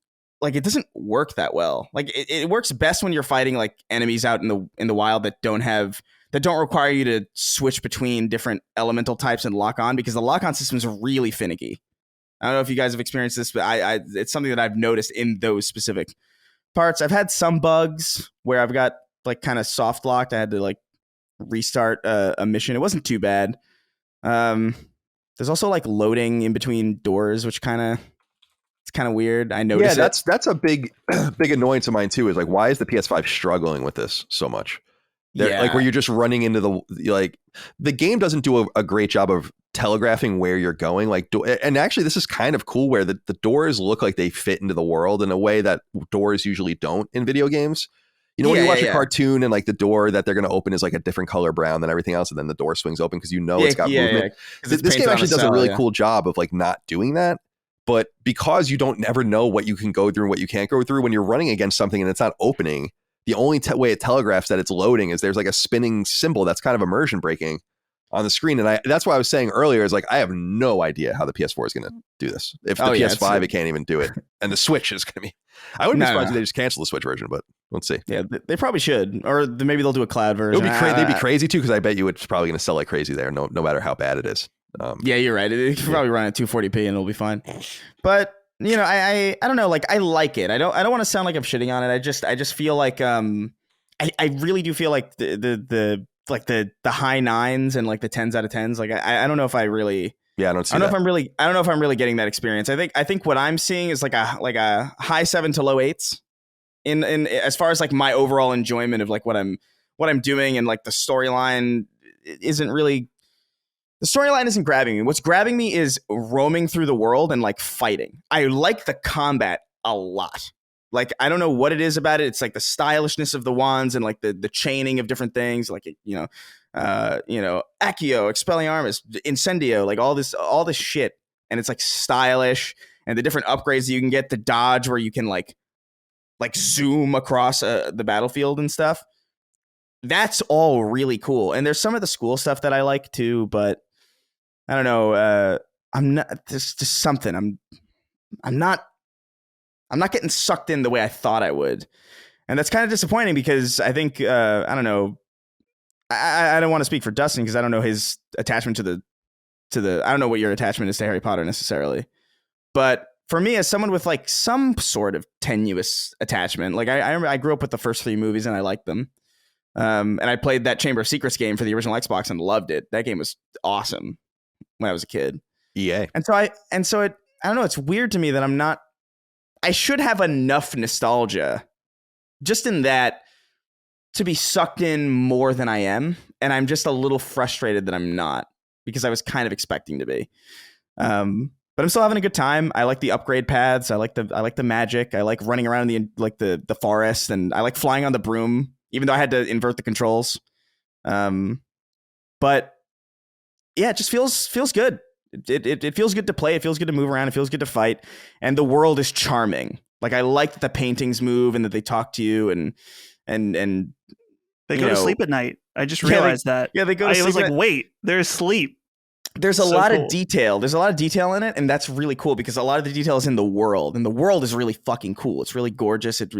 D: like it doesn't work that well. Like it works best when you're fighting like enemies out in the wild that don't require you to switch between different elemental types and lock on, because the lock on system is really finicky. I don't know if you guys have experienced this, but it's something that I've noticed in those specific parts. I've had some bugs where I've got like kind of soft locked. I had to like restart a mission. It wasn't too bad. There's also like loading in between doors, which it's kind of weird. I noticed.
A: Yeah, that's a big annoyance of mine too. Is like, why is the PS5 struggling with this so much? Like where you're just running into the game doesn't do a great job of telegraphing where you're going. Like, and actually, this is kind of cool where the doors look like they fit into the world in a way that doors usually don't in video games. You know, when you watch a cartoon and like the door that they're going to open is like a different color brown than everything else, and then the door swings open because it's got movement. This game actually does a really cool job of like not doing that. But because you don't ever know what you can go through and what you can't go through, when you're running against something and it's not opening, the only way it telegraphs that it's loading is there's like a spinning symbol that's kind of immersion breaking. on the screen. And that's why I was saying earlier is like, I have no idea how the PS4 is going to do this. If the PS5, it can't even do it. And the Switch is going to be, I wouldn't be surprised if they just cancel the Switch version, but let's see.
D: Yeah, they probably should. Or maybe they'll do a cloud version.
A: It would be they'd be crazy too, because I bet you it's probably going to sell like crazy there, no matter how bad it is.
D: Yeah, you're right. It can probably run at 240p and it'll be fine. But you know, I don't know. Like, I like it. I don't want to sound like I'm shitting on it. I just feel like I really do feel like the high 9s and like the 10s out of 10s. Like I don't know if I really.
A: Yeah, I don't know
D: if I'm really getting that experience. I think what I'm seeing is like a high 7 to low 8s in as far as like my overall enjoyment of like what I'm doing, and like the storyline isn't grabbing me. What's grabbing me is roaming through the world and like fighting. I like the combat a lot. Like, I don't know what it is about it. It's like the stylishness of the wands and like the chaining of different things, like, Accio, Expelliarmus, Incendio, like all this shit. And it's like stylish, and the different upgrades that you can get, the dodge where you can like zoom across the battlefield and stuff. That's all really cool. And there's some of the school stuff that I like too, but I don't know. I'm not, there's just something. I'm not getting sucked in the way I thought I would. And that's kind of disappointing, because I think, I don't know. I don't want to speak for Dustin, because I don't know his attachment to the, I don't know what your attachment is to Harry Potter necessarily. But for me, as someone with like some sort of tenuous attachment, like I grew up with the first 3 movies and I liked them. And I played that Chamber of Secrets game for the original Xbox and loved it. That game was awesome when I was a kid.
A: EA.
D: And so I don't know. It's weird to me that I should have enough nostalgia just in that to be sucked in more than I am. And I'm just a little frustrated that I'm not, because I was kind of expecting to be. But I'm still having a good time. I like the upgrade paths. I like the magic. I like running around in the forest, and I like flying on the broom, even though I had to invert the controls. But yeah, it just feels good. It feels good to play. It feels good to move around. It feels good to fight. And the world is charming. Like, I like that the paintings move and that they talk to you, and
C: they go to sleep at night. I just realized that.
D: Yeah, they go to sleep.
C: I was like, wait, there's sleep.
D: There's a lot of detail. There's a lot of detail in it, and that's really cool, because a lot of the detail is in the world, and the world is really fucking cool. It's really gorgeous. It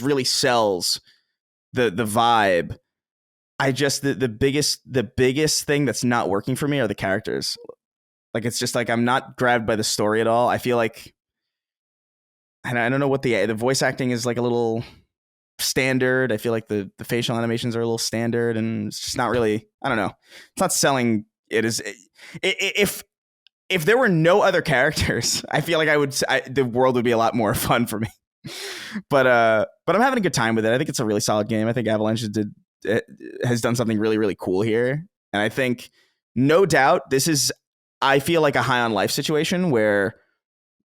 D: really sells the vibe. I just the biggest thing that's not working for me are the characters. Like, it's just like I'm not grabbed by the story at all. I feel like, and I don't know what the voice acting is like a little standard. I feel like the facial animations are a little standard, and it's just not really. I don't know. It's not selling. It is. If there were no other characters, I feel like the world would be a lot more fun for me. But I'm having a good time with it. I think it's a really solid game. I think Avalanche has done something really, really cool here, and I think, no doubt, this is, I feel like, a High on Life situation where,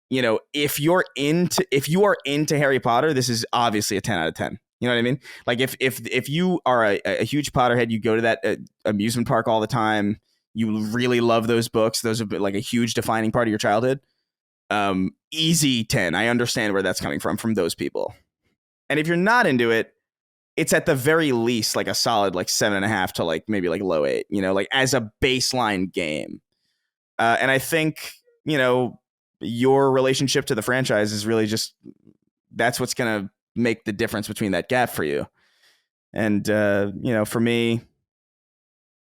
D: if you are into Harry Potter, this is obviously a 10 out of 10. You know what I mean? Like, if you are a huge Potterhead, you go to that amusement park all the time, you really love those books, those have been like a huge defining part of your childhood. Easy 10. I understand where that's coming from those people. And if you're not into it, it's at the very least like a solid like 7.5 to like maybe like low 8, like as a baseline game. And I think, your relationship to the franchise is really just, that's what's going to make the difference between that gap for you. And, for me,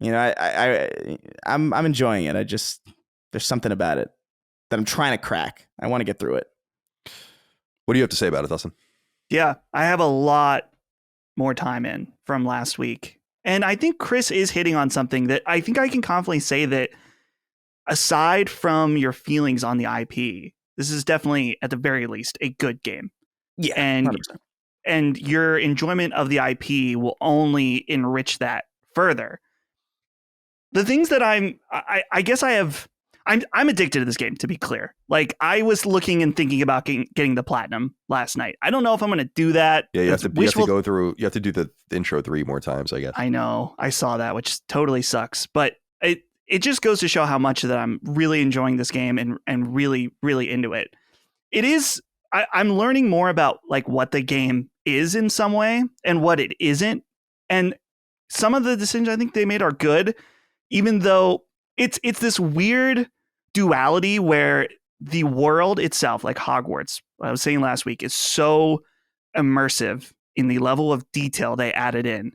D: I'm enjoying it. There's something about it that I'm trying to crack. I want to get through it.
A: What do you have to say about it, Dustin?
C: Yeah, I have a lot more time in from last week. And I think Chris is hitting on something that I think I can confidently say that, aside from your feelings on the IP, this is definitely, at the very least, a good game.
D: Yeah,
C: and
D: 100%.
C: And your enjoyment of the IP will only enrich that further. The things that I guess I'm addicted to this game, to be clear. Like, I was looking and thinking about getting the platinum last night. I don't know if I'm going to do that.
A: Yeah, you have to do the intro 3 more times, I guess. I
C: know. I saw that, which totally sucks. But it just goes to show how much that I'm really enjoying this game and really, really into it. It is, I'm learning more about like what the game is in some way and what it isn't. And some of the decisions I think they made are good. even though it's this weird duality where the world itself, like Hogwarts, I was saying last week, is so immersive in the level of detail they added in.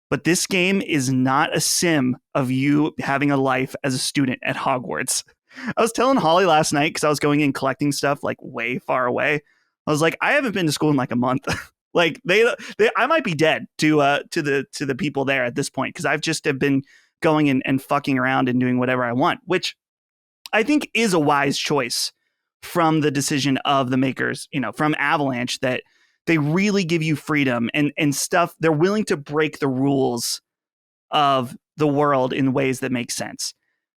C: But this game is not a sim of you having a life as a student at Hogwarts. I was telling Holly last night, because I was going in collecting stuff like way far away. I was like, I haven't been to school in like a month. Like I might be dead to the people there at this point, because I've just have been going and fucking around and doing whatever I want, which I think is a wise choice from the decision of the makers, from Avalanche, that they really give you freedom and stuff. They're willing to break the rules of the world in ways that make sense.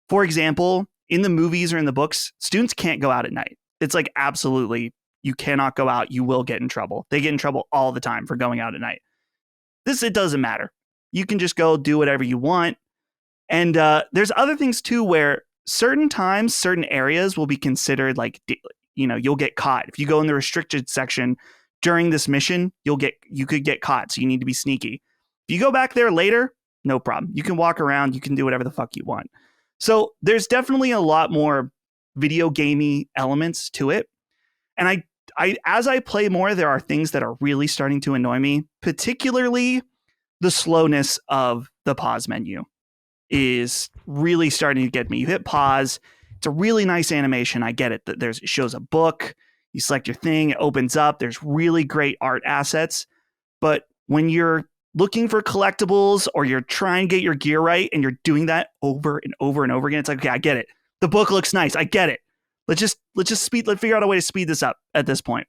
C: For example, in the movies or in the books, students can't go out at night. It's like, absolutely, you cannot go out. You will get in trouble. They get in trouble all the time for going out at night. It doesn't matter. You can just go do whatever you want. And there's other things too, where certain times, certain areas will be considered like, you'll get caught. If you go in the restricted section during this mission, you could get caught. So you need to be sneaky. If you go back there later, no problem. You can walk around. You can do whatever the fuck you want. So there's definitely a lot more video gamey elements to it. And I as I play more, there are things that are really starting to annoy me, particularly the slowness of the pause menu is really starting to get me. You hit pause. It's a really nice animation. I get it. It shows a book. You select your thing. It opens up. There's really great art assets. But when you're looking for collectibles or you're trying to get your gear right and you're doing that over and over and over again, it's like, okay, I get it. The book looks nice. I get it. Let's figure out a way to speed this up at this point.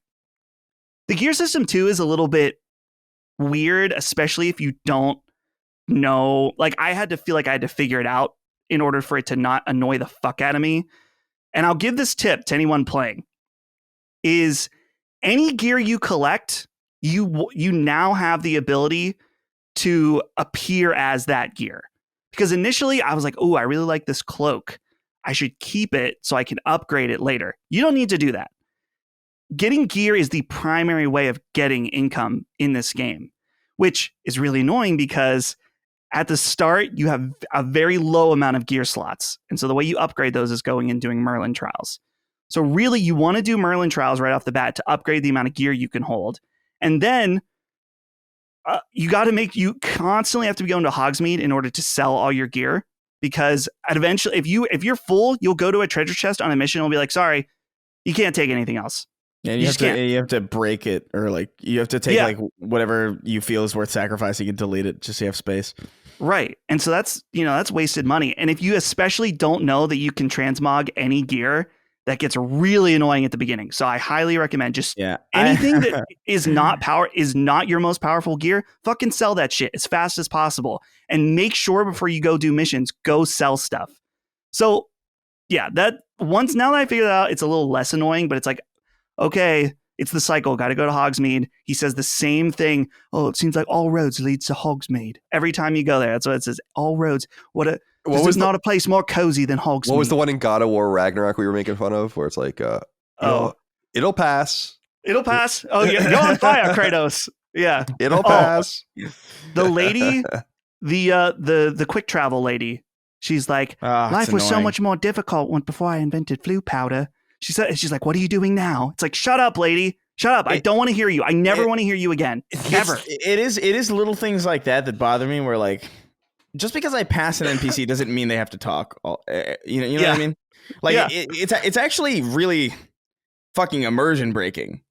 C: The gear system too is a little bit weird, especially if you don't know. Like, I had to feel like I had to figure it out in order for it to not annoy the fuck out of me. And I'll give this tip to anyone playing: is any gear you collect, you now have the ability to appear as that gear. Because initially I was like, oh, I really like this cloak. I should keep it so I can upgrade it later. You don't need to do that. Getting gear is the primary way of getting income in this game, which is really annoying because at the start, you have a very low amount of gear slots. And so the way you upgrade those is going and doing Merlin trials. So really, you want to do Merlin trials right off the bat to upgrade the amount of gear you can hold. And then you constantly have to be going to Hogsmeade in order to sell all your gear. Because eventually, if you're full, you'll go to a treasure chest on a mission and will be like, sorry, you can't take anything else.
D: And you have to break it, or like you have to take like whatever you feel is worth sacrificing and delete it just so you have space.
C: Right. And so that's wasted money. And if you especially don't know that you can transmog any gear, that gets really annoying at the beginning. So I highly recommend anything that is not your most powerful gear, fucking sell that shit as fast as possible. And make sure before you go do missions, go sell stuff. So yeah, now that I figured it out, it's a little less annoying, but it's like, okay, it's the cycle. Got to go to Hogsmeade. He says the same thing. Oh, it seems like all roads leads to Hogsmeade. Every time you go there, that's what it says. All roads. This is not a place more cozy than Hogsmeade.
A: What was the one in God of War Ragnarok we were making fun of, where it's like, it'll pass.
C: It'll pass. Oh, yeah, you're on fire, Kratos. Yeah,
A: it'll pass.
C: The lady, the quick travel lady. She's like, life was so much more difficult before I invented flu powder. She's like, what are you doing now? It's like, shut up, lady. Shut up. I don't want to hear you. I never want to hear you again. Ever.
D: It is little things like that bother me, where like, just because I pass an NPC doesn't mean they have to talk. You know what I mean? Like, it's actually really fucking immersion breaking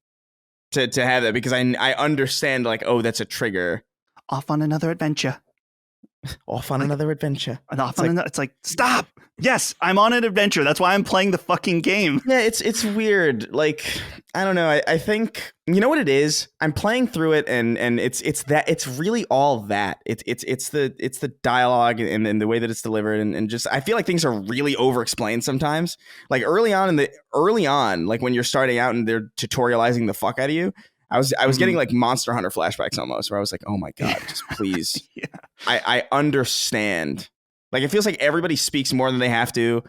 D: to have that, because I understand, like, oh, that's a trigger.
C: Off on another adventure. It's like, stop. Yes, I'm on an adventure. That's why I'm playing the fucking game.
D: Yeah, it's weird. Like, I don't know. I think, you know what it is? I'm playing through it, and it's really all that. It's the dialogue and the way that it's delivered, and just, I feel like things are really over-explained sometimes. Like early on, like when you're starting out and they're tutorializing the fuck out of you, I was getting like Monster Hunter flashbacks almost, where I was like, oh my God, just please.
C: Yeah.
D: I understand. Like, it feels like everybody speaks more than they have to.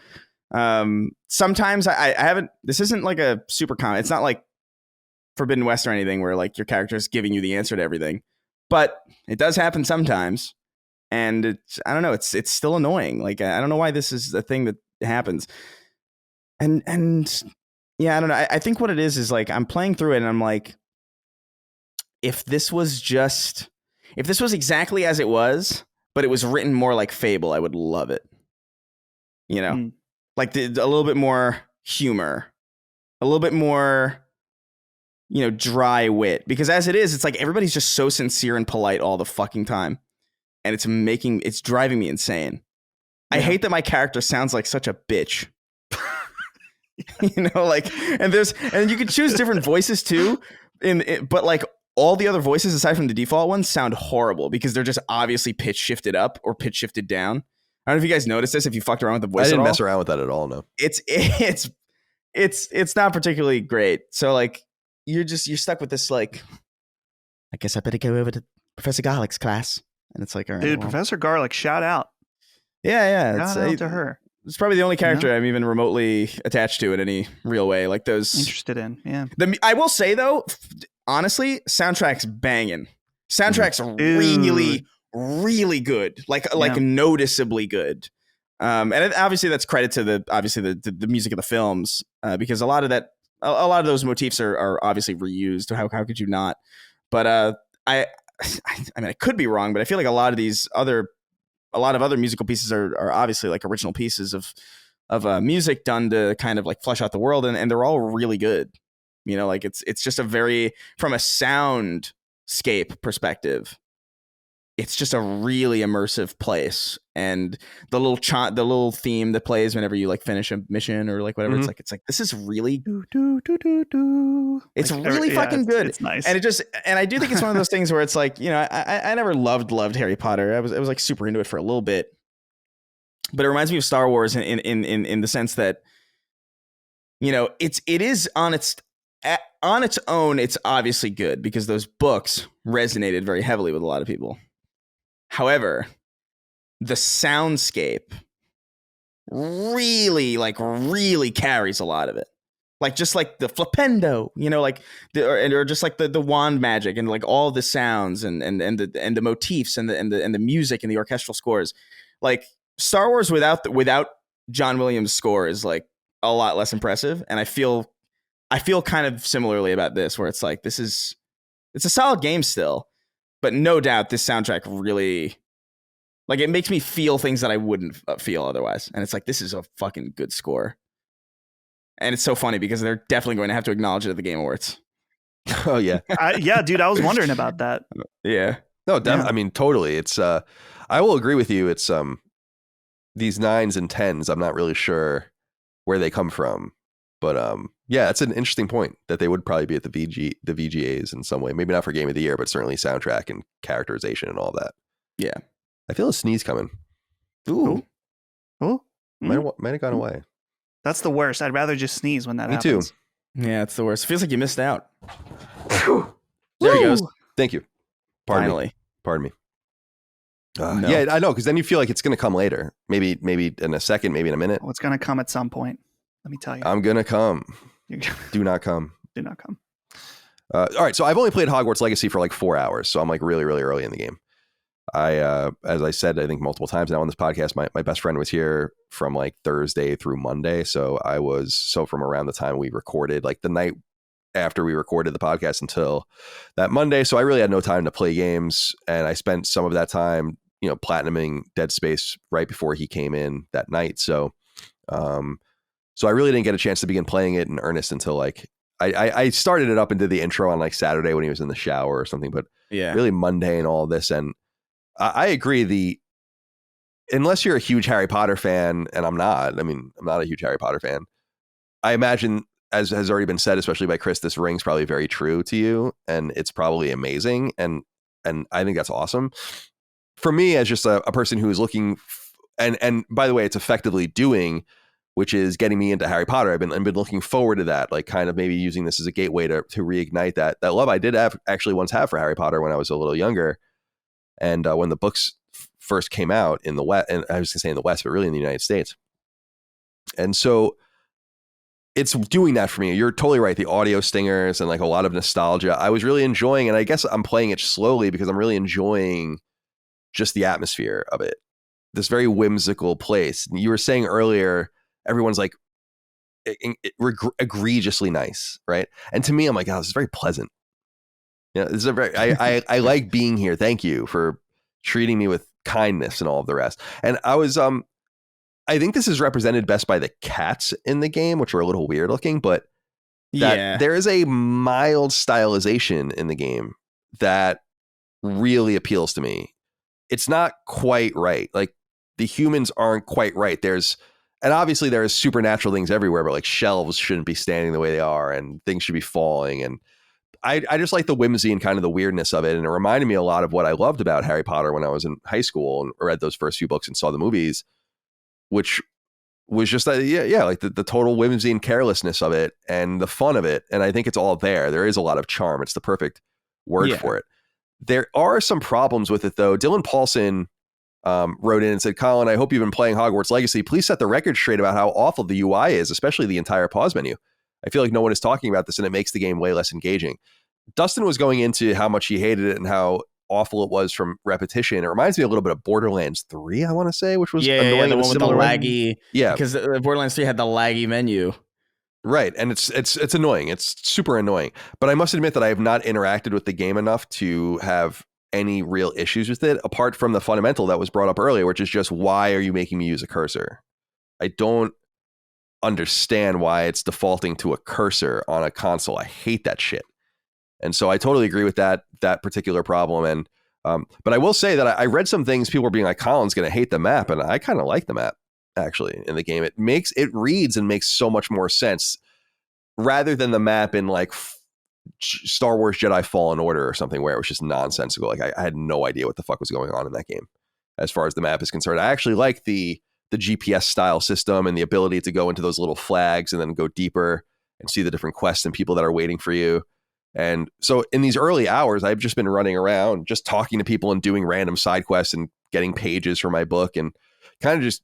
D: Sometimes I haven't, this isn't like a super common, it's not like Forbidden West or anything where like your character is giving you the answer to everything, but it does happen sometimes. and I don't know, it's still annoying. Like I don't know why this is a thing that happens. And yeah, I don't know. I think what it is like I'm playing through it and I'm like, if this was exactly as it was, but it was written more like Fable, I would love it. You know, like a little bit more humor, a little bit more, dry wit. Because as it is, it's like everybody's just so sincere and polite all the fucking time, and it's driving me insane. Yeah. I hate that my character sounds like such a bitch. Like, and you can choose different voices too, but like all the other voices aside from the default ones sound horrible because they're just obviously pitch shifted up or pitch shifted down. I don't know if you guys noticed this. If you fucked around with the voice,
A: I didn't mess around with that at all. No,
D: it's not particularly great. So like you're stuck with this. Like, I guess I better go over to Professor Garlick's class, and it's like, all right,
C: dude, Professor Garlick, shout out.
D: Yeah,
C: shout out to her.
D: It's probably the only character I'm even remotely attached to in any real way. Like those
C: interested in, yeah.
D: I will say though, honestly, soundtrack's banging. Soundtrack's really, really good. Like noticeably good. And obviously that's credit to the music of the films, because a lot of those motifs are obviously reused. How could you not? But I mean, I could be wrong, but I feel like a lot of other musical pieces are obviously like original pieces of music done to kind of like flesh out the world, and they're all really good. Like it's just from a soundscape perspective, it's just a really immersive place. And the little theme that plays whenever you like finish a mission or like whatever, it's like this is really it's like, really fucking good. It's nice. And I do think it's one of those things where it's like, I never loved Harry Potter. I was like super into it for a little bit, but it reminds me of Star Wars in the sense that, it is on its own, it's obviously good because those books resonated very heavily with a lot of people. However, the soundscape really carries a lot of it. Like just like the flipendo, or just like the wand magic and like all the sounds and the motifs and the music and the orchestral scores. Like Star Wars without John Williams' score is like a lot less impressive. And I feel kind of similarly about this, where it's like it's a solid game still, but no doubt this soundtrack really, like, it makes me feel things that I wouldn't feel otherwise. And it's like, this is a fucking good score. And it's so funny because they're definitely going to have to acknowledge it at the Game Awards.
A: Oh yeah.
C: Yeah, dude, I was wondering about that.
D: Yeah.
A: No, I mean, totally. It's I will agree with you. It's these 9s and 10s, I'm not really sure where they come from. But yeah, it's an interesting point that they would probably be at the VGAs in some way. Maybe not for Game of the Year, but certainly soundtrack and characterization and all that.
D: Yeah.
A: I feel a sneeze coming.
C: Ooh.
A: Might have gone away.
C: That's the worst. I'd rather just sneeze when that happens.
A: Me too.
D: Yeah, it's the worst. It feels like you missed out.
A: There he goes. Thank you. Pardon me. No. Yeah, I know, because then you feel like it's going to come later. Maybe in a second, maybe in a minute.
C: Well, it's going to come at some point. Let me tell you.
A: I'm going to come. Do not come.
C: Do not come.
A: All right, so I've only played Hogwarts Legacy for like 4 hours, so I'm like really, really early in the game. As I said, I think multiple times now on this podcast, my best friend was here from like Thursday through Monday. So from around the time we recorded, like the night after we recorded the podcast until that Monday. So I really had no time to play games. And I spent some of that time, platinuming Dead Space right before he came in that night. So I really didn't get a chance to begin playing it in earnest until like, I started it up and did the intro on like Saturday when he was in the shower or something, but really Monday and all this. And I agree. Unless you're a huge Harry Potter fan, and I'm not a huge Harry Potter fan. I imagine, as has already been said, especially by Chris, this ring's probably very true to you, and it's probably amazing. And I think that's awesome. For me, as just a person who is looking, and by the way, it's effectively doing, which is getting me into Harry Potter. I've been looking forward to that, like kind of maybe using this as a gateway to reignite that love I did actually once have for Harry Potter when I was a little younger. And when the books first came out in the West, and I was going to say in the West, but really in the United States. And so it's doing that for me. You're totally right. The audio stingers and like a lot of nostalgia I was really enjoying. And I guess I'm playing it slowly because I'm really enjoying just the atmosphere of it. This very whimsical place. You were saying earlier, everyone's like egregiously nice, right? And to me, I'm like, oh, this is very pleasant. Yeah, this is a very. I like being here. Thank you for treating me with kindness and all of the rest. And I think this is represented best by the cats in the game, which are a little weird looking, but there is a mild stylization in the game that really appeals to me. It's not quite right. Like the humans aren't quite right. And obviously there's supernatural things everywhere, but like shelves shouldn't be standing the way they are and things should be falling. And I just like the whimsy and kind of the weirdness of it. And it reminded me a lot of what I loved about Harry Potter when I was in high school and read those first few books and saw the movies, which was just like the total whimsy and carelessness of it and the fun of it. And I think it's all there. There is a lot of charm. It's the perfect word for it. There are some problems with it, though. Dylan Paulson wrote in and said, Colin, I hope you've been playing Hogwarts Legacy. Please set the record straight about how awful the UI is, especially the entire pause menu. I feel like no one is talking about this and it makes the game way less engaging. Dustin was going into how much he hated it and how awful it was from repetition. It reminds me a little bit of Borderlands 3, I want to say, which was annoying.
D: The one with the laggy.
A: Yeah.
D: Because Borderlands 3 had the laggy menu.
A: Right. And it's annoying. It's super annoying. But I must admit that I have not interacted with the game enough to have any real issues with it, apart from the fundamental that was brought up earlier, which is just, why are you making me use a cursor? I don't understand why it's defaulting to a cursor on a console. I hate that shit. And so I totally agree with that particular problem. And but I will say that I read some things, people were being like, Colin's going to hate the map. And I kind of like the map, actually, in the game. It reads and makes so much more sense rather than the map in like Star Wars Jedi Fallen Order or something where it was just nonsensical. Like I had no idea what the fuck was going on in that game as far as the map is concerned. I actually like the GPS style system and the ability to go into those little flags and then go deeper and see the different quests and people that are waiting for you. And so in these early hours, I've just been running around, just talking to people and doing random side quests and getting pages for my book and kind of just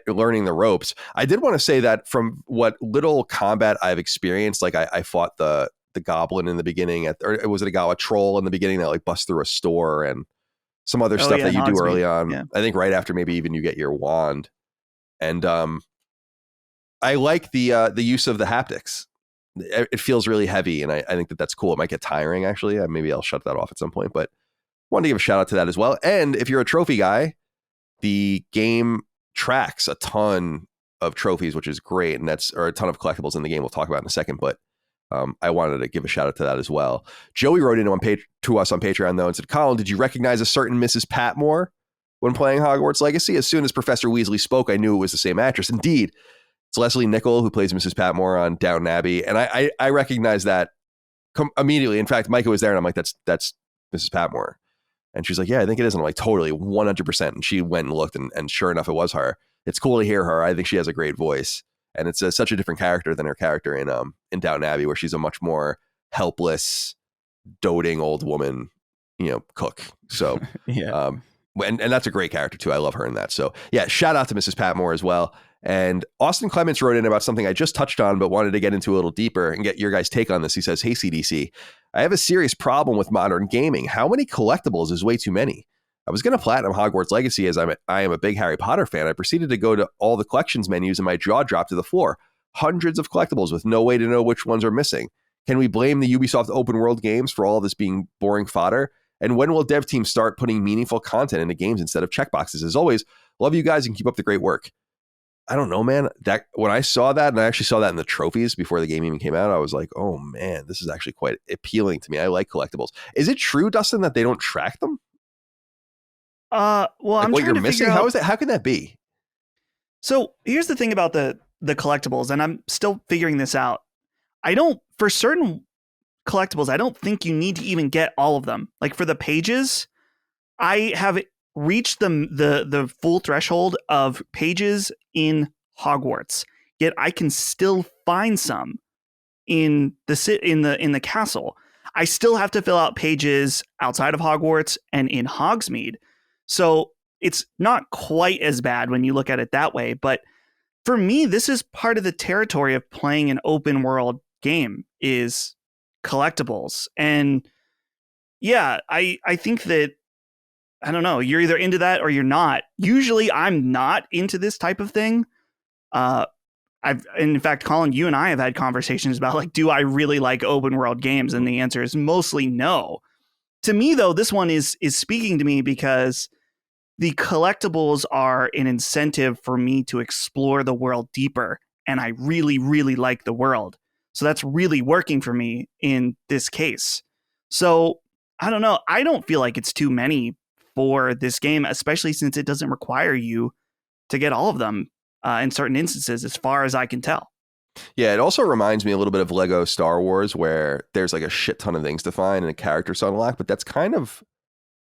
A: learning the ropes. I did want to say that from what little combat I've experienced, like I fought the goblin in the beginning or was it a troll in the beginning that like busts through a store and some other stuff that you do early on. Yeah. I think right after maybe even you get your wand. And I like the use of the haptics. It feels really heavy, and I think that's cool. It might get tiring, actually. Maybe I'll shut that off at some point, but wanted to give a shout out to that as well. And if you're a trophy guy, the game tracks a ton of trophies, which is great, and or a ton of collectibles in the game. We'll talk about in a second, but I wanted to give a shout out to that as well. Joey wrote in to us on Patreon, though, and said, Colin, did you recognize a certain Mrs. Patmore when playing Hogwarts Legacy? As soon as Professor Weasley spoke, I knew it was the same actress. Indeed, it's Leslie Nichol who plays Mrs. Patmore on Downton Abbey, and I recognize that immediately. In fact, Micah was there, and I'm like, that's Mrs. Patmore. And she's like, yeah, I think it is. And I'm like, totally, 100%. And she went and looked, and sure enough, it was her. It's cool to hear her. I think she has a great voice. And it's such a different character than her character in Downton Abbey, where she's a much more helpless, doting old woman, cook. So,
D: yeah.
A: And that's a great character too. I love her in that. So yeah, shout out to Mrs. Patmore as well. And Austin Clements wrote in about something I just touched on, but wanted to get into a little deeper and get your guys' take on this. He says, hey, CDC, I have a serious problem with modern gaming. How many collectibles is way too many? I was going to platinum Hogwarts Legacy as I am a big Harry Potter fan. I proceeded to go to all the collections menus and my jaw dropped to the floor. Hundreds of collectibles with no way to know which ones are missing. Can we blame the Ubisoft open world games for all of this being boring fodder? And when will dev teams start putting meaningful content into games instead of checkboxes? As always, love you guys and keep up the great work. I don't know, man. That when I saw that, and I actually saw that in the trophies before the game even came out, I was like, oh man, this is actually quite appealing to me. I like collectibles. Is it true, Dustin, that they don't track them?
C: Well,
A: like
C: I'm
A: what
C: trying
A: you're
C: to
A: missing. How is that? How can that be?
C: So here's the thing about the collectibles, and I'm still figuring this out. For certain collectibles, I don't think you need to even get all of them. Like for the pages, I have reached the full threshold of pages in Hogwarts. Yet I can still find some in the castle. I still have to fill out pages outside of Hogwarts and in Hogsmeade. So it's not quite as bad when you look at it that way. But for me, this is part of the territory of playing an open world game is collectibles. And yeah, I think that I don't know. You're either into that or you're not. Usually I'm not into this type of thing. In fact, Colin, you and I have had conversations about like, do I really like open world games? And the answer is mostly no. To me, though, this one is speaking to me because the collectibles are an incentive for me to explore the world deeper. And I really, really like the world. So that's really working for me in this case. So I don't know. I don't feel like it's too many for this game, especially since it doesn't require you to get all of them in certain instances, as far as I can tell.
A: Yeah, it also reminds me a little bit of Lego Star Wars, where there's like a shit ton of things to find and a character to unlock, but that's kind of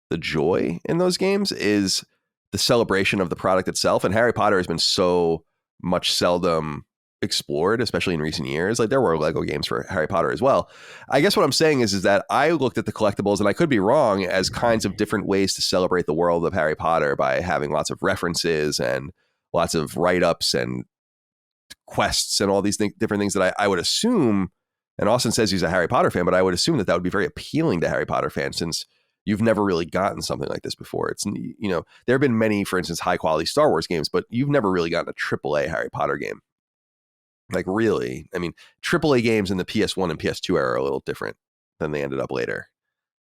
A: the joy in those games, is the celebration of the product itself. And Harry Potter has been so much seldom explored, especially in recent years. Like there were Lego games for Harry Potter as well. I guess what I'm saying is that I looked at the collectibles, and I could be wrong, as kinds of different ways to celebrate the world of Harry Potter by having lots of references and lots of write-ups and quests and all these different things that I would assume, and Austin says he's a Harry Potter fan, but I would assume that would be very appealing to Harry Potter fans, since you've never really gotten something like this before. It's, you know, there have been many, for instance, high quality Star Wars games, but you've never really gotten a AAA Harry Potter game. Like really, I mean, AAA games in the PS1 and PS2 era are a little different than they ended up later.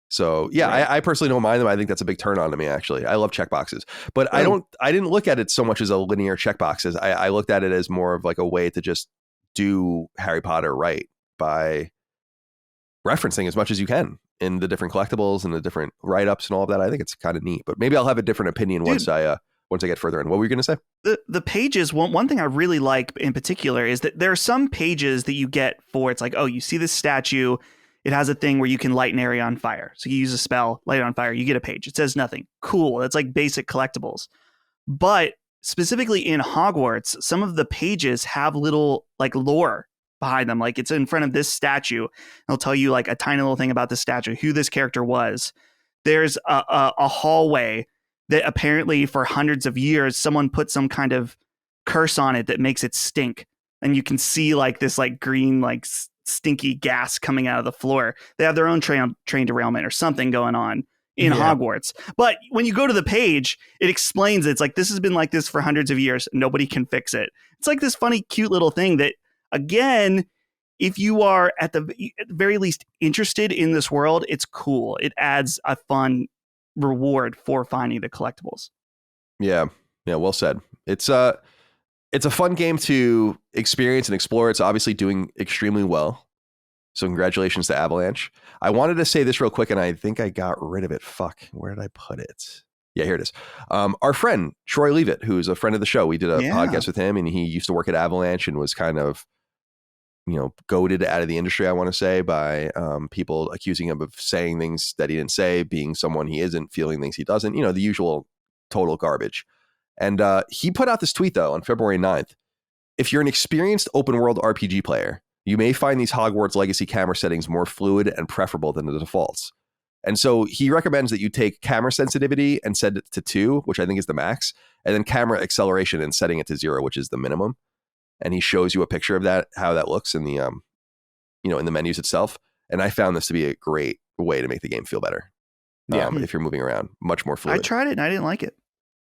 A: So yeah, right. I personally don't mind them. I think that's a big turn on to me, actually. I love checkboxes, but I didn't look at it so much as a linear checkboxes. I looked at it as more of like a way to just do Harry Potter right by referencing as much as you can in the different collectibles and the different write-ups and all of that. I think it's kind of neat, but maybe I'll have a different opinion once I get further in. What were you going to say?
C: The pages, one thing I really like in particular is that there are some pages that you get for, it's like, oh, you see this statue, it has a thing where you can light an area on fire. So you use a spell, light it on fire, you get a page. It says nothing. Cool. That's like basic collectibles. But specifically in Hogwarts, some of the pages have little like lore behind them. Like it's in front of this statue. It'll tell you like a tiny little thing about the statue, who this character was. There's a hallway that apparently for hundreds of years, someone put some kind of curse on it that makes it stink. And you can see like this like green, like stinky gas coming out of the floor. They have their own train derailment or something going on in Hogwarts. But when you go to the page, it explains it's like, this has been like this for hundreds of years. Nobody can fix it. It's like this funny, cute little thing that, again, if you are at the very least interested in this world, it's cool. It adds a fun reward for finding the collectibles.
A: Yeah, well said. It's a fun game to experience and explore. It's obviously doing extremely well, so congratulations to Avalanche. I wanted to say this real quick, and I think I got rid of it. Fuck, where did I put it? Yeah, here it is. Our friend Troy Leavitt, who's a friend of the show, we did a podcast with him, and he used to work at Avalanche and was kind of, goaded out of the industry, I want to say, by people accusing him of saying things that he didn't say, being someone he isn't, feeling things he doesn't, the usual total garbage. And he put out this tweet, though, on February 9th. If you're an experienced open world RPG player, you may find these Hogwarts Legacy camera settings more fluid and preferable than the defaults. And so he recommends that you take camera sensitivity and set it to 2, which I think is the max, and then camera acceleration and setting it to 0, which is the minimum. And he shows you a picture of that, how that looks in the, in the menus itself. And I found this to be a great way to make the game feel better. If you're moving around, much more fluid.
C: I tried it and I didn't like it.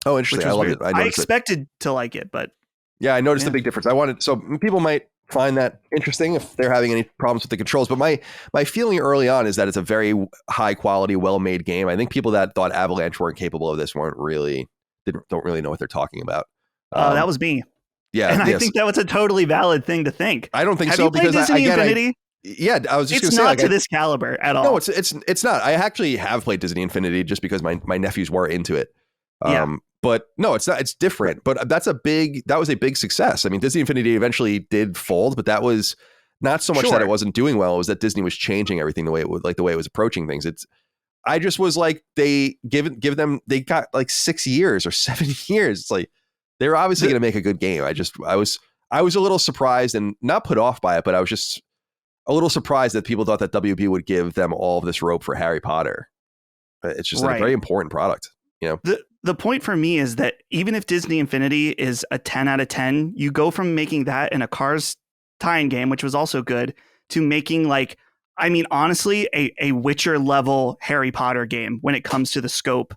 A: Oh, interesting. I loved it.
C: I expected to like it, but
A: yeah, I noticed the big difference. So people might find that interesting if they're having any problems with the controls. But my feeling early on is that it's a very high quality, well-made game. I think people that thought Avalanche weren't capable of this don't really know what they're talking about.
C: That was me.
A: Yeah,
C: and I think that was a totally valid thing to think.
A: I don't think
C: Have
A: so
C: you played
A: because
C: Disney Infinity?
A: I was just going to say,
C: it's not to this caliber at all.
A: No, it's not. I actually have played Disney Infinity just because my nephews were into it. But no, it's not. It's different. But that was a big success. I mean, Disney Infinity eventually did fold, but that was not so much that it wasn't doing well. It was that Disney was changing everything the way it was approaching things. I just was like, they got like 6 years or 7 years. It's like, they were obviously going to make a good game. I was a little surprised and not put off by it, but I was just a little surprised that people thought that WB would give them all of this rope for Harry Potter. It's just a very important product.
C: The point for me is that even if Disney Infinity is a 10 out of 10, you go from making that in a Cars tie-in game, which was also good, to making honestly, a Witcher level Harry Potter game when it comes to the scope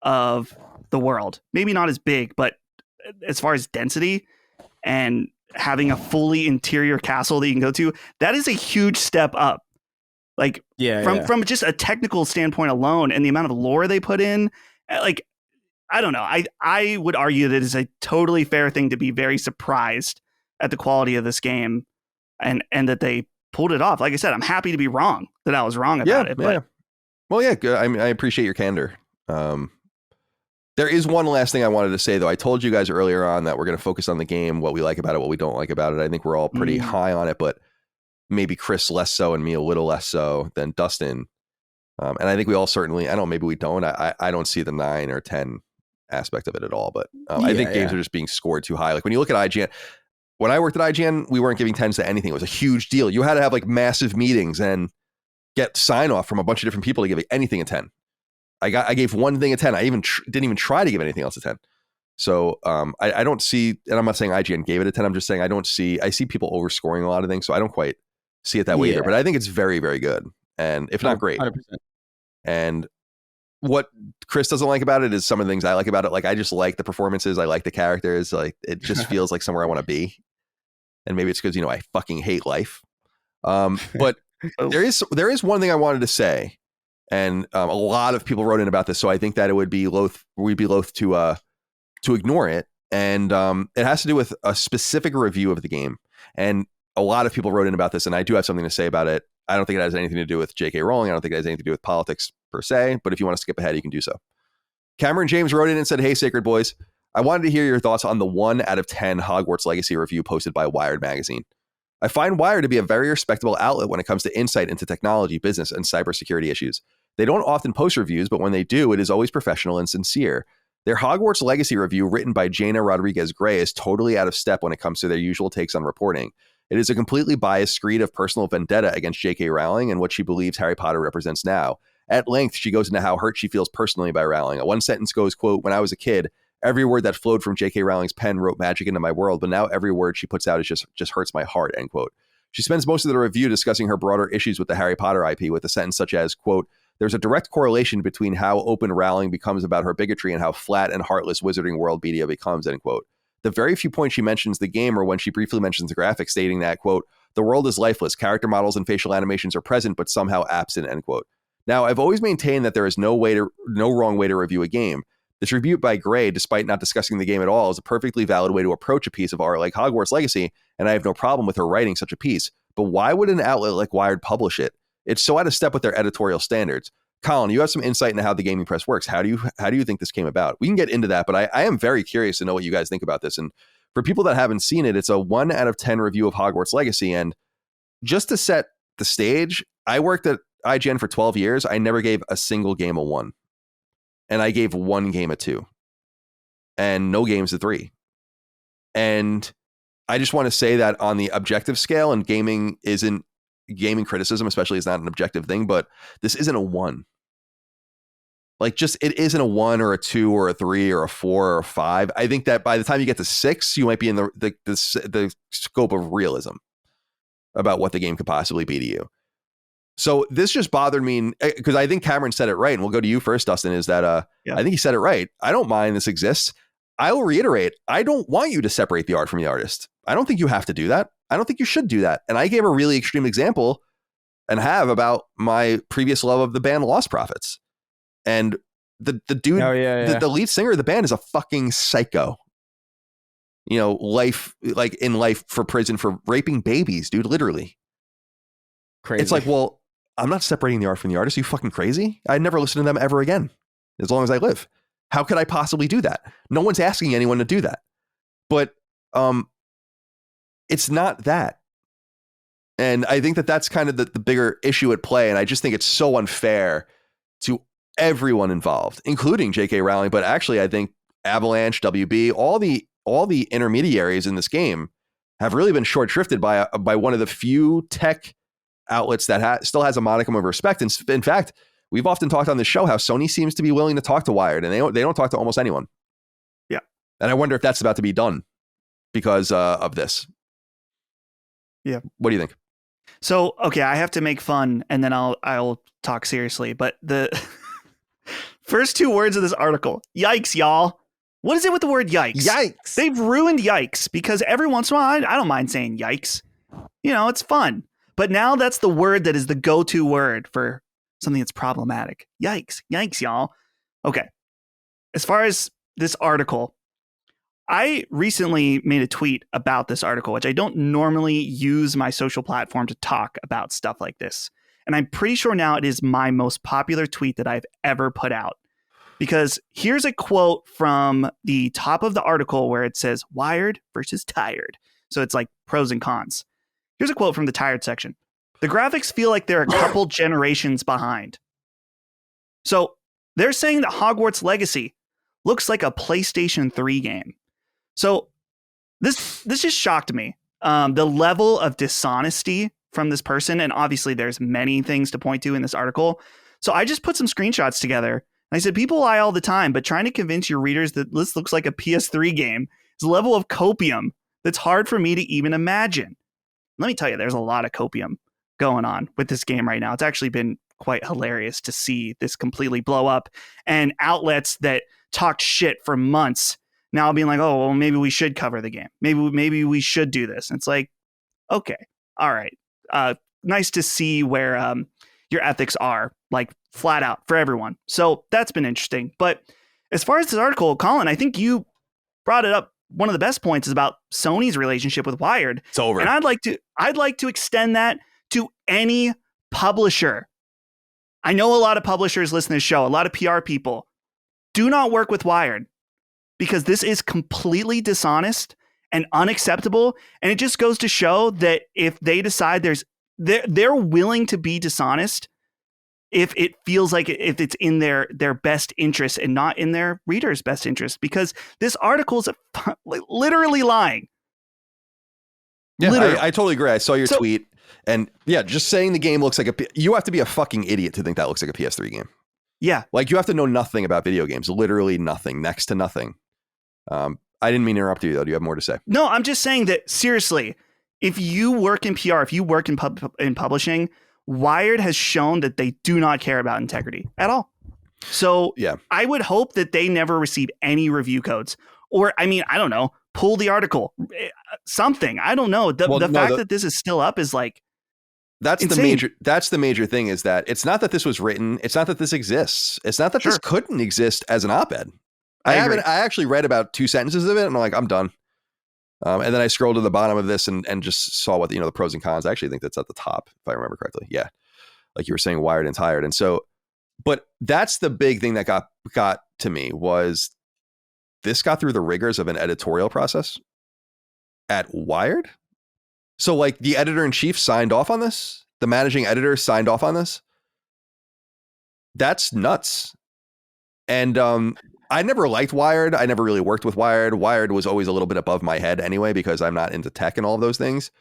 C: of the world. Maybe not as big, but as far as density and having a fully interior castle that you can go to, that is a huge step up. Like from just a technical standpoint alone, and the amount of lore they put in, like, I don't know. I would argue that it's a totally fair thing to be very surprised at the quality of this game, and that they pulled it off. Like I said, I'm happy to be wrong that I was wrong about it. But
A: well, yeah, good. I mean, I appreciate your candor. There is one last thing I wanted to say, though. I told you guys earlier on that we're going to focus on the game, what we like about it, what we don't like about it. I think we're all pretty high on it, but maybe Chris less so and me a little less so than Dustin. And I think we all certainly, I don't know, maybe we don't. I don't see the 9 or 10 aspect of it at all, but I think games are just being scored too high. Like when you look at IGN, when I worked at IGN, we weren't giving 10s to anything. It was a huge deal. You had to have like massive meetings and get sign off from a bunch of different people to give anything a 10. I gave one thing a 10. I didn't even try to give anything else a 10. So I don't see, and I'm not saying IGN gave it a 10. I'm just saying I see people overscoring a lot of things. So I don't quite see it that way either. But I think it's very, very good. And if not great. 100%. And what Chris doesn't like about it is some of the things I like about it. Like I just like the performances. I like the characters. Like it just feels like somewhere I want to be. And maybe it's because, I fucking hate life. But there is one thing I wanted to say. And a lot of people wrote in about this, so I think that we'd be loath to ignore it. And it has to do with a specific review of the game. And a lot of people wrote in about this, and I do have something to say about it. I don't think it has anything to do with J.K. Rowling. I don't think it has anything to do with politics per se. But if you want to skip ahead, you can do so. Cameron James wrote in and said, "Hey, Sacred Boys, I wanted to hear your thoughts on the 1 out of 10 Hogwarts Legacy review posted by Wired Magazine. I find Wired to be a very respectable outlet when it comes to insight into technology, business, and cybersecurity issues. They don't often post reviews, but when they do, it is always professional and sincere. Their Hogwarts Legacy review, written by Jaina Rodriguez Gray, is totally out of step when it comes to their usual takes on reporting. It is a completely biased screed of personal vendetta against J.K. Rowling and what she believes Harry Potter represents now. At length, she goes into how hurt she feels personally by Rowling. One sentence goes, quote, "When I was a kid, every word that flowed from J.K. Rowling's pen wrote magic into my world, but now every word she puts out is just hurts my heart," end quote. She spends most of the review discussing her broader issues with the Harry Potter IP with a sentence such as, quote, "There's a direct correlation between how open Rowling becomes about her bigotry and how flat and heartless Wizarding World media becomes," end quote. The very few points she mentions the game are when she briefly mentions the graphics, stating that, quote, "The world is lifeless. Character models and facial animations are present, but somehow absent," end quote. Now, I've always maintained that there is no wrong way to review a game. This review by Gray, despite not discussing the game at all, is a perfectly valid way to approach a piece of art like Hogwarts Legacy, and I have no problem with her writing such a piece. But why would an outlet like Wired publish it? It's so out of step with their editorial standards. Colin, you have some insight into how the gaming press works. How do you think this came about? We can get into that, but I am very curious to know what you guys think about this. And for people that haven't seen it, it's a 1 out of 10 review of Hogwarts Legacy. And just to set the stage, I worked at IGN for 12 years. I never gave a single game a 1. And I gave one game a 2. And no games a 3. And I just want to say that on the objective scale, and gaming criticism especially is not an objective thing, but this isn't a 1. Like, just, it isn't a 1 or a 2 or a 3 or a 4 or a 5. I think that by the time you get to 6, you might be in the scope of realism about what the game could possibly be to you. So this just bothered me because I think Cameron said it right. And we'll go to you first, Dustin, is that I think he said it right. I don't mind this exists. I will reiterate, I don't want you to separate the art from the artist. I don't think you have to do that. I don't think you should do that. And I gave a really extreme example and have about my previous love of the band Lost Prophets. And the dude, the lead singer of the band is a fucking psycho. Life for prison for raping babies, dude, literally.
B: Crazy.
A: It's like, well, I'm not separating the art from the artist. Are you fucking crazy? I'd never listen to them ever again, as long as I live. How could I possibly do that? No one's asking anyone to do that. But it's not that. And I think that that's kind of the bigger issue at play. And I just think it's so unfair to everyone involved, including J.K. Rowling. But actually, I think Avalanche, WB, all the intermediaries in this game have really been short shrifted by one of the few tech outlets that still has a modicum of respect. And in fact, we've often talked on this show how Sony seems to be willing to talk to Wired, and they don't talk to almost anyone.
C: Yeah.
A: And I wonder if that's about to be done because of this.
C: Yeah.
A: What do you think?
C: So, okay, I have to make fun and then I'll talk seriously, but First two words of this article. Yikes, y'all. What is it with the word yikes?
A: Yikes.
C: They've ruined yikes because every once in a while, I don't mind saying yikes. It's fun. But now that's the word that is the go-to word for something that's problematic. Yikes. Yikes, y'all. Okay. As far as this article, I recently made a tweet about this article, which I don't normally use my social platform to talk about stuff like this. And I'm pretty sure now it is my most popular tweet that I've ever put out. Because here's a quote from the top of the article where it says wired versus tired. So it's like pros and cons. Here's a quote from the tired section. The graphics feel like they're a couple generations behind. So they're saying that Hogwarts Legacy looks like a PlayStation 3 game. So this just shocked me. The level of dishonesty from this person. And obviously there's many things to point to in this article. So I just put some screenshots together. I said, people lie all the time, but trying to convince your readers that this looks like a PS3 game is a level of copium that's hard for me to even imagine. Let me tell you, there's a lot of copium going on with this game right now. It's actually been quite hilarious to see this completely blow up, and outlets that talked shit for months now being like, oh, well, maybe we should cover the game. Maybe we should do this. And it's like, okay, all right. Nice to see where your ethics are, like flat out for everyone. So that's been interesting. But as far as this article, Colin, I think you brought it up. One of the best points is about Sony's relationship with Wired.
A: It's over.
C: And I'd like to extend that to any publisher. I know a lot of publishers listen to the show, a lot of PR people. Do not work with Wired because this is completely dishonest and unacceptable. And it just goes to show that if they decide they're willing to be dishonest if it feels like if it's in their best interest and not in their readers' best interest, because this article is literally lying.
A: Yeah, I totally agree. I saw your tweet, and yeah, just saying the game looks like you have to be a fucking idiot to think that looks like a PS3 game.
C: Yeah.
A: Like you have to know nothing about video games, literally nothing, next to nothing. I didn't mean to interrupt you though. Do you have more to say?
C: No, I'm just saying that seriously, if you work in PR, if you work in publishing, Wired has shown that they do not care about integrity at all. So yeah, I would hope that they never receive any review codes, or I mean, I don't know, pull the article, something. I don't know. The fact that this is still up is like
A: that's insane. That's the major thing is that it's not that this was written. It's not that this exists. It's not that this couldn't exist as an op-ed. I actually read about 2 sentences of it, and I'm like, I'm done. And then I scrolled to the bottom of this and just saw what the pros and cons. I actually think that's at the top, if I remember correctly. Yeah, like you were saying, wired and tired. And so, but that's the big thing that got to me was this got through the rigors of an editorial process at Wired. So like the editor-in-chief signed off on this. The managing editor signed off on this. That's nuts. And I never liked Wired. I never really worked with Wired. Wired was always a little bit above my head anyway, because I'm not into tech and all of those things.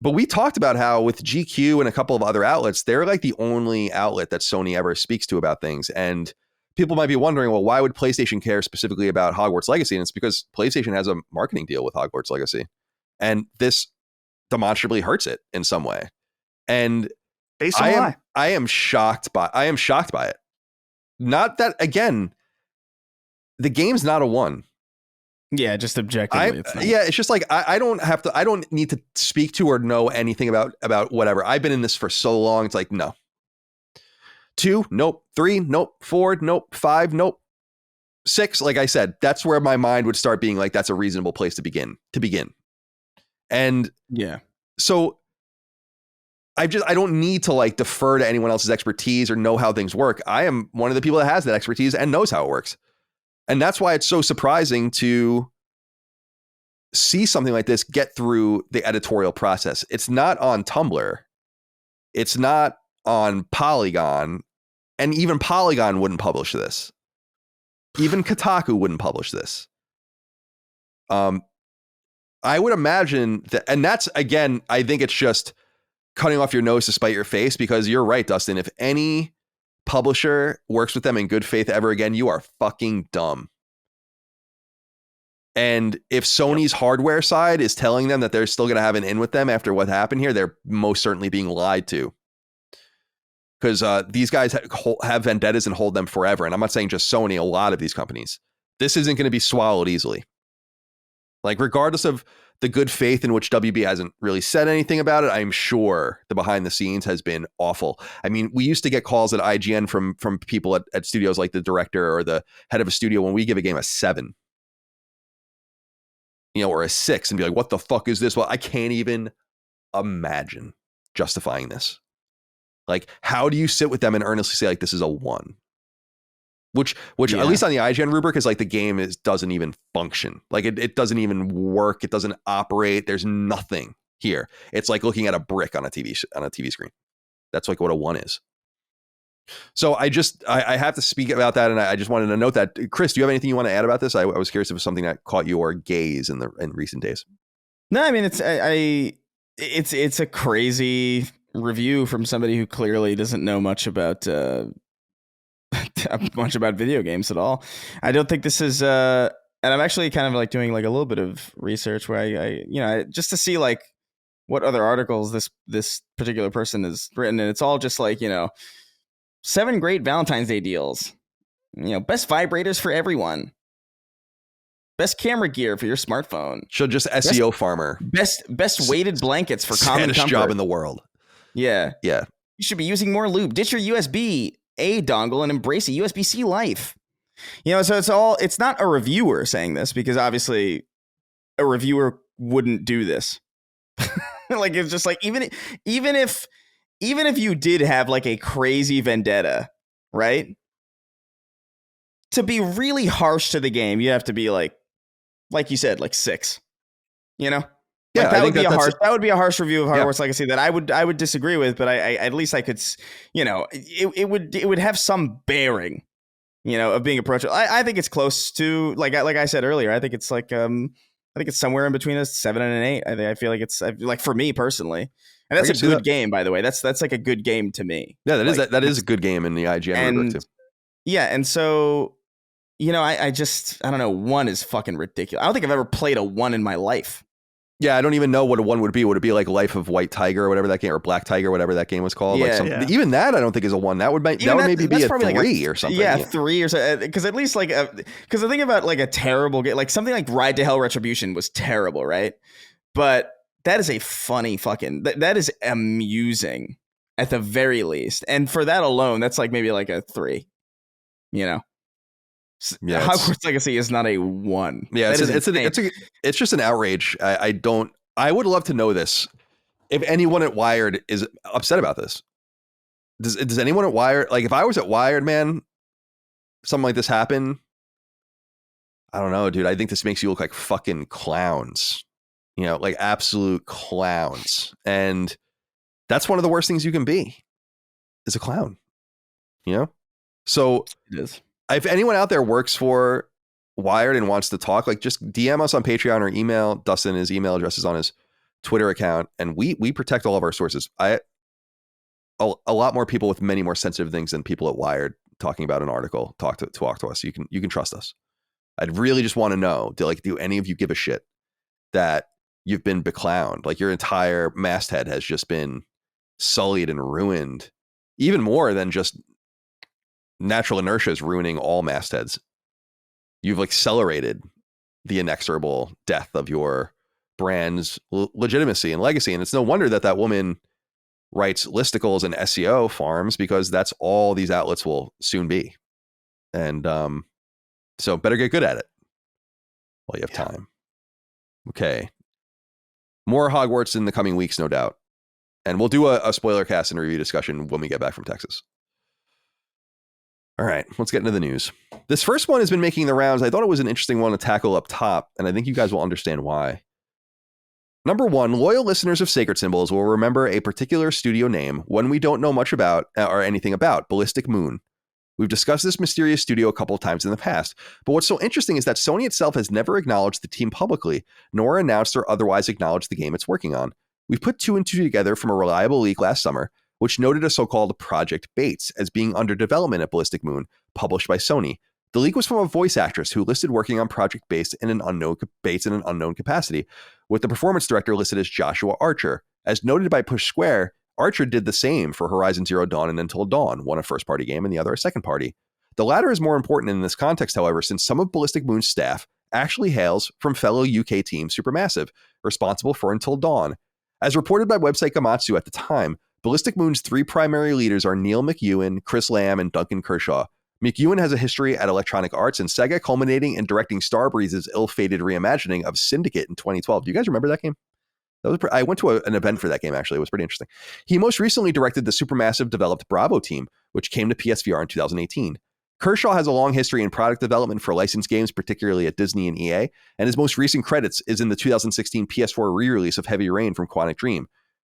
A: But we talked about how with GQ and a couple of other outlets, they're like the only outlet that Sony ever speaks to about things. And people might be wondering, well, why would PlayStation care specifically about Hogwarts Legacy? And it's because PlayStation has a marketing deal with Hogwarts Legacy. And this demonstrably hurts it in some way. And I am shocked by it. Not that, again, the game's not a 1.
D: Yeah, just objectively. It's not.
A: Yeah, it's just like I don't need to speak to or know anything about whatever. I've been in this for so long. It's like, no. 2, nope. 3, nope. 4, nope. 5, nope. 6, like I said, that's where my mind would start being like, that's a reasonable place to begin. And
D: yeah.
A: So I don't need to like defer to anyone else's expertise or know how things work. I am one of the people that has that expertise and knows how it works. And that's why it's so surprising to see something like this get through the editorial process. It's not on Tumblr. It's not on Polygon. And even Polygon wouldn't publish this. Even Kotaku wouldn't publish this. I would imagine that, and that's, again, I think it's just cutting off your nose to spite your face, because you're right, Dustin. If any publisher works with them in good faith ever again, you are fucking dumb. And if Sony's hardware side is telling them that they're still going to have an in with them after what happened here, they're most certainly being lied to. because these guys have vendettas and hold them forever. And I'm not saying just Sony, a lot of these companies. This isn't going to be swallowed easily. Like, regardless of the good faith in which WB hasn't really said anything about it, I'm sure the behind the scenes has been awful. I mean, we used to get calls at IGN from people at studios like the director or the head of a studio when we give a game a 7, or a 6, and be like, what the fuck is this? Well, I can't even imagine justifying this. Like, how do you sit with them and earnestly say, like, this is a 1? Which at least on the IGN rubric is like the game doesn't even function. Like it doesn't even work. It doesn't operate. There's nothing here. It's like looking at a brick on a TV screen. That's like what a 1 is. So I have to speak about that, and I just wanted to note that. Chris, do you have anything you want to add about this? I was curious if it was something that caught your gaze in recent days.
D: No, I mean it's a crazy review from somebody who clearly doesn't know much about video games at all. I don't think this is and I'm actually kind of like doing like a little bit of research where I just to see like what other articles this particular person has written, and it's all just like 7 great Valentine's Day deals, best vibrators for everyone, best camera gear for your smartphone,
A: so just SEO farmer,
D: best weighted blankets for common comfort,
A: job in the world.
D: Yeah
A: you
D: should be using more lube, ditch your USB-A dongle and embrace a USB-C life. So it's not a reviewer saying this, because obviously a reviewer wouldn't do this. Like, it's just like, even if you did have like a crazy vendetta, right? To be really harsh to the game, you have to be like you said, like 6,
A: Yeah,
D: that would be a harsh review of Hogwarts Legacy that I would disagree with, but I at least I could, it would have some bearing, of being approached. I think it's close to like I said earlier. I think it's like I think it's somewhere in between a 7 and an 8. I feel like it's like, for me personally, and that's a good game, by the way. That's like a good game to me.
A: Yeah, that is a good game in the IGN rubric too.
D: Yeah, and so I don't know. 1 is fucking ridiculous. I don't think I've ever played a 1 in my life.
A: Yeah, I don't even know what a 1 would be. Would it be like Life of White Tiger or whatever that game, or Black Tiger, whatever that game was called?
D: Yeah,
A: even that I don't think is a 1. That would maybe be a 3 or something.
D: Yeah, 3 or so. Because at least because the thing about like a terrible game, like something like Ride to Hell Retribution was terrible, right? But that is a funny fucking that is amusing at the very least, and for that alone, that's like maybe like a 3. Yeah, Hogwarts Legacy is not a 1.
A: Yeah, it's just an outrage. I would love to know this. If anyone at Wired is upset about this, does anyone at Wired, like, if I was at Wired, man, something like this happened, I don't know, dude. I think this makes you look like fucking clowns, like absolute clowns, and that's one of the worst things you can be, is a clown. So
D: it is.
A: If anyone out there works for Wired and wants to talk, like, just DM us on Patreon or email Dustin. His email address is on his Twitter account, and we protect all of our sources. A lot more people with many more sensitive things than people at Wired talking about an article talk to us. You can trust us. I'd really just want to know, do any of you give a shit that you've been beclowned? Like, your entire masthead has just been sullied and ruined, even more than just natural inertia is ruining all mastheads. You've accelerated the inexorable death of your brand's legitimacy and legacy. And it's no wonder that woman writes listicles and SEO farms, because that's all these outlets will soon be. And so better get good at it while you have time. Okay. More Hogwarts in the coming weeks, no doubt. And we'll do a spoiler cast and review discussion when we get back from Texas. All right, let's get into the news. This first one has been making the rounds. I thought it was an interesting one to tackle up top, and I think you guys will understand why. Number 1, loyal listeners of Sacred Symbols will remember a particular studio name, one we don't know much about or anything about, Ballistic Moon. We've discussed this mysterious studio a couple of times in the past, but what's so interesting is that Sony itself has never acknowledged the team publicly, nor announced or otherwise acknowledged the game it's working on. We've put 2 and 2 together from a reliable leak last summer, which noted a so-called Projekt Bates as being under development at Ballistic Moon, published by Sony. The leak was from a voice actress who listed working on Projekt Bates in an unknown capacity, with the performance director listed as Joshua Archer. As noted by Push Square, Archer did the same for Horizon Zero Dawn and Until Dawn, one a first-party game and the other a second-party. The latter is more important in this context, however, since some of Ballistic Moon's staff actually hails from fellow UK team Supermassive, responsible for Until Dawn. As reported by website Gamatsu at the time, Ballistic Moon's 3 primary leaders are Neil McEwen, Chris Lamb, and Duncan Kershaw. McEwen has a history at Electronic Arts and Sega, culminating in directing Starbreeze's ill-fated reimagining of Syndicate in 2012. Do you guys remember that game? I went to an event for that game, actually. It was pretty interesting. He most recently directed the Supermassive-developed Bravo team, which came to PSVR in 2018. Kershaw has a long history in product development for licensed games, particularly at Disney and EA, and his most recent credits is in the 2016 PS4 re-release of Heavy Rain from Quantic Dream.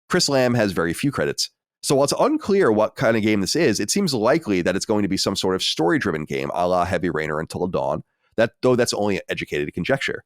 A: Chris Lamb has very few credits. So while it's unclear what kind of game this is, it seems likely that it's going to be some sort of story-driven game, a la Heavy Rain or Until Dawn, though that's only educated conjecture.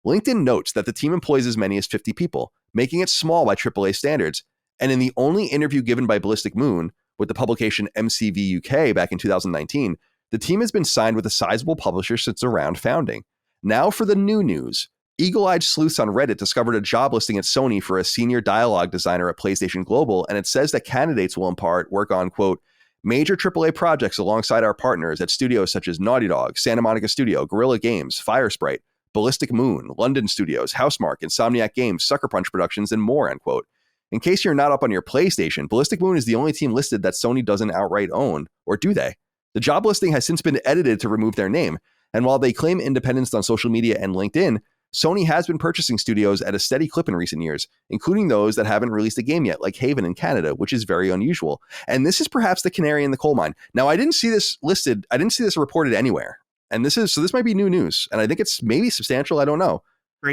A: LinkedIn notes that the team employs as many as 50 people, making it small by AAA standards, and in the only interview given by Ballistic Moon with the publication MCV UK back in 2019, the team has been signed with a sizable publisher since around founding. Now for the new news. Eagle-eyed sleuths on Reddit discovered a job listing at Sony for a senior dialogue designer at PlayStation Global, and it says that candidates will in part work on, quote, major AAA projects alongside our partners at studios such as Naughty Dog, Santa Monica Studio, Guerrilla Games, Firesprite, Ballistic Moon, London Studios, Housemarque, Insomniac Games, Sucker Punch Productions, and more, end quote. In case you're not up on your PlayStation, Ballistic Moon is the only team listed that Sony doesn't outright own, or do they? The job listing has since been edited to remove their name, and while they claim independence on social media and LinkedIn, Sony has been purchasing studios at a steady clip in recent years, including those that haven't released a game yet, like Haven in Canada, which is very unusual. And this is perhaps the canary in the coal mine. Now, I didn't see this listed. I didn't see this reported anywhere. And this might be new news. And I think it's maybe substantial. I don't know.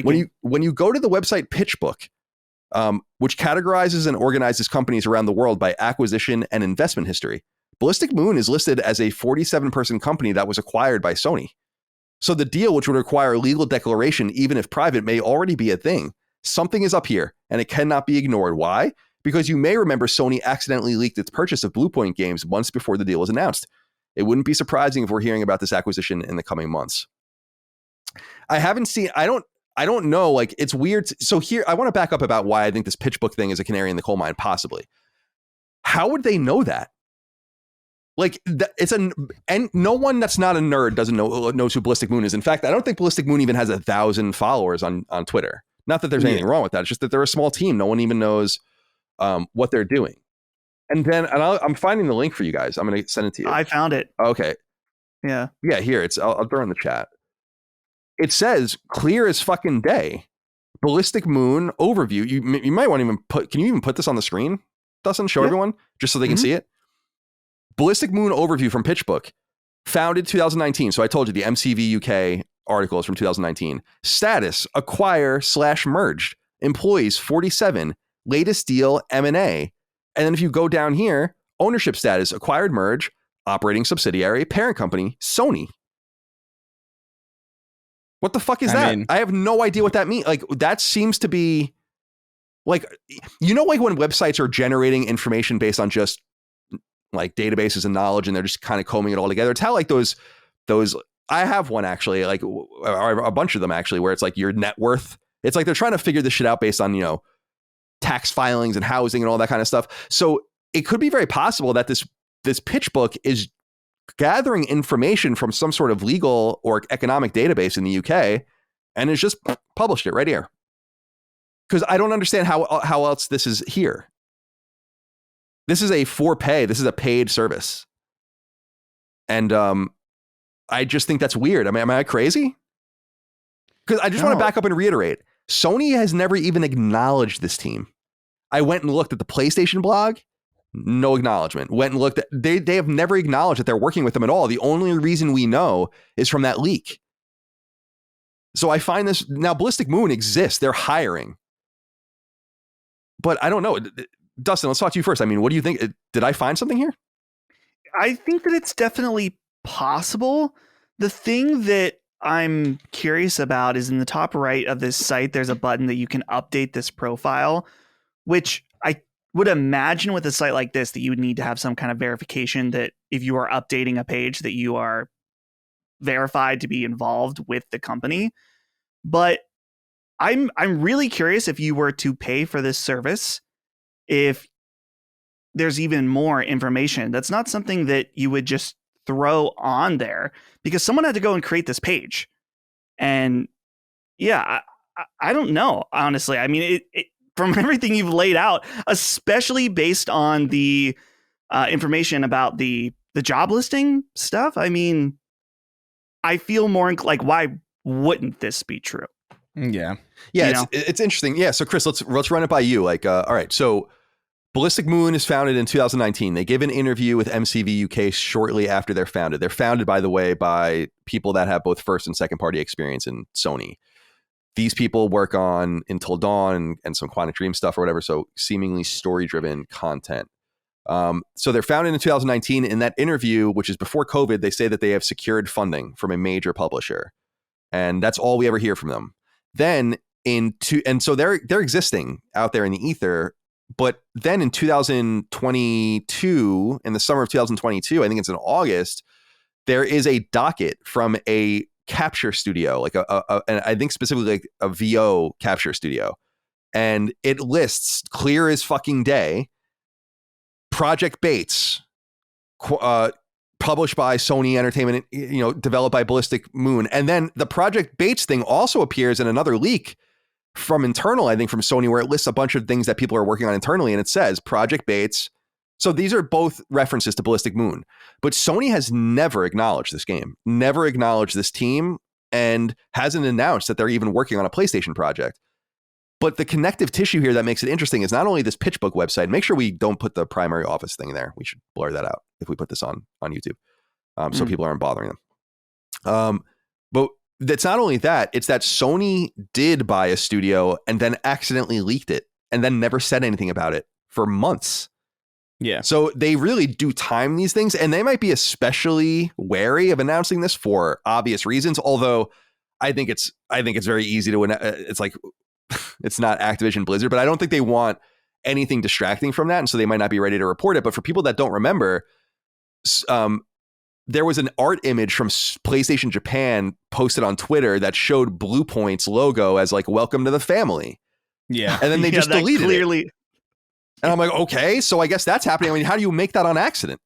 A: When you go to the website PitchBook, which categorizes and organizes companies around the world by acquisition and investment history, Ballistic Moon is listed as a 47-person company that was acquired by Sony. So the deal, which would require legal declaration, even if private, may already be a thing. Something is up here, and it cannot be ignored. Why? Because you may remember Sony accidentally leaked its purchase of Bluepoint Games months before the deal was announced. It wouldn't be surprising if we're hearing about this acquisition in the coming months. I don't know. Like, it's weird. So here, I want to back up about why I think this PitchBook thing is a canary in the coal mine, possibly. How would they know that? Like, and no one that's not a nerd knows who Ballistic Moon is. In fact, I don't think Ballistic Moon even has 1,000 followers on Twitter. Not that there's anything wrong with that. It's just that they're a small team. No one even knows what they're doing. And I'm finding the link for you guys. I'm going to send it to you.
C: I found it.
A: Okay.
C: Yeah.
A: Yeah. Here I'll throw in the chat. It says clear as fucking day. Ballistic Moon overview. You might want to even put. Can you even put this on the screen, Dustin? Show everyone just so they can see it. Ballistic Moon overview from PitchBook, founded 2019. So I told you the MCV UK article is from 2019. Status, acquire/merged. Employees, 47. Latest deal, M&A. And then if you go down here, ownership status, acquired merge, operating subsidiary, parent company, Sony. What the fuck is that? I have no idea what that means. Like, that seems to be like, like when websites are generating information based on just like databases and knowledge, and they're just kind of combing it all together. It's how like those I have one actually, like a bunch of them actually, where it's like your net worth. It's like they're trying to figure this shit out based on, tax filings and housing and all that kind of stuff. So it could be very possible that this PitchBook is gathering information from some sort of legal or economic database in the UK and has just published it right here. Because I don't understand how else this is here. This is a for pay. This is a paid service. And I just think that's weird. I mean, am I crazy? Because I just want to back up and reiterate. Sony has never even acknowledged this team. I went and looked at the PlayStation blog. No acknowledgement. Went and looked at, they have never acknowledged that they're working with them at all. The only reason we know is from that leak. So I find this, now Ballistic Moon exists. They're hiring. But I don't know. Dustin, let's talk to you first. I mean, what do you think? Did I find something here?
C: I think that it's definitely possible. The thing that I'm curious about is in the top right of this site, there's a button that you can update this profile, which I would imagine with a site like this that you would need to have some kind of verification that if you are updating a page that you are verified to be involved with the company. But I'm really curious if you were to pay for this service, if there's even more information. That's not something that you would just throw on there, because someone had to go and create this page. And yeah, I don't know, honestly. I mean, from everything you've laid out, especially based on the information about the job listing stuff, I mean, I feel more like, why wouldn't this be true?
B: Yeah.
A: It's interesting. Yeah. So Chris, let's run it by you. Like, all right. So Ballistic Moon is founded in 2019. They give an interview with MCV UK shortly after they're founded. They're founded, by the way, by people that have both first and second party experience in Sony. These people work on Until Dawn and some Quantic Dream stuff or whatever. So seemingly story driven content. So they're founded in 2019. In that interview, which is before COVID, they say that they have secured funding from a major publisher, and that's all we ever hear from them. Then and so they're existing out there in the ether. But then in 2022, in the summer of 2022, I think it's in August, there is a docket from a capture studio, like and I think specifically like a VO capture studio, and it lists clear as fucking day, Projekt Bates, published by Sony Entertainment, developed by Ballistic Moon. And then the Projekt Bates thing also appears in another leak from internal, I think from Sony, where it lists a bunch of things that people are working on internally. And it says Projekt Bates. So these are both references to Ballistic Moon, but Sony has never acknowledged this game, never acknowledged this team, and hasn't announced that they're even working on a PlayStation project. But the connective tissue here that makes it interesting is not only this PitchBook website. Make sure we don't put the primary office thing there. We should blur that out if we put this on YouTube, so people aren't bothering them. But that's not only that, it's that Sony did buy a studio and then accidentally leaked it and then never said anything about it for months.
B: Yeah.
A: So they really do time these things, and they might be especially wary of announcing this for obvious reasons. Although I think it's very easy to, it's like, it's not Activision Blizzard, but I don't think they want anything distracting from that. And so they might not be ready to report it. But for people that don't remember, there was an art image from PlayStation Japan posted on Twitter that showed Bluepoint's logo as like, welcome to the family.
B: Yeah.
A: And then they just deleted
C: clearly
A: it. And I'm like, okay, so I guess that's happening. I mean, how do you make that on accident?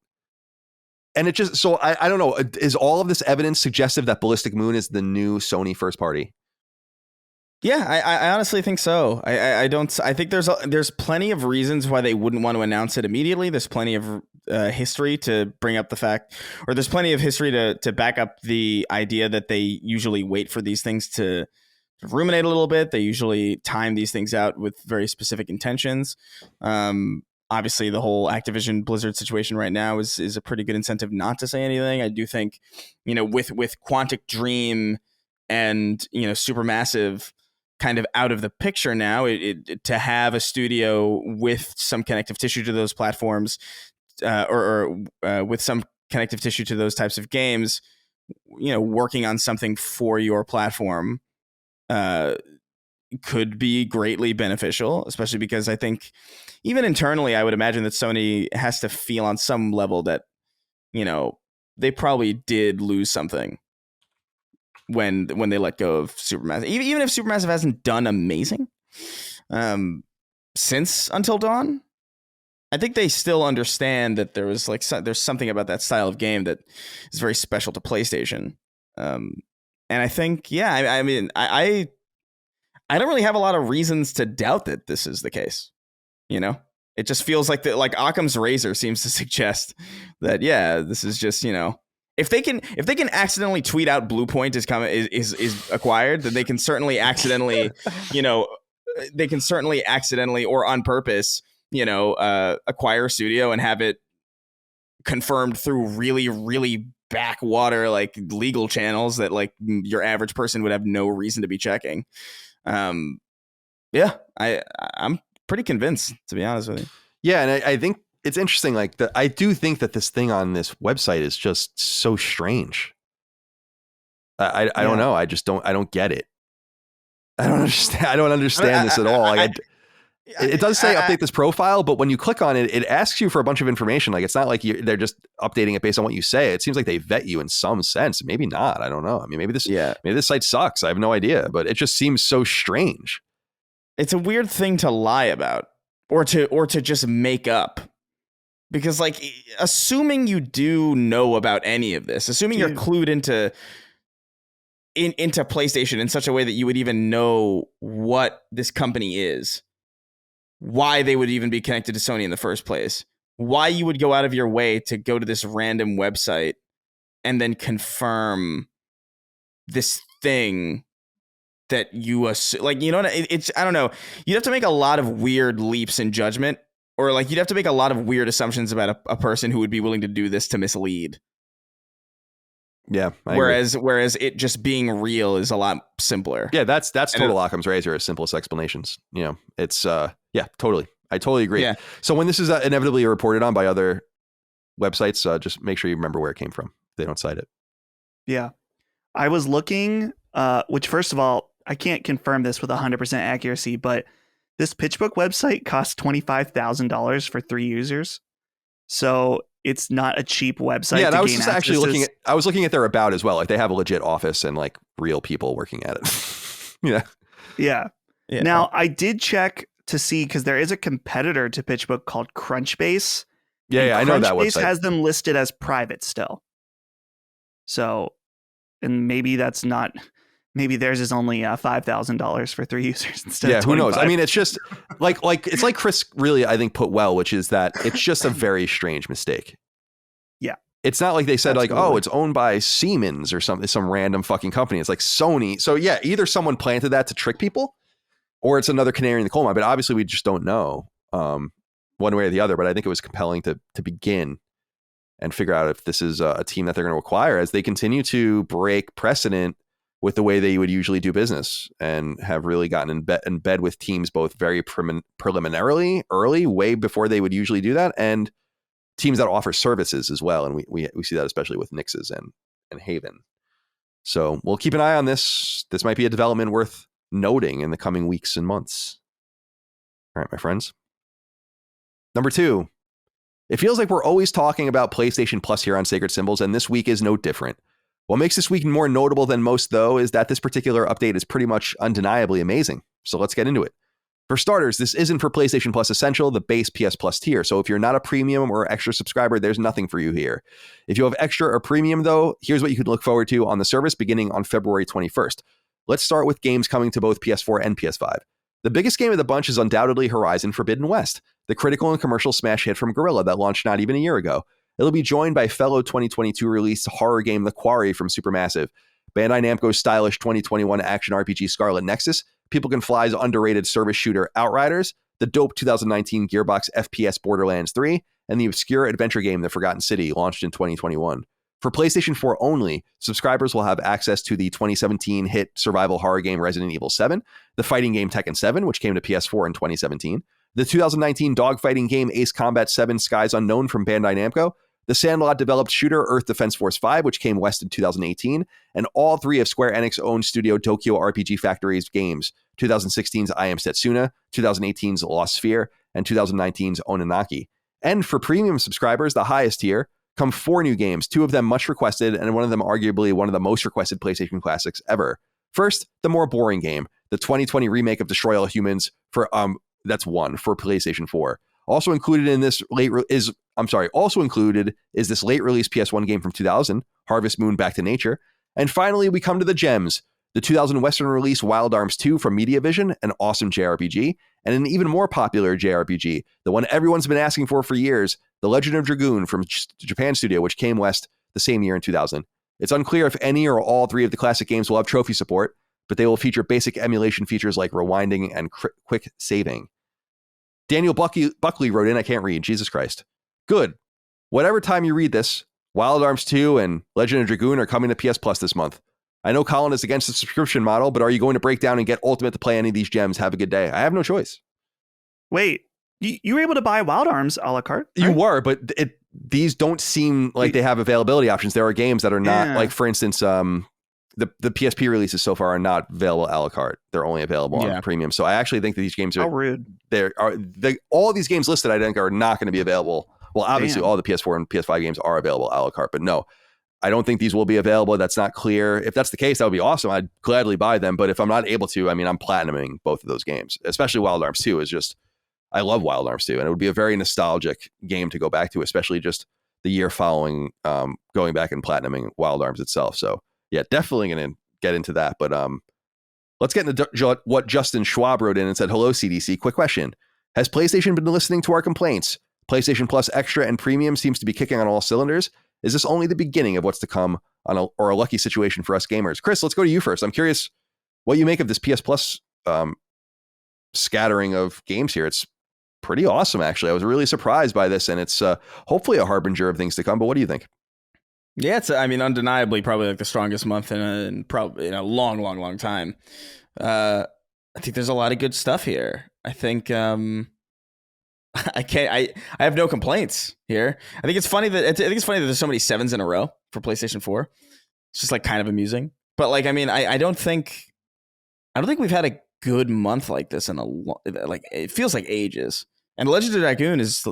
A: And it just, so I don't know. Is all of this evidence suggestive that Ballistic Moon is the new Sony first party?
B: Yeah, I honestly think so. I think there's plenty of reasons why they wouldn't want to announce it immediately. There's plenty of history to bring up the fact, or there's plenty of history to back up the idea that they usually wait for these things to ruminate a little bit. They usually time these things out with very specific intentions. Obviously, the whole Activision Blizzard situation right now is a pretty good incentive not to say anything. I do think, with Quantic Dream and Supermassive kind of out of the picture now, to have a studio with some connective tissue to those platforms, or with some connective tissue to those types of games, working on something for your platform could be greatly beneficial, especially because I think even internally, I would imagine that Sony has to feel on some level that, they probably did lose something when they let go of Supermassive. Even if Supermassive hasn't done amazing since Until Dawn, I think they still understand that there's something about that style of game that is very special to PlayStation. And I think, yeah, I mean, I don't really have a lot of reasons to doubt that this is the case. It just feels like Occam's razor seems to suggest that, yeah, this is just, if they can accidentally tweet out Bluepoint is acquired, then they can certainly accidentally, or on purpose, acquire a studio and have it confirmed through really, really backwater legal channels that your average person would have no reason to be checking. Yeah, I'm pretty convinced, to be honest with you.
A: Yeah, and I think it's interesting. I do think that this thing on this website is just so strange. I don't know. I don't get it. I don't understand this at all. It does say update this profile, but when you click on it, it asks you for a bunch of information. It's not like they're just updating it based on what you say. It seems like they vet you in some sense. Maybe not. I don't know. I mean, maybe this site sucks. I have no idea, but it just seems so strange.
B: It's a weird thing to lie about, or to just make up.
D: Because like, assuming you do know about any of this, assuming you're clued into PlayStation in such a way that you would even know what this company is, why they would even be connected to Sony in the first place, why you would go out of your way to go to this random website and then confirm this thing that you assume, like, you know, it's, I don't know. You'd have to make a lot of weird leaps in judgment, or like you'd have to make a lot of weird assumptions about a person who would be willing to do this to mislead.
A: Yeah.
D: Whereas it just being real is a lot simpler.
A: Yeah, that's total Occam's razor, as simplest explanations. You know, it's yeah, totally. I totally agree. Yeah. So when this is inevitably reported on by other websites, just make sure you remember where it came from. They don't cite it.
C: Yeah. I was looking, which first of all, I can't confirm this with 100% accuracy, but this PitchBook website costs $25,000 for 3 users. So it's not a cheap website.
A: Yeah, I was just actually looking at. I was looking at their about as well. Like they have a legit office and like real people working at it. Yeah.
C: Now I did check to see, because there is a competitor to PitchBook called Crunchbase.
A: Yeah, I know that website.
C: Crunchbase has them listed as private still. So, and maybe that's not. Maybe theirs is only $5,000 for 3 users instead.
A: Yeah,
C: of
A: who knows? I mean, it's just like it's like Chris really, I think, put well, which is that it's just a very strange mistake.
C: Yeah,
A: it's not like they said like, oh, it's owned by Siemens or some random fucking company. It's like Sony. So yeah, either someone planted that to trick people, or it's another canary in the coal mine. But obviously, we just don't know one way or the other. But I think it was compelling to begin and figure out if this is a team that they're going to acquire as they continue to break precedent with the way they would usually do business, and have really gotten in bed with teams both very preliminarily early, way before they would usually do that, and teams that offer services as well. And we see that especially with Nix's and Haven. So we'll keep an eye on this. This might be a development worth noting in the coming weeks and months. All right, my friends. Number 2, it feels like we're always talking about PlayStation Plus here on Sacred Symbols, and this week is no different. What makes this week more notable than most, though, is that this particular update is pretty much undeniably amazing. So let's get into it. For starters, this isn't for PlayStation Plus Essential, the base PS Plus tier. So if you're not a premium or extra subscriber, there's nothing for you here. If you have extra or premium, though, here's what you can look forward to on the service beginning on February 21st. Let's start with games coming to both PS4 and PS5. The biggest game of the bunch is undoubtedly Horizon Forbidden West, the critical and commercial smash hit from Guerrilla that launched not even a year ago. It'll be joined by fellow 2022 released horror game The Quarry from Supermassive, Bandai Namco's stylish 2021 action RPG Scarlet Nexus, People Can Fly's underrated service shooter Outriders, the dope 2019 Gearbox FPS Borderlands 3, and the obscure adventure game The Forgotten City, launched in 2021. For PlayStation 4 only, subscribers will have access to the 2017 hit survival horror game Resident Evil 7, the fighting game Tekken 7, which came to PS4 in 2017, the 2019 dogfighting game Ace Combat 7 Skies Unknown from Bandai Namco, the Sandlot-developed shooter Earth Defense Force 5, which came west in 2018, and all 3 of Square Enix-owned studio Tokyo RPG Factory's games, 2016's I Am Setsuna, 2018's Lost Sphere, and 2019's Ononaki. And for premium subscribers, the highest tier, come 4 new games, 2 of them much requested, and one of them arguably one of the most requested PlayStation classics ever. First, the more boring game, the 2020 remake of Destroy All Humans for that's one for PlayStation 4. Also included is this late release PS1 game from 2000, Harvest Moon: Back to Nature. And finally, we come to the gems, the 2000 Western release Wild Arms 2 from Mediavision, an awesome JRPG, and an even more popular JRPG, the one everyone's been asking for years, The Legend of Dragoon from Japan Studio, which came west the same year in 2000. It's unclear if any or all 3 of the classic games will have trophy support, but they will feature basic emulation features like rewinding and quick saving. Daniel Buckley wrote in, I can't read, Jesus Christ. Good. Whatever time you read this, Wild Arms 2 and Legend of Dragoon are coming to PS Plus this month. I know Colin is against the subscription model, but are you going to break down and get Ultimate to play any of these gems? Have a good day. I have no choice.
C: Wait, you were able to buy Wild Arms a la carte? Right?
A: You were, but these don't seem like they have availability options. There are games that are not, like, for instance, the PSP releases so far are not available a la carte. They're only available on premium. So I actually think that these games are
C: rude.
A: All these games listed, I think, are not going to be available. Well, obviously, all the PS4 and PS5 games are available a la carte, but no, I don't think these will be available. That's not clear. If that's the case, that would be awesome. I'd gladly buy them. But if I'm not able to, I mean, I'm platinuming both of those games, especially Wild Arms 2 is just, I love Wild Arms 2, and it would be a very nostalgic game to go back to, especially just the year following going back and platinuming Wild Arms itself. So yeah, definitely going to get into that. But let's get into what Justin Schwab wrote in and said, hello, CDC. Quick question. Has PlayStation been listening to our complaints? PlayStation Plus Extra and Premium seems to be kicking on all cylinders. Is this only the beginning of what's to come or a lucky situation for us gamers? Chris, let's go to you first. I'm curious what you make of this PS Plus scattering of games here. It's pretty awesome, actually. I was really surprised by this, and it's hopefully a harbinger of things to come. But what do you think?
D: Yeah, it's undeniably probably like the strongest month in probably in a long time. I think there's a lot of good stuff here. I think I have no complaints here. I think it's funny that there's so many 7s in a row for PlayStation 4. It's just like kind of amusing. But like, I don't think we've had a good month like this in it feels like ages. And Legend of Dragoon is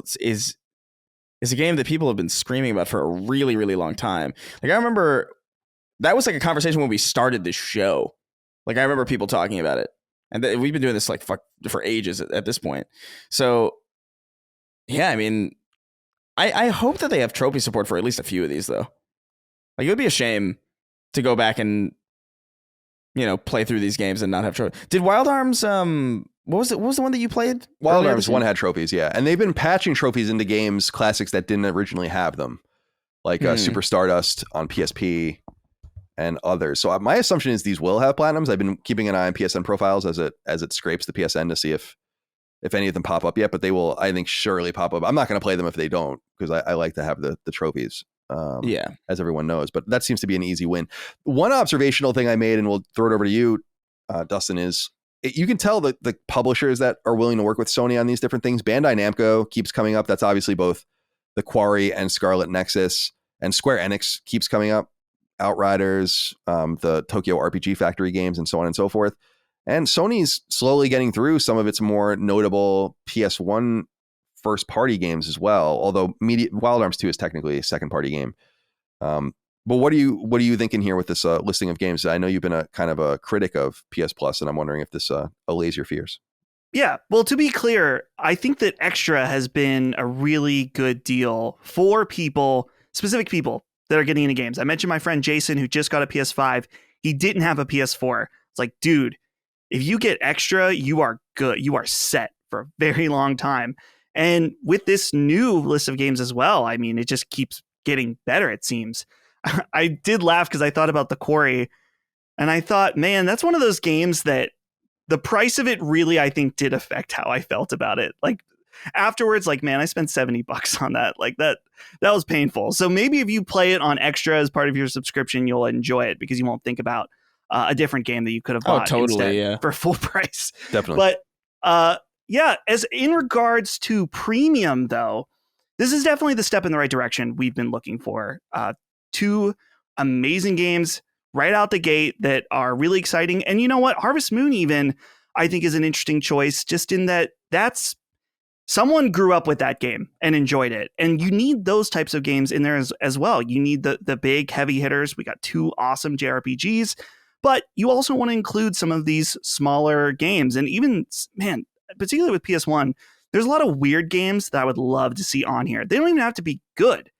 D: a game that people have been screaming about for a really, really long time. Like I remember that was like a conversation when we started this show. Like I remember people talking about it, and we've been doing this like for ages at this point. So yeah, I hope that they have trophy support for at least a few of these though. Like it would be a shame to go back and play through these games and not have trophies. Did Wild Arms what was the one that you played?
A: Wild Arms 1 had trophies, yeah. And they've been patching trophies into games, classics that didn't originally have them. Like Super Stardust on PSP and others. So my assumption is these will have platinums. I've been keeping an eye on PSN profiles as it scrapes the PSN to see if any of them pop up yet, but they will, I think, surely pop up. I'm not going to play them if they don't, because I like to have the trophies. As everyone knows, but that seems to be an easy win. One observational thing I made, and we'll throw it over to you, Dustin, is you can tell that the publishers that are willing to work with Sony on these different things. Bandai Namco keeps coming up. That's obviously both the Quarry and Scarlet Nexus, and Square Enix keeps coming up. Outriders, the Tokyo RPG Factory games, and so on and so forth. And Sony's slowly getting through some of its more notable PS1 first party games as well. Although Wild Arms 2 is technically a second party game. But what are you thinking here with this listing of games? I know you've been a kind of a critic of PS Plus, and I'm wondering if this allays your fears.
C: Yeah, well, to be clear, I think that Extra has been a really good deal for specific people that are getting into games. I mentioned my friend Jason, who just got a PS5. He didn't have a PS4. It's like, dude, if you get Extra, you are good. You are set for a very long time. And with this new list of games as well, it just keeps getting better, it seems. I did laugh because I thought about the Quarry, and I thought, man, that's one of those games that the price of it really, I think, did affect how I felt about it. Like afterwards, like, man, I spent $70 on that. Like that was painful. So maybe if you play it on Extra as part of your subscription, you'll enjoy it because you won't think about a different game that you could have bought instead for full price.
A: Definitely.
C: But yeah, as in regards to premium, though, this is definitely the step in the right direction we've been looking for. 2 amazing games right out the gate that are really exciting. And you know what? Harvest Moon even, I think, is an interesting choice, just in that's someone grew up with that game and enjoyed it. And you need those types of games in there as well. You need the big heavy hitters. We got 2 awesome JRPGs, but you also want to include some of these smaller games. And even, man, particularly with PS1, there's a lot of weird games that I would love to see on here. They don't even have to be good.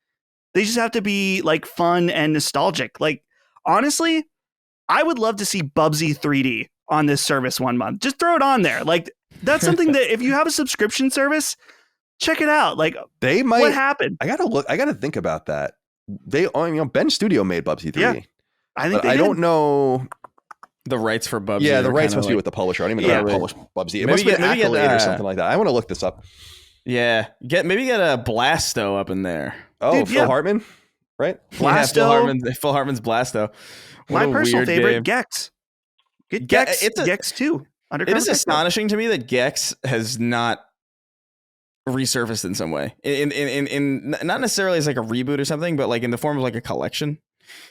C: They just have to be like fun and nostalgic. Like, honestly, I would love to see Bubsy 3D on this service 1 month. Just throw it on there. Like, that's something that if you have a subscription service, check it out. Like,
A: they might.
C: What happened?
A: I gotta think about that. Ben Studio made Bubsy 3D.
C: Yeah, I think
A: I don't know
D: the rights for Bubsy.
A: Yeah, the rights must be with the publisher. I don't even know how to publish Bubsy. It must be an Accolade or something like that. I want to look this up.
D: Yeah, maybe get a Blasto up in there.
A: Oh, dude, Phil Hartman, right?
D: Blasto. Yeah, Phil Hartman's Blasto.
C: My personal favorite, game. Gex. Get Gex. Gex 2.
D: It is astonishing to me that Gex has not resurfaced in some way. In not necessarily as like a reboot or something, but like in the form of like a collection.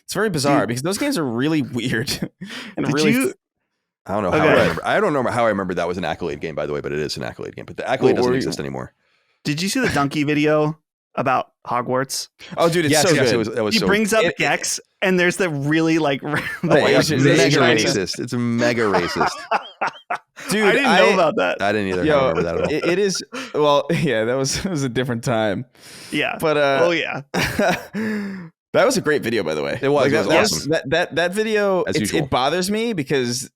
D: It's very bizarre because those games are really weird and
A: I don't know how I don't know how I remember that was an Accolade game, by the way, but it is an Accolade game. But the Accolade doesn't exist anymore.
C: Did you see the Donkey video about Hogwarts?
D: Oh, dude, it's so good.
C: He brings up Gex, and there's the really like
A: it's mega racist. It's mega racist.
D: Dude,
C: I didn't know about that.
A: I didn't either.
D: Yo,
A: I remember that at all.
D: it is. Well, yeah, that was a different time.
C: Yeah.
D: But
C: oh yeah.
D: That was a great video, by the way.
A: It was.
D: Like,
A: It was awesome.
D: That video.
A: As usual.
D: It bothers me because,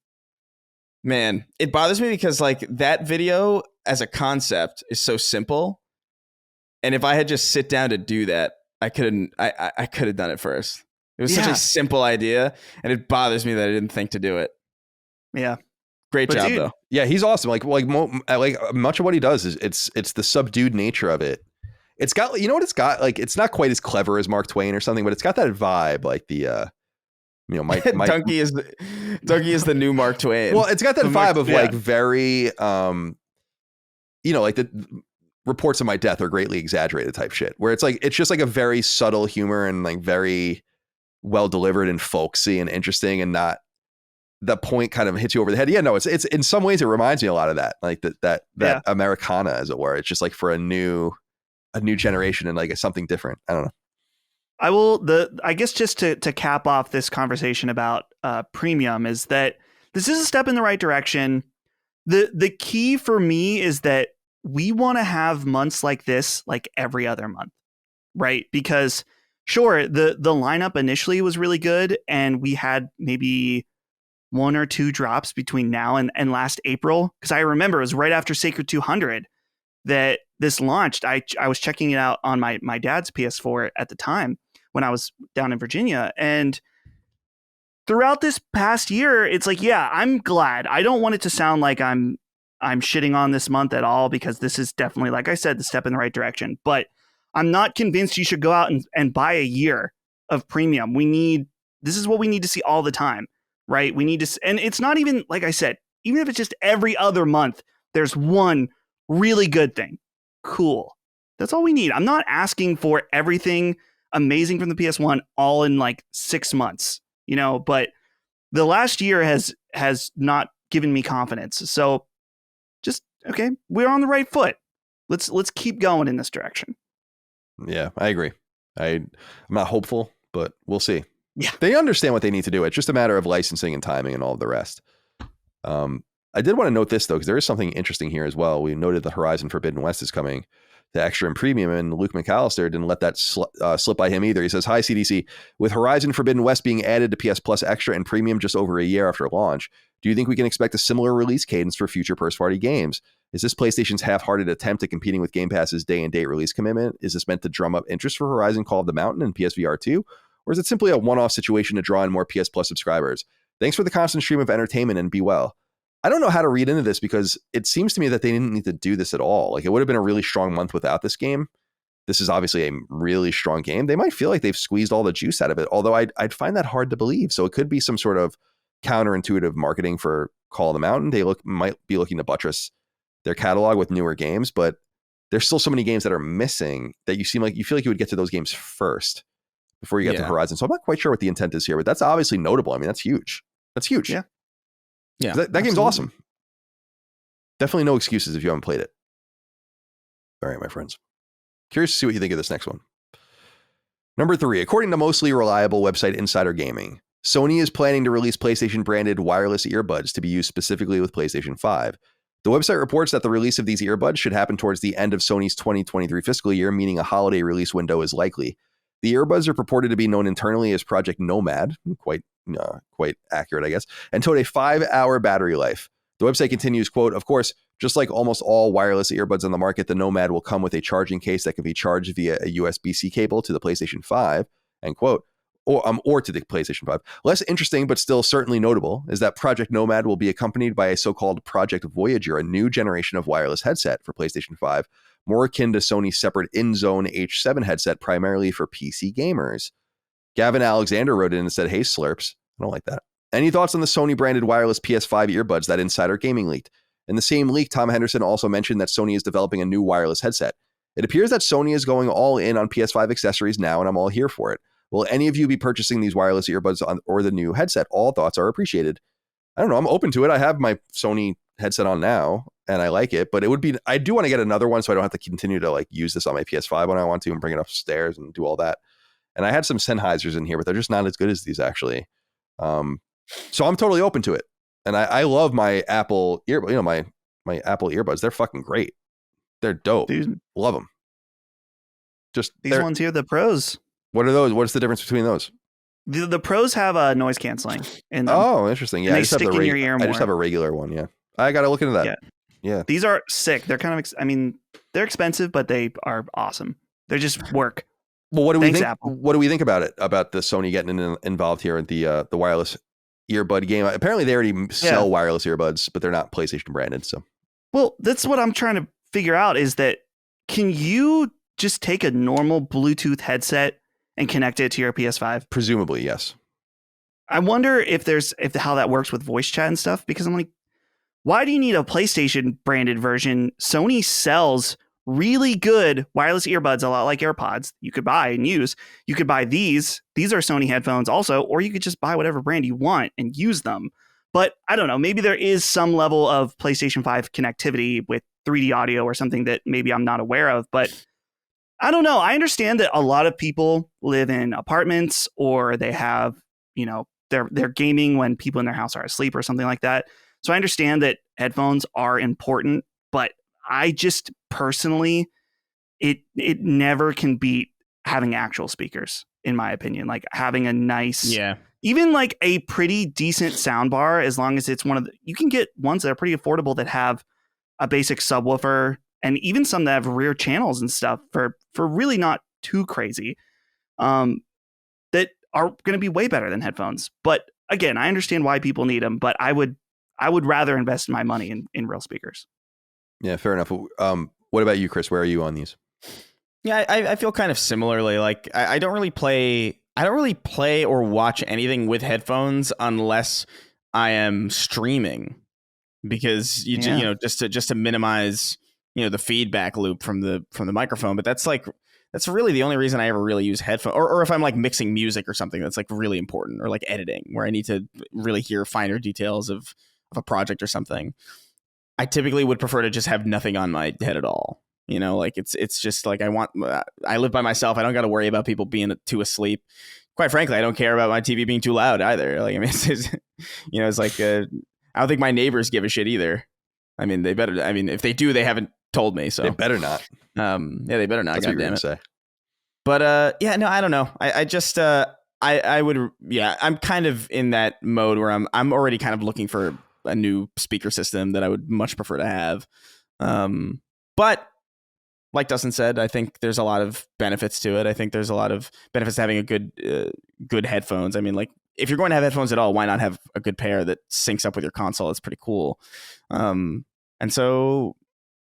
D: man, like that video as a concept is so simple, and if I had just sit down to do that, I couldn't. I could have done it first. It was such a simple idea, and it bothers me that I didn't think to do it.
C: Yeah.
D: Great job,
C: dude,
D: though.
A: Yeah, he's awesome. Like much of what he does is it's the subdued nature of it. It's got, you know what it's got? Like, it's not quite as clever as Mark Twain or something, but it's got that vibe, like the my
D: Donkey is the new Mark Twain.
A: Well, it's got that vibe of like very like the reports of my death are greatly exaggerated type shit, where it's like it's just like a very subtle humor and like very well delivered and folksy and interesting, and not the point kind of hits you over the head. Yeah, no, it's in some ways it reminds me a lot of that, like that Americana, as it were. It's just like for a new generation and like something different. I don't know.
C: I guess just to cap off this conversation about premium is that this is a step in the right direction. The key for me is that we want to have months like this like every other month, right? Because sure, the lineup initially was really good, and we had maybe 1 or 2 drops between now and last April. Because I remember it was right after Sacred 200 that this launched. I was checking it out on my dad's PS4 at the time when I was down in Virginia. And throughout this past year, it's like, yeah, I'm glad. I don't want it to sound like I'm shitting on this month at all, because this is definitely, like I said, the step in the right direction. But I'm not convinced you should go out and buy a year of premium. This is what we need to see all the time, right? We need to, and it's not even, like I said, even if it's just every other month, there's one really good thing. Cool. That's all we need. I'm not asking for everything amazing from the PS1 all in like 6 months, but the last year has not given me confidence. So just, okay, we're on the right foot. Let's keep going in this direction.
A: Yeah, I agree. I'm not hopeful, but we'll see.
C: Yeah.
A: They understand what they need to do. It's just a matter of licensing and timing and all of the rest. I did want to note this, though, because there is something interesting here as well. We noted the Horizon Forbidden West is coming to Extra and Premium, and Luke McAllister didn't let that slip by him either. He says, "Hi, CDC. With Horizon Forbidden West being added to PS Plus Extra and Premium just over a year after launch, do you think we can expect a similar release cadence for future first-party games? Is this PlayStation's half-hearted attempt at competing with Game Pass's day-and-date release commitment? Is this meant to drum up interest for Horizon Call of the Mountain and PSVR 2? Or is it simply a one-off situation to draw in more PS Plus subscribers? Thanks for the constant stream of entertainment, and be well." I don't know how to read into this, because it seems to me that they didn't need to do this at all. Like, it would have been a really strong month without this game. This is obviously a really strong game. They might feel like they've squeezed all the juice out of it, although I'd find that hard to believe. So it could be some sort of counterintuitive marketing for Call of the Mountain. They might be looking to buttress their catalog with newer games, but there's still so many games that are missing that you feel like you would get to those games first before you get to Horizon. So I'm not quite sure what the intent is here, but that's obviously notable. I mean, that's huge. That's huge.
C: Yeah.
A: Yeah, that game's awesome. Definitely no excuses if you haven't played it. All right, my friends. Curious to see what you think of this next one. Number 3, according to mostly reliable website Insider Gaming, Sony is planning to release PlayStation-branded wireless earbuds to be used specifically with PlayStation 5. The website reports that the release of these earbuds should happen towards the end of Sony's 2023 fiscal year, meaning a holiday release window is likely. The earbuds are purported to be known internally as Projekt Nomad, quite accurate, I guess, and tote a 5-hour battery life. The website continues, quote, "Of course, just like almost all wireless earbuds on the market, the Nomad will come with a charging case that can be charged via a USB-C cable to the PlayStation 5, end quote, or to the PlayStation 5. Less interesting, but still certainly notable, is that Projekt Nomad will be accompanied by a so-called Projekt Voyager, a new generation of wireless headset for PlayStation 5, more akin to Sony's separate InZone H7 headset, primarily for PC gamers." Gavin Alexander wrote in and said, "Hey, Slurps." I don't like that. "Any thoughts on the Sony-branded wireless PS5 earbuds that Insider Gaming leaked?" In the same leak, Tom Henderson also mentioned that Sony is developing a new wireless headset. "It appears that Sony is going all in on PS5 accessories now, and I'm all here for it. Will any of you be purchasing these wireless earbuds or the new headset? All thoughts are appreciated." I don't know. I'm open to it. I have my Sony headset on now, and I like it, but I do want to get another one so I don't have to continue to like use this on my PS5 when I want to and bring it upstairs and do all that. And I had some Sennheisers in here, but they're just not as good as these actually. So I'm totally open to it. And I love my Apple my Apple earbuds. They're fucking great. They're dope.
C: Dude,
A: love them. Just
C: these ones here, the Pros.
A: What are those? What's the difference between those?
C: The Pros have a noise canceling in them.
A: Oh, interesting. Yeah,
C: they stick in your ear more.
A: I just have a regular one. Yeah, I got to look into that. Yeah.
C: These are sick. They're kind of, they're expensive, but they are awesome. They just work.
A: Well, what do we think?
C: Apple.
A: What do we think about it? About the Sony getting involved here in the wireless earbud game? Apparently, they already sell wireless earbuds, but they're not PlayStation branded. So,
C: well, that's what I'm trying to figure out. Is that can you just take a normal Bluetooth headset and connect it to your PS5?
A: Presumably, yes.
C: I wonder if how that works with voice chat and stuff, because I'm like, why do you need a PlayStation branded version? Sony sells really good wireless earbuds, a lot like AirPods, you could buy and use. You could buy these. These are Sony headphones also, or you could just buy whatever brand you want and use them. But I don't know, maybe there is some level of PlayStation 5 connectivity with 3D audio or something that maybe I'm not aware of, but I don't know. I understand that a lot of people live in apartments, or they have, they're gaming when people in their house are asleep or something like that. So I understand that headphones are important, but I just personally, it never can beat having actual speakers, in my opinion. Like having a nice, even like a pretty decent sound bar, as long as it's you can get ones that are pretty affordable that have a basic subwoofer, and even some that have rear channels and stuff for really not too crazy, that are going to be way better than headphones. But again, I understand why people need them, but I would rather invest my money in real speakers.
A: Yeah, fair enough. What about you, Chris? Where are you on these?
D: Yeah, I feel kind of similarly. Like I don't really play or watch anything with headphones unless I am streaming, because just to minimize the feedback loop from the microphone. But that's really the only reason I ever really use headphones, or if I'm like mixing music or something that's like really important, or like editing where I need to really hear finer details of a project or something. I typically would prefer to just have nothing on my head at all. Like it's just like I live by myself. I don't got to worry about people being too asleep. Quite frankly, I don't care about my TV being too loud either. Like, it's like, I don't think my neighbors give a shit either. They better, if they do, they haven't told me. So
A: they better not.
D: They better not.
A: That's what you're gonna say.
D: But, no, I don't know. I just, I would, I'm kind of in that mode where I'm already kind of looking for a new speaker system that I would much prefer to have. But like Dustin said, I think there's a lot of benefits to it. I think there's a lot of benefits to having a good headphones. Like if you're going to have headphones at all, why not have a good pair that syncs up with your console? It's pretty cool. And so,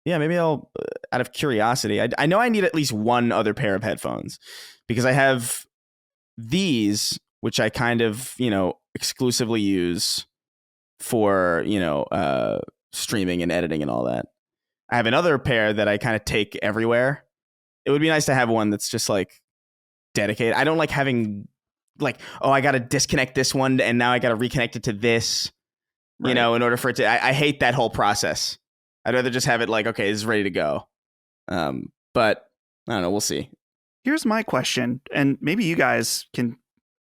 D: maybe I'll, out of curiosity, I know I need at least one other pair of headphones, because I have these, which I kind of, exclusively use for streaming and editing and all that. I have another pair that I kind of take everywhere. It would be nice to have one that's just like dedicated. I don't like having like, I got to disconnect this one and now I got to reconnect it to this, in order for it to, I hate that whole process. I'd rather just have it like, okay, this is ready to go. But I don't know. We'll see.
C: Here's my question, and maybe you guys can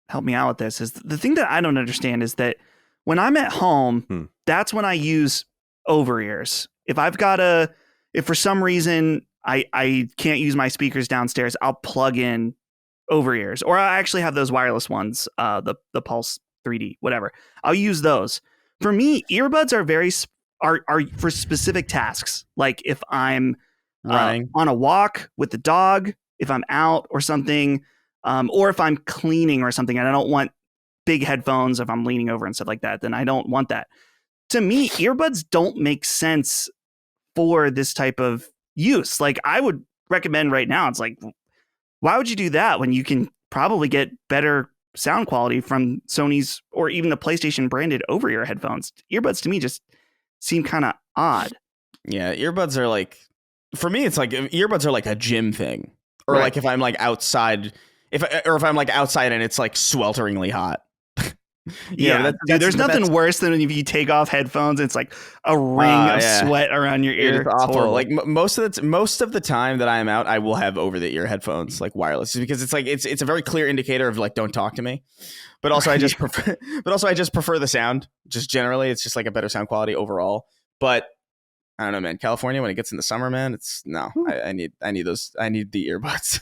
C: help me out with this. Is the thing that I don't understand is that when I'm at home, that's when I use over ears. If for some reason I can't use my speakers downstairs, I'll plug in over ears, or I actually have those wireless ones, the Pulse 3D, whatever. I'll use those. For me, earbuds are for specific tasks. Like if I'm running on a walk with the dog, if I'm out or something, or if I'm cleaning or something, and I don't want big headphones, if I'm leaning over and stuff like that, then I don't want that. To me, earbuds don't make sense for this type of use. Like I would recommend right now, it's like, why would you do that when you can probably get better sound quality from Sony's or even the PlayStation branded over-ear headphones? Earbuds to me just seem kind of odd.
D: Yeah, earbuds are like, for me, it's like earbuds are like a gym thing, or like if I'm like outside, if I'm like outside and it's like swelteringly hot.
C: Yeah, dude, there's nothing worse than if you take off headphones and it's like a ring of sweat around your ear.
D: It's awful. Like most of the time that I am out, I will have over the ear headphones, like wireless, because it's like it's a very clear indicator of like, don't talk to me. But also I just prefer the sound. Just generally, it's just like a better sound quality overall. But I don't know, man. California, when it gets in the summer, man, I need the earbuds.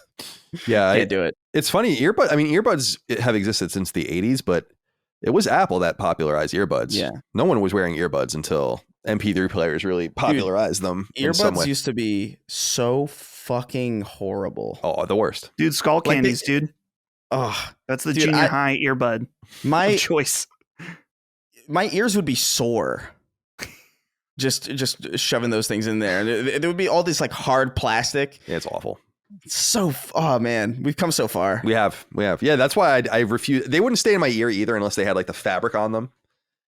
A: Yeah,
D: I can't do it.
A: It's funny. Earbuds have existed since the 80s, but it was Apple that popularized earbuds.
D: Yeah.
A: No one was wearing earbuds until MP3 players really popularized them.
D: Earbuds used to be so fucking horrible.
A: Oh, the worst.
C: Dude, skull candies, dude.
D: Oh,
C: that's the junior high earbud.
D: My
C: choice.
D: My ears would be sore. Just shoving those things in there. There would be all this like hard plastic.
A: Yeah, it's awful.
D: Oh man, we've come so far.
A: We have. Yeah, that's why I refuse. They wouldn't stay in my ear either unless they had like the fabric on them.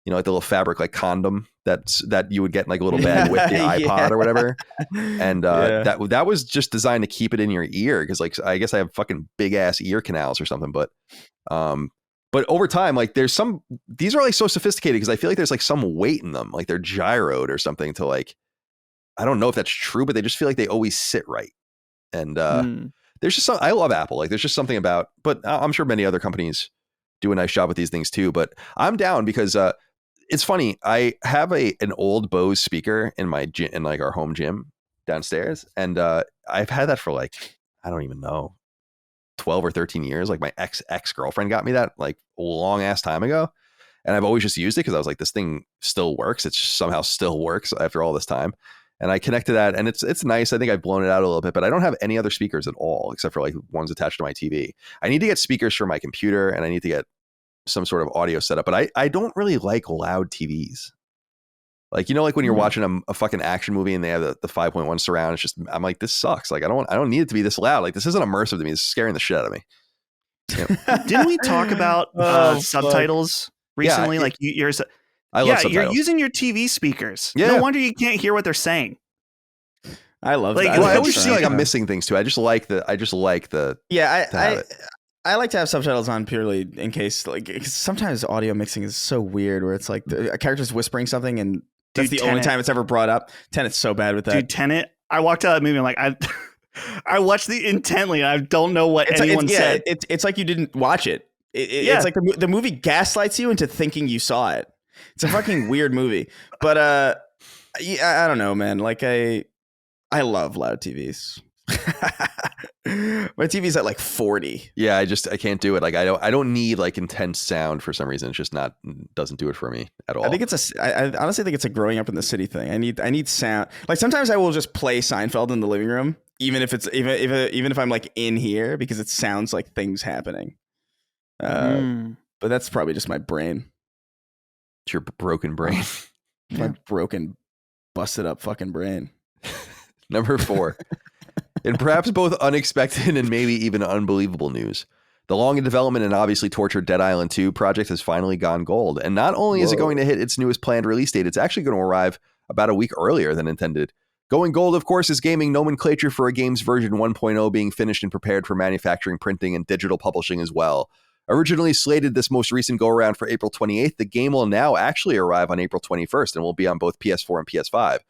A: You know, like the little fabric like condom that you would get in like a little bag with the iPod or whatever. And that was just designed to keep it in your ear because like I guess I have fucking big ass ear canals or something. But over time, like these are like so sophisticated because I feel like there's like some weight in them, like they're gyroed or something to like, I don't know if that's true, but they just feel like they always sit right. And there's just I love Apple. Like there's just something about, but I'm sure many other companies do a nice job with these things too. But I'm down because it's funny. I have an old Bose speaker in my gym, in like our home gym downstairs, and I've had that for like I don't even know 12 or 13 years. Like my ex-girlfriend got me that like a long ass time ago, and I've always just used it because I was like, this thing still works. It somehow still works after all this time. And I connect to that, and it's nice. I think I've blown it out a little bit, but I don't have any other speakers at all except for like ones attached to my TV. I need to get speakers for my computer, and I need to get some sort of audio setup. But I don't really like loud TVs. Like, you know, like when you're watching a fucking action movie and they have the 5.1 surround. It's just I'm like, this sucks. Like I don't need it to be this loud. Like this isn't immersive to me. It's scaring the shit out of me.
C: Yeah. Didn't we talk about subtitles recently? Like you're you're using your TV speakers. Yeah. No wonder you can't hear what they're saying.
D: I love
A: that.
D: I
A: always feel like I'm missing things too. I just like the.
D: Yeah, I like to have subtitles on purely in case, like, cause sometimes audio mixing is so weird where it's like a character's whispering something and that's the only time it's ever brought up. Tenet's so bad with that.
C: Dude, Tenet. I walked out of the movie and like I watched it intently and I don't know what anyone said.
D: It's like you didn't watch it. It's like the movie gaslights you into thinking you saw it. It's a fucking weird movie, but I don't know, man. Like I love loud TVs. My TV's at like 40.
A: Yeah, I can't do it. Like I don't need like intense sound for some reason. It's just doesn't do it for me at all.
D: I think I honestly think it's a growing up in the city thing. I need sound. Like sometimes I will just play Seinfeld in the living room, even if I'm like in here because it sounds like things happening. But that's probably just my brain.
A: It's your broken brain.
D: My broken, busted up fucking brain.
A: Number 4. In perhaps both unexpected and maybe even unbelievable news, the long in development and obviously tortured Dead Island 2 project has finally gone gold. And not only is it going to hit its newest planned release date, it's actually going to arrive about a week earlier than intended. Going gold, of course, is gaming nomenclature for a game's version 1.0 being finished and prepared for manufacturing, printing, and digital publishing as well. Originally slated this most recent go-around for April 28th, the game will now actually arrive on April 21st and will be on both PS4 and PS5.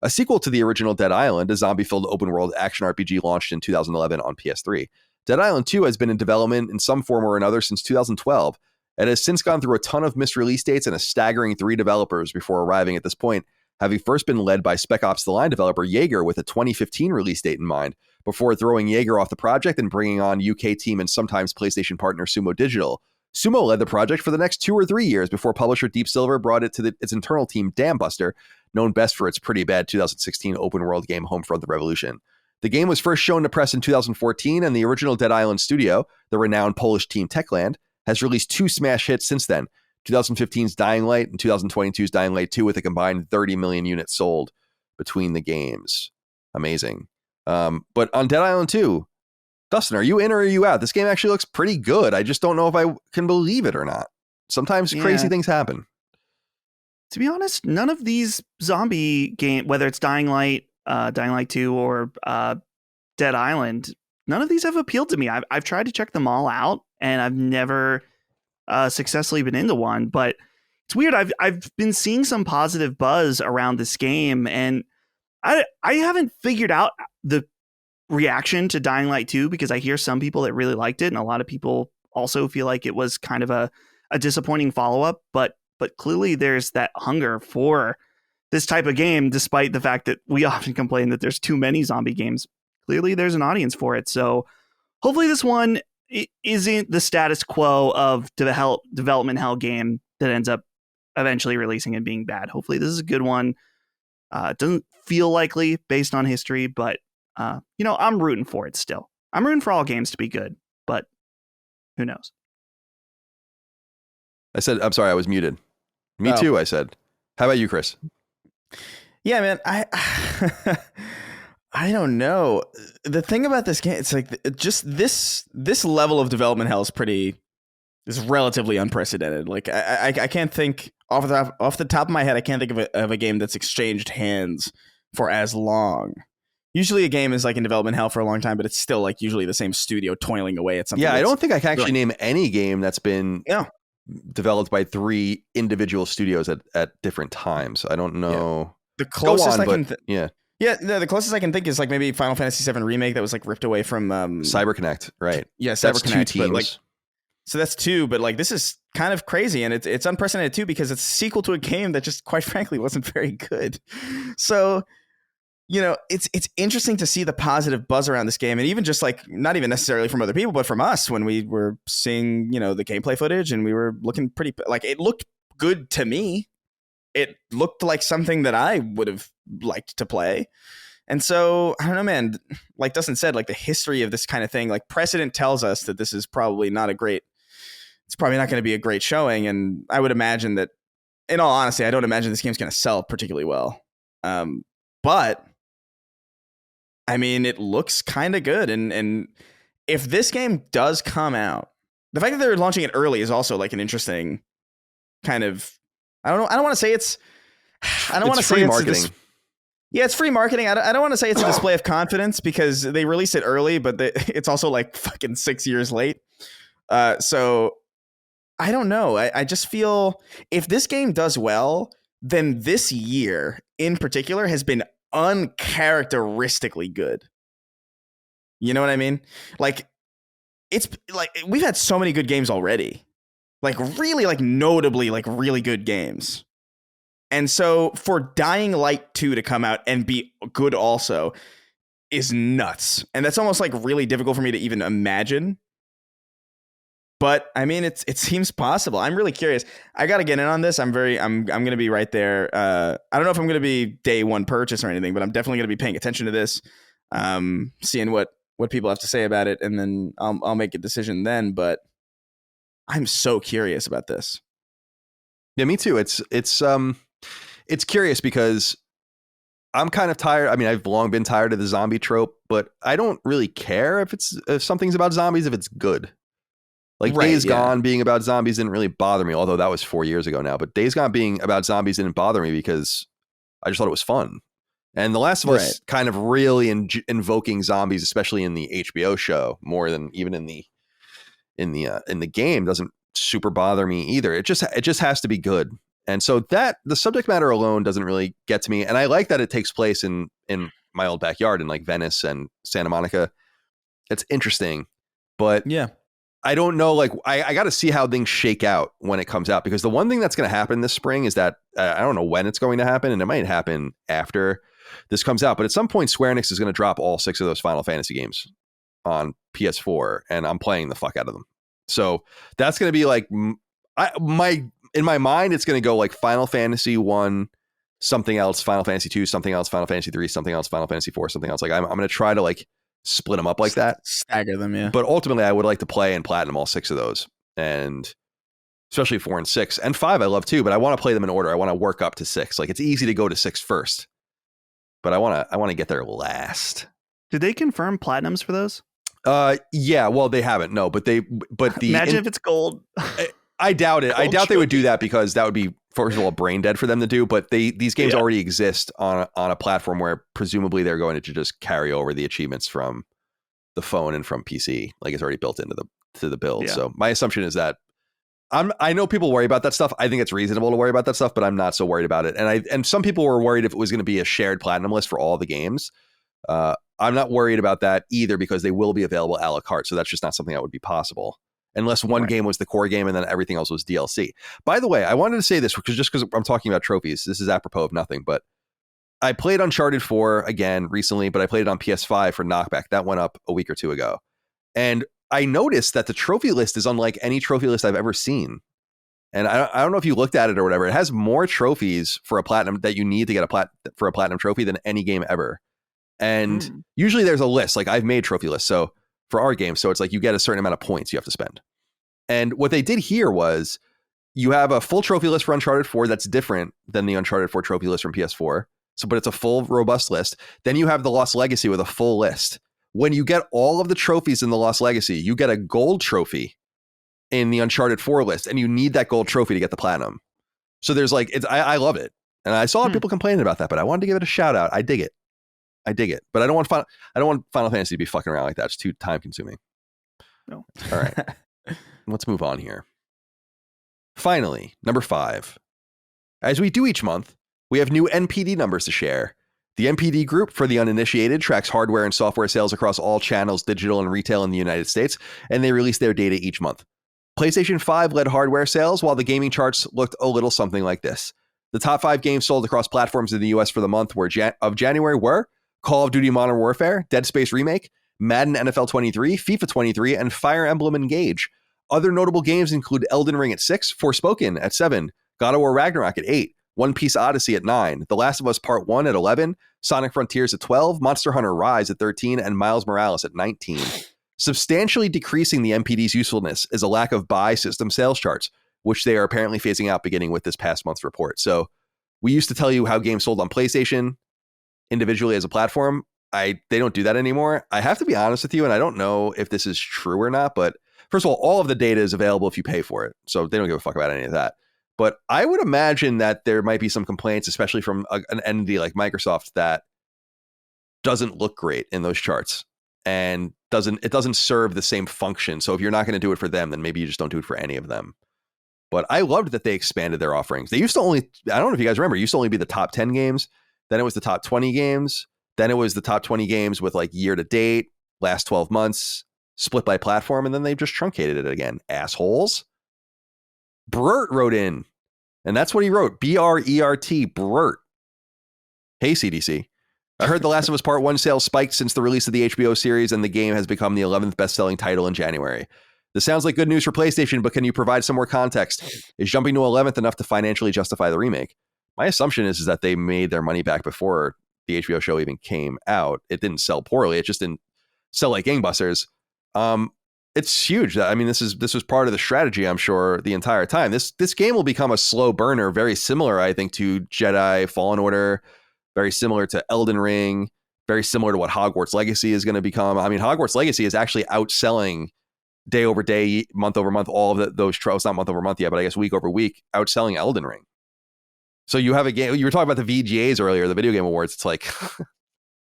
A: A sequel to the original Dead Island, a zombie-filled open-world action RPG launched in 2011 on PS3. Dead Island 2 has been in development in some form or another since 2012 and has since gone through a ton of missed release dates and a staggering 3 developers before arriving at this point, having first been led by Spec Ops The Line developer Jaeger with a 2015 release date in mind, before throwing Jaeger off the project and bringing on UK team and sometimes PlayStation partner Sumo Digital. Sumo led the project for the next 2 or 3 years before publisher Deep Silver brought it to its internal team Dambuster, known best for its pretty bad 2016 open-world game Homefront: The Revolution. The game was first shown to press in 2014, and the original Dead Island studio, the renowned Polish team Techland, has released 2 smash hits since then, 2015's Dying Light and 2022's Dying Light 2 with a combined 30 million units sold between the games. Amazing. But on Dead Island 2, Dustin, are you in or are you out? This game actually looks pretty good. I just don't know if I can believe it or not. Sometimes crazy things happen.
C: To be honest, none of these zombie game, whether it's Dying Light 2 or Dead Island, none of these have appealed to me. I've tried to check them all out and I've never successfully been into one, but it's weird. I've been seeing some positive buzz around this game, and I haven't figured out the reaction to Dying Light 2 because I hear some people that really liked it, and a lot of people also feel like it was kind of a disappointing follow-up, but clearly there's that hunger for this type of game, despite the fact that we often complain that there's too many zombie games. Clearly there's an audience for it. So hopefully this one isn't the status quo of development hell game that ends up eventually releasing and being bad. Hopefully this is a good one. It doesn't feel likely based on history, but I'm rooting for it still. I'm rooting for all games to be good, but who knows?
A: I'm sorry, I was muted. Me too, I said. How about you, Chris?
D: Yeah, man, I don't know. The thing about this game, it's like just this level of development hell is relatively unprecedented. Like I can't think off the top of my head. I can't think of a game that's exchanged hands for as long. Usually a game is like in development hell for a long time, but it's still like usually the same studio toiling away at something.
A: Yeah, I don't think I can actually name any game that's been developed by 3 individual studios at different times. I don't know.
D: The closest I can
A: the
D: closest I can think is like maybe Final Fantasy VII Remake that was like ripped away from
A: CyberConnect, right?
D: Yeah,
A: that's
D: CyberConnect.
A: 2 teams.
D: But like, so that's 2, but like this is kind of crazy, and it's unprecedented too because it's a sequel to a game that just quite frankly wasn't very good. So it's interesting to see the positive buzz around this game, and even just like not even necessarily from other people, but from us when we were seeing the gameplay footage, and we were looking pretty like it looked good to me. It looked like something that I would have liked to play. And so, I don't know, man, like Dustin said, like the history of this kind of thing, like precedent tells us that this is probably not it's probably not going to be a great showing. And I would imagine that, in all honesty, I don't imagine this game's going to sell particularly well. But, I mean, it looks kind of good. And if this game does come out, the fact that they're launching it early is also like an interesting kind of, I don't want to say it's
A: free marketing.
D: It's free marketing. I don't want to say it's a display of confidence because they released it early, but it's also like fucking 6 years late. So I don't know. I just feel if this game does well, then this year in particular has been uncharacteristically good. You know what I mean? Like it's like we've had so many good games already. Like really like notably like really good games. And so for Dying Light 2 to come out and be good also is nuts. And that's almost like really difficult for me to even imagine. But I mean, it seems possible. I'm really curious. I got to get in on this. I'm going to be right there. I don't know if I'm going to be day one purchase or anything, but I'm definitely going to be paying attention to this, seeing what people have to say about it. And then I'll make a decision then. But I'm so curious about this.
A: Yeah, me too. It's curious because I'm kind of tired. I mean, I've long been tired of the zombie trope, but I don't really care if something's about zombies if it's good. Like Days Gone being about zombies didn't really bother me, although that was 4 years ago now. But Days Gone being about zombies didn't bother me because I just thought it was fun. And The Last of Us kind of really invoking zombies, especially in the HBO show, more than even in the game, doesn't super bother me either. It just has to be good. And so that the subject matter alone doesn't really get to me. And I like that it takes place in my old backyard in like Venice and Santa Monica. It's interesting, but
D: yeah,
A: I don't know. Like I got to see how things shake out when it comes out, because the one thing that's going to happen this spring is that I don't know when it's going to happen, and it might happen after this comes out. But at some point, Square Enix is going to drop all 6 of those Final Fantasy games on PS4, and I'm playing the fuck out of them. So that's going to be like in my mind, it's going to go like Final Fantasy 1, something else, Final Fantasy 2, something else, Final Fantasy 3, something else, Final Fantasy 4, something else. Like I'm going to try to like split them up like that.
D: Stagger them, yeah.
A: But ultimately, I would like to play and platinum all 6 of those. And especially 4 and 6. And 5 I love too, but I want to play them in order. I want to work up to 6. Like it's easy to go to 6 first. But I want to get there last.
C: Did they confirm platinums for those?
A: Yeah, well they haven't. No, but
C: imagine if it's gold.
A: I doubt it. I doubt they would do that because that would be, first of all, brain dead for them to do. But these games already exist on a platform where presumably they're going to just carry over the achievements from the phone and from PC. Like it's already built into the build. Yeah. So my assumption is that I know people worry about that stuff. I think it's reasonable to worry about that stuff, but I'm not so worried about it. And some people were worried if it was going to be a shared platinum list for all the games. I'm not worried about that either because they will be available a la carte. So that's just not something that would be possible unless one game was the core game and then everything else was DLC. By the way, I wanted to say this because I'm talking about trophies. This is apropos of nothing, but I played Uncharted 4 again recently, but I played it on PS5 for Knockback. That went up a week or two ago. And I noticed that the trophy list is unlike any trophy list I've ever seen. And I don't know if you looked at it or whatever. It has more trophies for a platinum that you need to get for a platinum trophy than any game ever. And usually there's a list. Like I've made trophy lists. So for our game, so it's like you get a certain amount of points you have to spend. And what they did here was you have a full trophy list for Uncharted 4 that's different than the Uncharted 4 trophy list from PS4. So, but it's a full, robust list. Then you have the Lost Legacy with a full list. When you get all of the trophies in the Lost Legacy, you get a gold trophy in the Uncharted 4 list, and you need that gold trophy to get the platinum. So there's like, I love it. And I saw people complaining about that, but I wanted to give it a shout out. I dig it. But I don't want Final Fantasy to be fucking around like that. It's too time consuming.
C: No.
A: All right. Let's move on here. Finally, number 5. As we do each month, we have new NPD numbers to share. The NPD Group, for the uninitiated, tracks hardware and software sales across all channels, digital and retail in the United States, and they release their data each month. PlayStation 5 led hardware sales, while the gaming charts looked a little something like this. The top 5 games sold across platforms in the US for the month of January were Call of Duty Modern Warfare, Dead Space Remake, Madden NFL 23, FIFA 23, and Fire Emblem Engage. Other notable games include Elden Ring at 6, Forspoken at 7, God of War Ragnarok at 8, One Piece Odyssey at 9, The Last of Us Part 1 at 11, Sonic Frontiers at 12, Monster Hunter Rise at 13, and Miles Morales at 19. Substantially decreasing the NPD's usefulness is a lack of buy system sales charts, which they are apparently phasing out beginning with this past month's report. So we used to tell you how games sold on PlayStation individually as a platform. They don't do that anymore. I have to be honest with you, and I don't know if this is true or not, but first of all of the data is available if you pay for it. So they don't give a fuck about any of that. But I would imagine that there might be some complaints, especially from an entity like Microsoft, that doesn't look great in those charts and it doesn't serve the same function. So if you're not going to do it for them, then maybe you just don't do it for any of them. But I loved that they expanded their offerings. They used to only, I don't know if you guys remember, it used to only be the top 10 games. Then it was the top 20 games. Then it was the top 20 games with like year to date, last 12 months, split by platform. And then they've just truncated it again. Assholes. Brert wrote in, and that's what he wrote. B-R-E-R-T, Brert. Hey, CDC. I heard The Last of Us Part 1 sales spiked since the release of the HBO series, and the game has become the 11th best-selling title in January. This sounds like good news for PlayStation, but can you provide some more context? Is jumping to 11th enough to financially justify the remake? My assumption is that they made their money back before the HBO show even came out. It didn't sell poorly. It just didn't sell like gangbusters. It's huge. I mean, this was part of the strategy, I'm sure, the entire time. This game will become a slow burner, very similar, I think, to Jedi Fallen Order, very similar to Elden Ring, very similar to what Hogwarts Legacy is going to become. I mean, Hogwarts Legacy is actually outselling day over day, month over month, all of those tropes, not month over month yet, but I guess week over week, outselling Elden Ring. So you have a game, you were talking about the VGAs earlier, the Video Game Awards. It's like,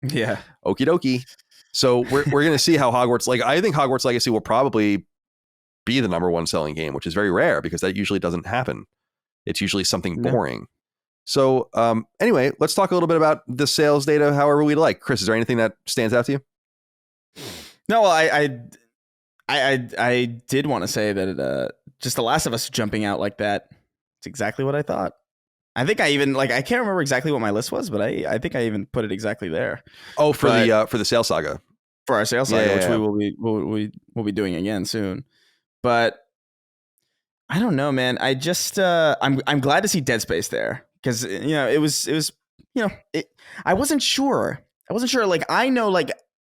D: yeah,
A: okie dokie. So we're going to see how I think Hogwarts Legacy will probably be the number one selling game, which is very rare because that usually doesn't happen. It's usually something boring. So anyway, let's talk a little bit about the sales data, however we'd like. Chris, is there anything that stands out to you?
D: No, I did want to say that just The Last of Us jumping out like that, it's exactly what I thought. I think I even I can't remember exactly what my list was, but I think I even put it exactly there.
A: Oh, for the sales saga,
D: for our sales saga, which we'll be doing again soon. But I don't know, man. I just I'm glad to see Dead Space there because it was I wasn't sure. Like I know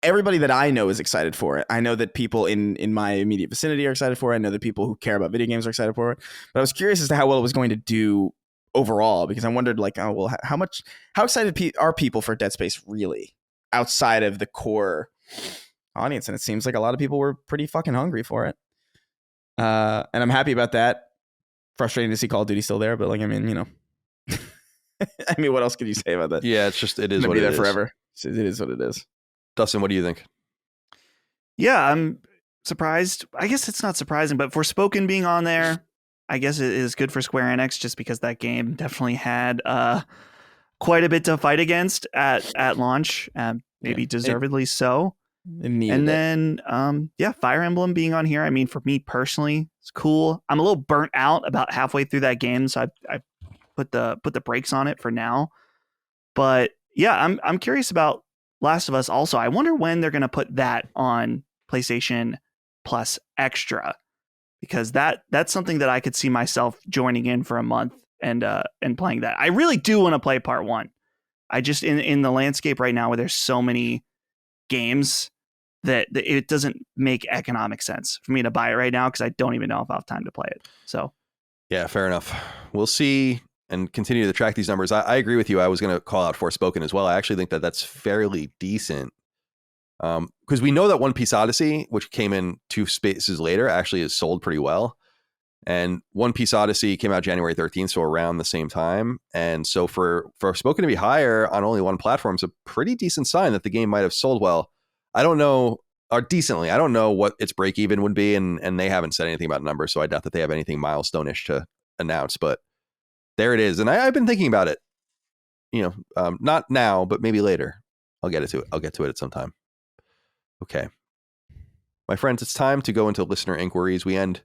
D: everybody that I know is excited for it. I know that people in my immediate vicinity are excited for it. I know that people who care about video games are excited for it. But I was curious as to how well it was going to do overall, because I wondered how excited are people for Dead Space really outside of the core audience? And it seems like a lot of people were pretty fucking hungry for it. And I'm happy about that. Frustrating to see Call of Duty still there, but I mean, what else could you say about that?
A: Yeah, it is what it is.
D: Forever. It is what it is.
A: Dustin, what do you think?
C: Yeah, I'm surprised. I guess it's not surprising, but Forspoken being on there, I guess it is good for Square Enix just because that game definitely had quite a bit to fight against at launch, maybe deservedly so. And then, Fire Emblem being on here. I mean, for me personally, it's cool. I'm a little burnt out about halfway through that game, so I put the brakes on it for now. But yeah, I'm curious about Last of Us. Also, I wonder when they're going to put that on PlayStation Plus Extra, because that's something that I could see myself joining in for a month and playing that. I really do want to play Part 1. I just in the landscape right now where there's so many games that it doesn't make economic sense for me to buy it right now because I don't even know if I'll have time to play it. So,
A: yeah, fair enough. We'll see and continue to track these numbers. I agree with you. I was going to call out Forspoken as well. I actually think that that's fairly decent because we know that One Piece Odyssey, which came in 2 spaces later, actually is sold pretty well. And One Piece Odyssey came out January 13th, so around the same time. And so for Forspoken to be higher on only one platform is a pretty decent sign that the game might have sold well. I don't know, or decently. I don't know what its break even would be, and they haven't said anything about numbers, so I doubt that they have anything milestone-ish to announce. But there it is, and I've been thinking about it. Not now, but maybe later. I'll get to it at some time. Okay, my friends, it's time to go into listener inquiries. We end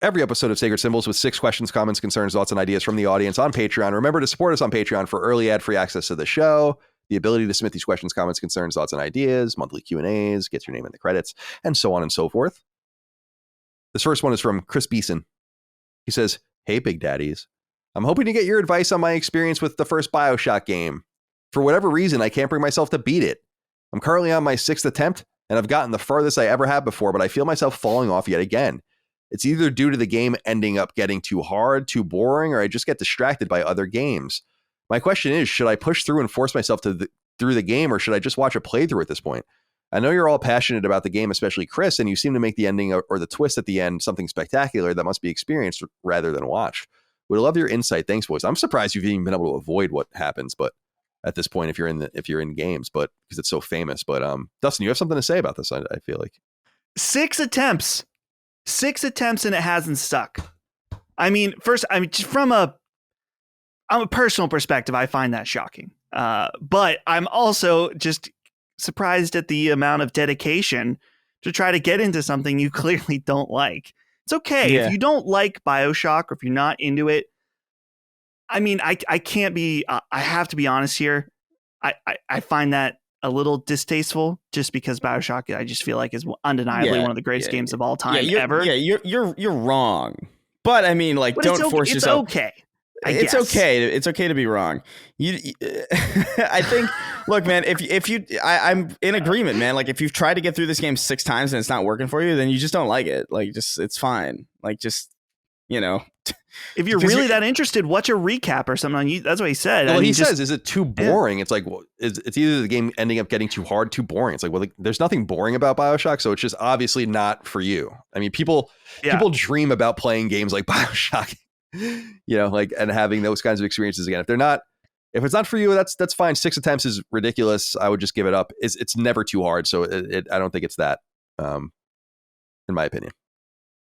A: every episode of Sacred Symbols with 6 questions, comments, concerns, thoughts, and ideas from the audience on Patreon. Remember to support us on Patreon for early ad-free access to the show, the ability to submit these questions, comments, concerns, thoughts, and ideas, monthly Q&As, get your name in the credits, and so on and so forth. This first one is from Chris Beeson. He says, "Hey, Big Daddies. I'm hoping to get your advice on my experience with the first Bioshock game. For whatever reason, I can't bring myself to beat it. I'm currently on my 6th attempt, and I've gotten the farthest I ever have before, but I feel myself falling off yet again. It's either due to the game ending up getting too hard, too boring, or I just get distracted by other games. My question is, should I push through and force myself through the game, or should I just watch a playthrough at this point? I know you're all passionate about the game, especially Chris, and you seem to make the ending or the twist at the end something spectacular that must be experienced rather than watched. Would love your insight. Thanks, boys." I'm surprised you've even been able to avoid what happens, but at this point, if you're in games, but because it's so famous. But Dustin, you have something to say about this? I feel like
C: 6 attempts, and it hasn't stuck. I mean, from a personal perspective, I find that shocking. But I'm also just surprised at the amount of dedication to try to get into something you clearly don't like. It's okay if you don't like Bioshock or if you're not into it. I mean, I can't be. I have to be honest here. I find that a little distasteful, just because Bioshock, I just feel like, is undeniably one of the greatest games of all time ever.
D: Yeah, you're wrong. But I mean, like, don't force yourself.
C: It's okay.
D: It's okay. It's okay to be wrong. I think. Look, man. I'm in agreement, man. Like, if you've tried to get through this game 6 times and it's not working for you, then you just don't like it. Like, it's fine. Like, just
C: if you're really that interested, watch a recap or something on you. That's what he said.
A: Well, he says, is it too boring? Yeah. It's like, it's either the game ending up getting too hard, too boring. It's like, well, there's nothing boring about Bioshock, so it's just obviously not for you. I mean, people dream about playing games like Bioshock, and having those kinds of experiences again. If it's not for you, that's fine. 6 attempts is ridiculous. I would just give it up. It's never too hard, so I don't think it's that, in my opinion.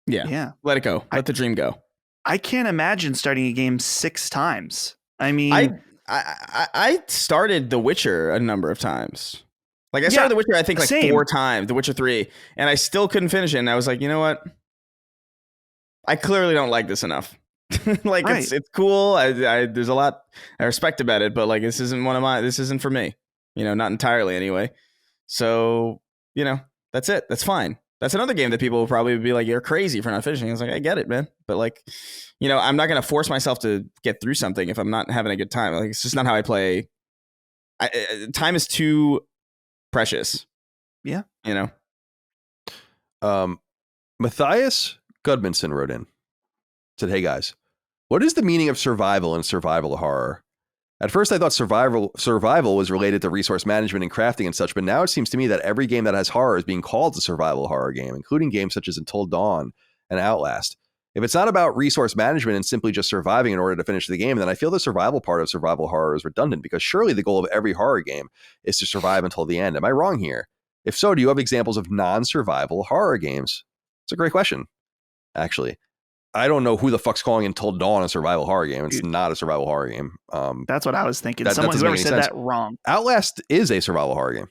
D: Yeah. Let it go. Let the dream go.
C: I can't imagine starting a game 6 times. I mean,
D: I started The Witcher a number of times. Like, I started The Witcher, I think, like same. 4 times, The Witcher 3, and I still couldn't finish it. And I was like, you know what? I clearly don't like this enough. Like, right. It's cool. There's a lot I respect about it, but like, this isn't for me. Not entirely anyway. So, that's it. That's fine. That's another game that people will probably be like, you're crazy for not finishing. I was like, I get it, man. But like, I'm not going to force myself to get through something if I'm not having a good time. Like, it's just not how I play. Time is too precious.
C: Yeah.
A: Matthias Gudmundsson wrote in, said, "Hey guys, what is the meaning of survival in survival horror? At first, I thought survival was related to resource management and crafting and such, but now it seems to me that every game that has horror is being called a survival horror game, including games such as Until Dawn and Outlast. If it's not about resource management and simply just surviving in order to finish the game, then I feel the survival part of survival horror is redundant, because surely the goal of every horror game is to survive until the end. Am I wrong here? If so, do you have examples of non-survival horror games?" It's a great question, actually. I don't know who the fuck's calling Until Dawn a survival horror game. It's not a survival horror game.
C: That's what I was thinking.
A: That
C: Someone
A: doesn't
C: whoever
A: make any
C: said
A: sense.
C: that wrong.
A: Outlast is a survival horror game.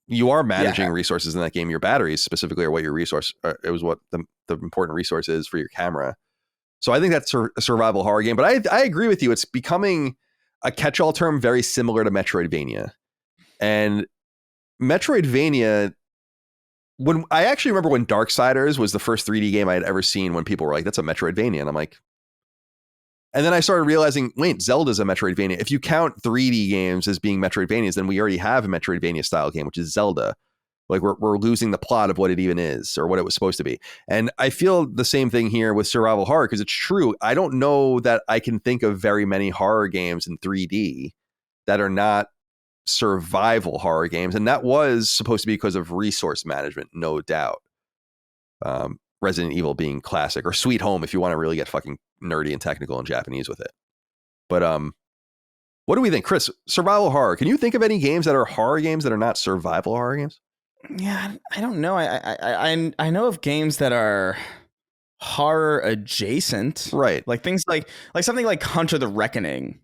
A: You are managing resources in that game. Your batteries specifically are what your resource. It was what the important resource is for your camera. So I think that's a survival horror game. But I agree with you. It's becoming a catch-all term very similar to Metroidvania. And Metroidvania, when I actually remember when Darksiders was the first 3D game I had ever seen, when people were like, that's a Metroidvania. And I'm like, and then I started realizing, wait, Zelda's a Metroidvania. If you count 3D games as being Metroidvanias, then we already have a Metroidvania style game, which is Zelda. Like we're losing the plot of what it even is or what it was supposed to be. And I feel the same thing here with survival horror, because it's true. I don't know that I can think of very many horror games in 3D that are not survival horror games. And that was supposed to be because of resource management, no doubt. Resident Evil being classic, or Sweet Home if you want to really get fucking nerdy and technical and Japanese with it. But what do we think, Chris? Survival horror. Can you think of any games that are horror games that are not survival horror games?
D: Yeah, I don't know. I know of games that are horror adjacent,
A: right?
D: Like things like something like Hunter the Reckoning,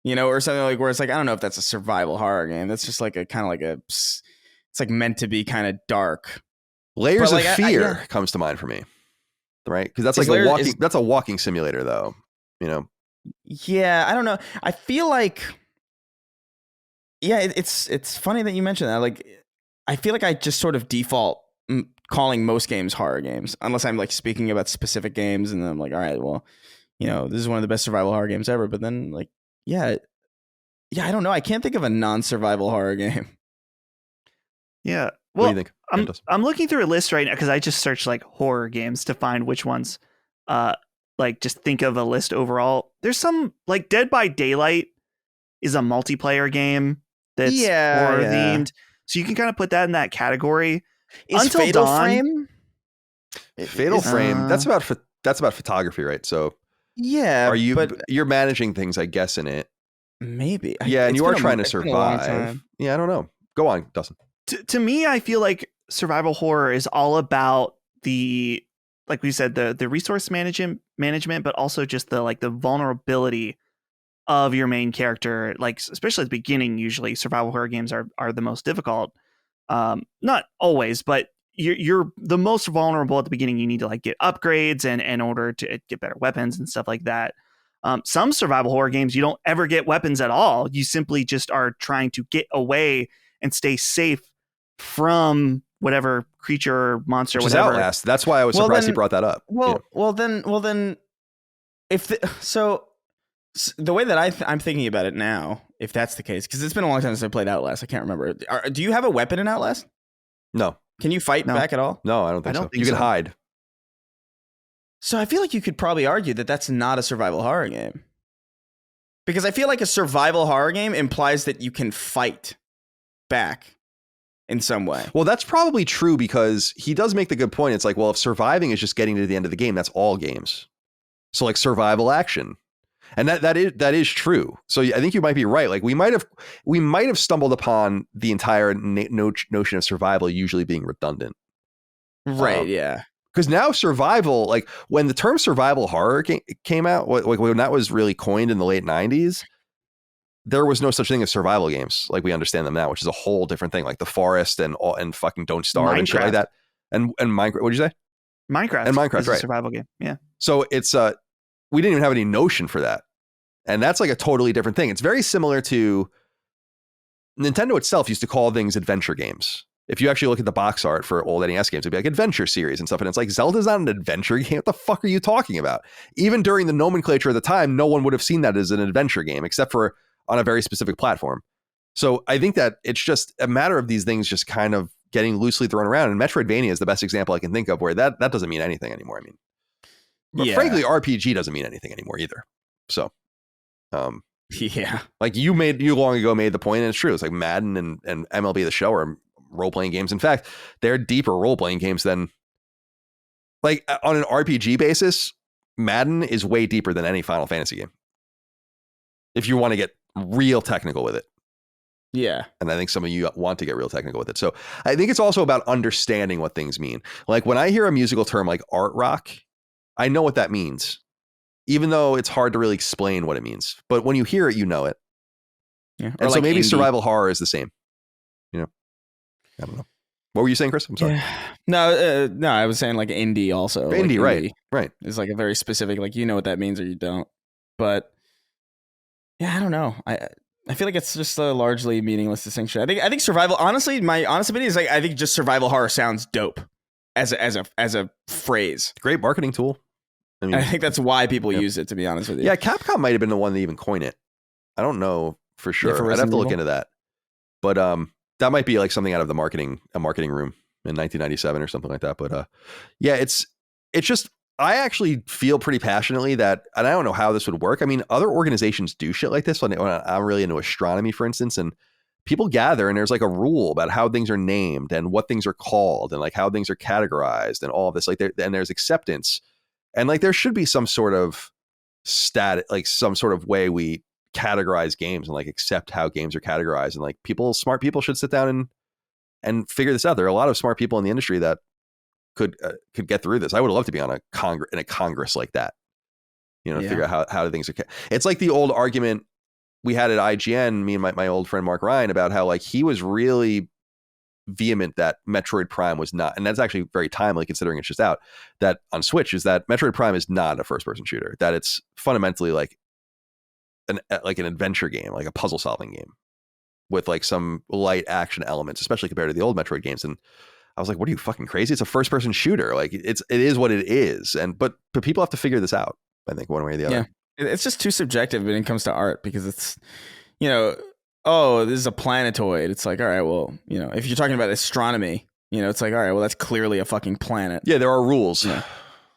D: you know, or something like where it's like, I don't know if that's a survival horror game. That's just like a kind of like it's like meant to be kind of dark.
A: Layers of Fear comes to mind for me, right? Because that's like that's a walking simulator, though. You know.
D: Yeah, I don't know. I feel like, yeah, it's funny that you mentioned that. Like, I feel like I just sort of default calling most games horror games, unless I'm like speaking about specific games, and then I'm like, all right, well, you know, this is one of the best survival horror games ever. But then, like, yeah, I don't know. I can't think of a non-survival horror game.
C: Yeah. Well,
A: what do you think?
C: I'm looking through a list right now because I just searched like horror games to find which ones. Like just think of a list overall. There's some like Dead by Daylight is a multiplayer game that's horror themed. So you can kind of put that in that category.
D: Is
C: Until
D: Fatal
C: Dawn,
D: Frame?
A: Fatal Frame. That's about photography, right? So
D: yeah,
A: you're managing things, I guess, in it.
D: Maybe.
A: Yeah, and you are trying to survive. Yeah, I don't know. Go on, Dustin.
C: To me, I feel like survival horror is all about the, like we said, the resource management, but also just the vulnerability of your main character. Like, especially at the beginning, usually survival horror games are the most difficult. Not always, but you're the most vulnerable at the beginning. You need to like get upgrades and in order to get better weapons and stuff like that. Some survival horror games, you don't ever get weapons at all. You simply just are trying to get away and stay safe from whatever creature or monster,
A: Which
C: whatever.
A: Is Outlast. That's why I was surprised he brought that up.
D: Well, then, if the way that I'm thinking about it now, if that's the case, because it's been a long time since I played Outlast, I can't remember. Do you have a weapon in Outlast?
A: No.
D: Can you fight back at all?
A: No, I don't think so. You can hide.
D: So I feel like you could probably argue that that's not a survival horror game. Because I feel like a survival horror game implies that you can fight back in some way.
A: Well, that's probably true, because he does make the good point. It's like, well, if surviving is just getting to the end of the game, that's all games. So like survival action. And that is true. So I think you might be right. Like we might have stumbled upon the entire notion of survival usually being redundant.
D: Right, yeah.
A: Because now survival, like when the term survival horror came out, like when that was really coined in the late 90s, there was no such thing as survival games like we understand them now, which is a whole different thing, like The Forest and fucking Don't Starve and shit like that. And Minecraft, what'd you say?
C: Minecraft.
A: And Minecraft,
C: is
A: right.
C: a survival game. Yeah.
A: So it's we didn't even have any notion for that. And that's like a totally different thing. It's very similar to Nintendo itself used to call things adventure games. If you actually look at the box art for old NES games, it'd be like adventure series and stuff. And it's like, Zelda's not an adventure game. What the fuck are you talking about? Even during the nomenclature at the time, no one would have seen that as an adventure game, except for on a very specific platform. So I think that it's just a matter of these things just kind of getting loosely thrown around. And Metroidvania is the best example I can think of where that doesn't mean anything anymore. I mean, but frankly, RPG doesn't mean anything anymore either. So,
D: yeah,
A: like you long ago made the point, and it's true. It's like Madden and MLB The Show are role-playing games. In fact, they're deeper role-playing games than, like, on an RPG basis, Madden is way deeper than any Final Fantasy game, if you want to get real technical with it.
D: Yeah.
A: And I think some of you want to get real technical with it. So I think it's also about understanding what things mean. Like when I hear a musical term like art rock, I know what that means, even though it's hard to really explain what it means. But when you hear it, you know it.
D: Yeah.
A: And so
D: like
A: maybe
D: indie.
A: survival horror is the same. You know, I don't know. What were you saying, Chris? I'm sorry.
D: Yeah. No, I was saying like indie also.
A: Indie,
D: like
A: right.
D: It's like a very specific, like, you know what that means or you don't. But yeah, I don't know. I feel like it's just a largely meaningless distinction. I think survival. Honestly, my honest opinion is like I think just survival horror sounds dope as a phrase.
A: Great marketing tool. I mean,
D: I think that's why people use it. To be honest with you.
A: Yeah, Capcom might have been the one that even coined it. I don't know for sure.
D: for
A: I'd have to look
D: Resident
A: into that. But that might be like something out of a marketing room in 1997 or something like that. But yeah, it's just. I actually feel pretty passionately that, and I don't know how this would work. I mean, other organizations do shit like this when I'm really into astronomy, for instance, and people gather and there's like a rule about how things are named and what things are called and like how things are categorized and all of this. Like, and there's acceptance, and like there should be some sort of like some sort of way we categorize games and like accept how games are categorized. And like smart people should sit down and figure this out. There are a lot of smart people in the industry that could get through this. I would love to be on a Congress like that, figure out how things are. It's like the old argument we had at IGN, me and my old friend Mark Ryan, about how like he was really vehement that Metroid Prime was not, and that's actually very timely considering it's just out, that on Switch, is that Metroid Prime is not a first person shooter, that it's fundamentally like an adventure game, like a puzzle solving game with like some light action elements, especially compared to the old Metroid games. And I was like, what are you, fucking crazy? It's a first person shooter. Like it is what it is. But people have to figure this out, I think, one way or the other.
D: Yeah. It's just too subjective when it comes to art, because it's, oh, this is a planetoid. It's like, all right, well, if you're talking about astronomy, it's like, all right, well, that's clearly a fucking planet.
A: Yeah, there are rules.
D: Yeah.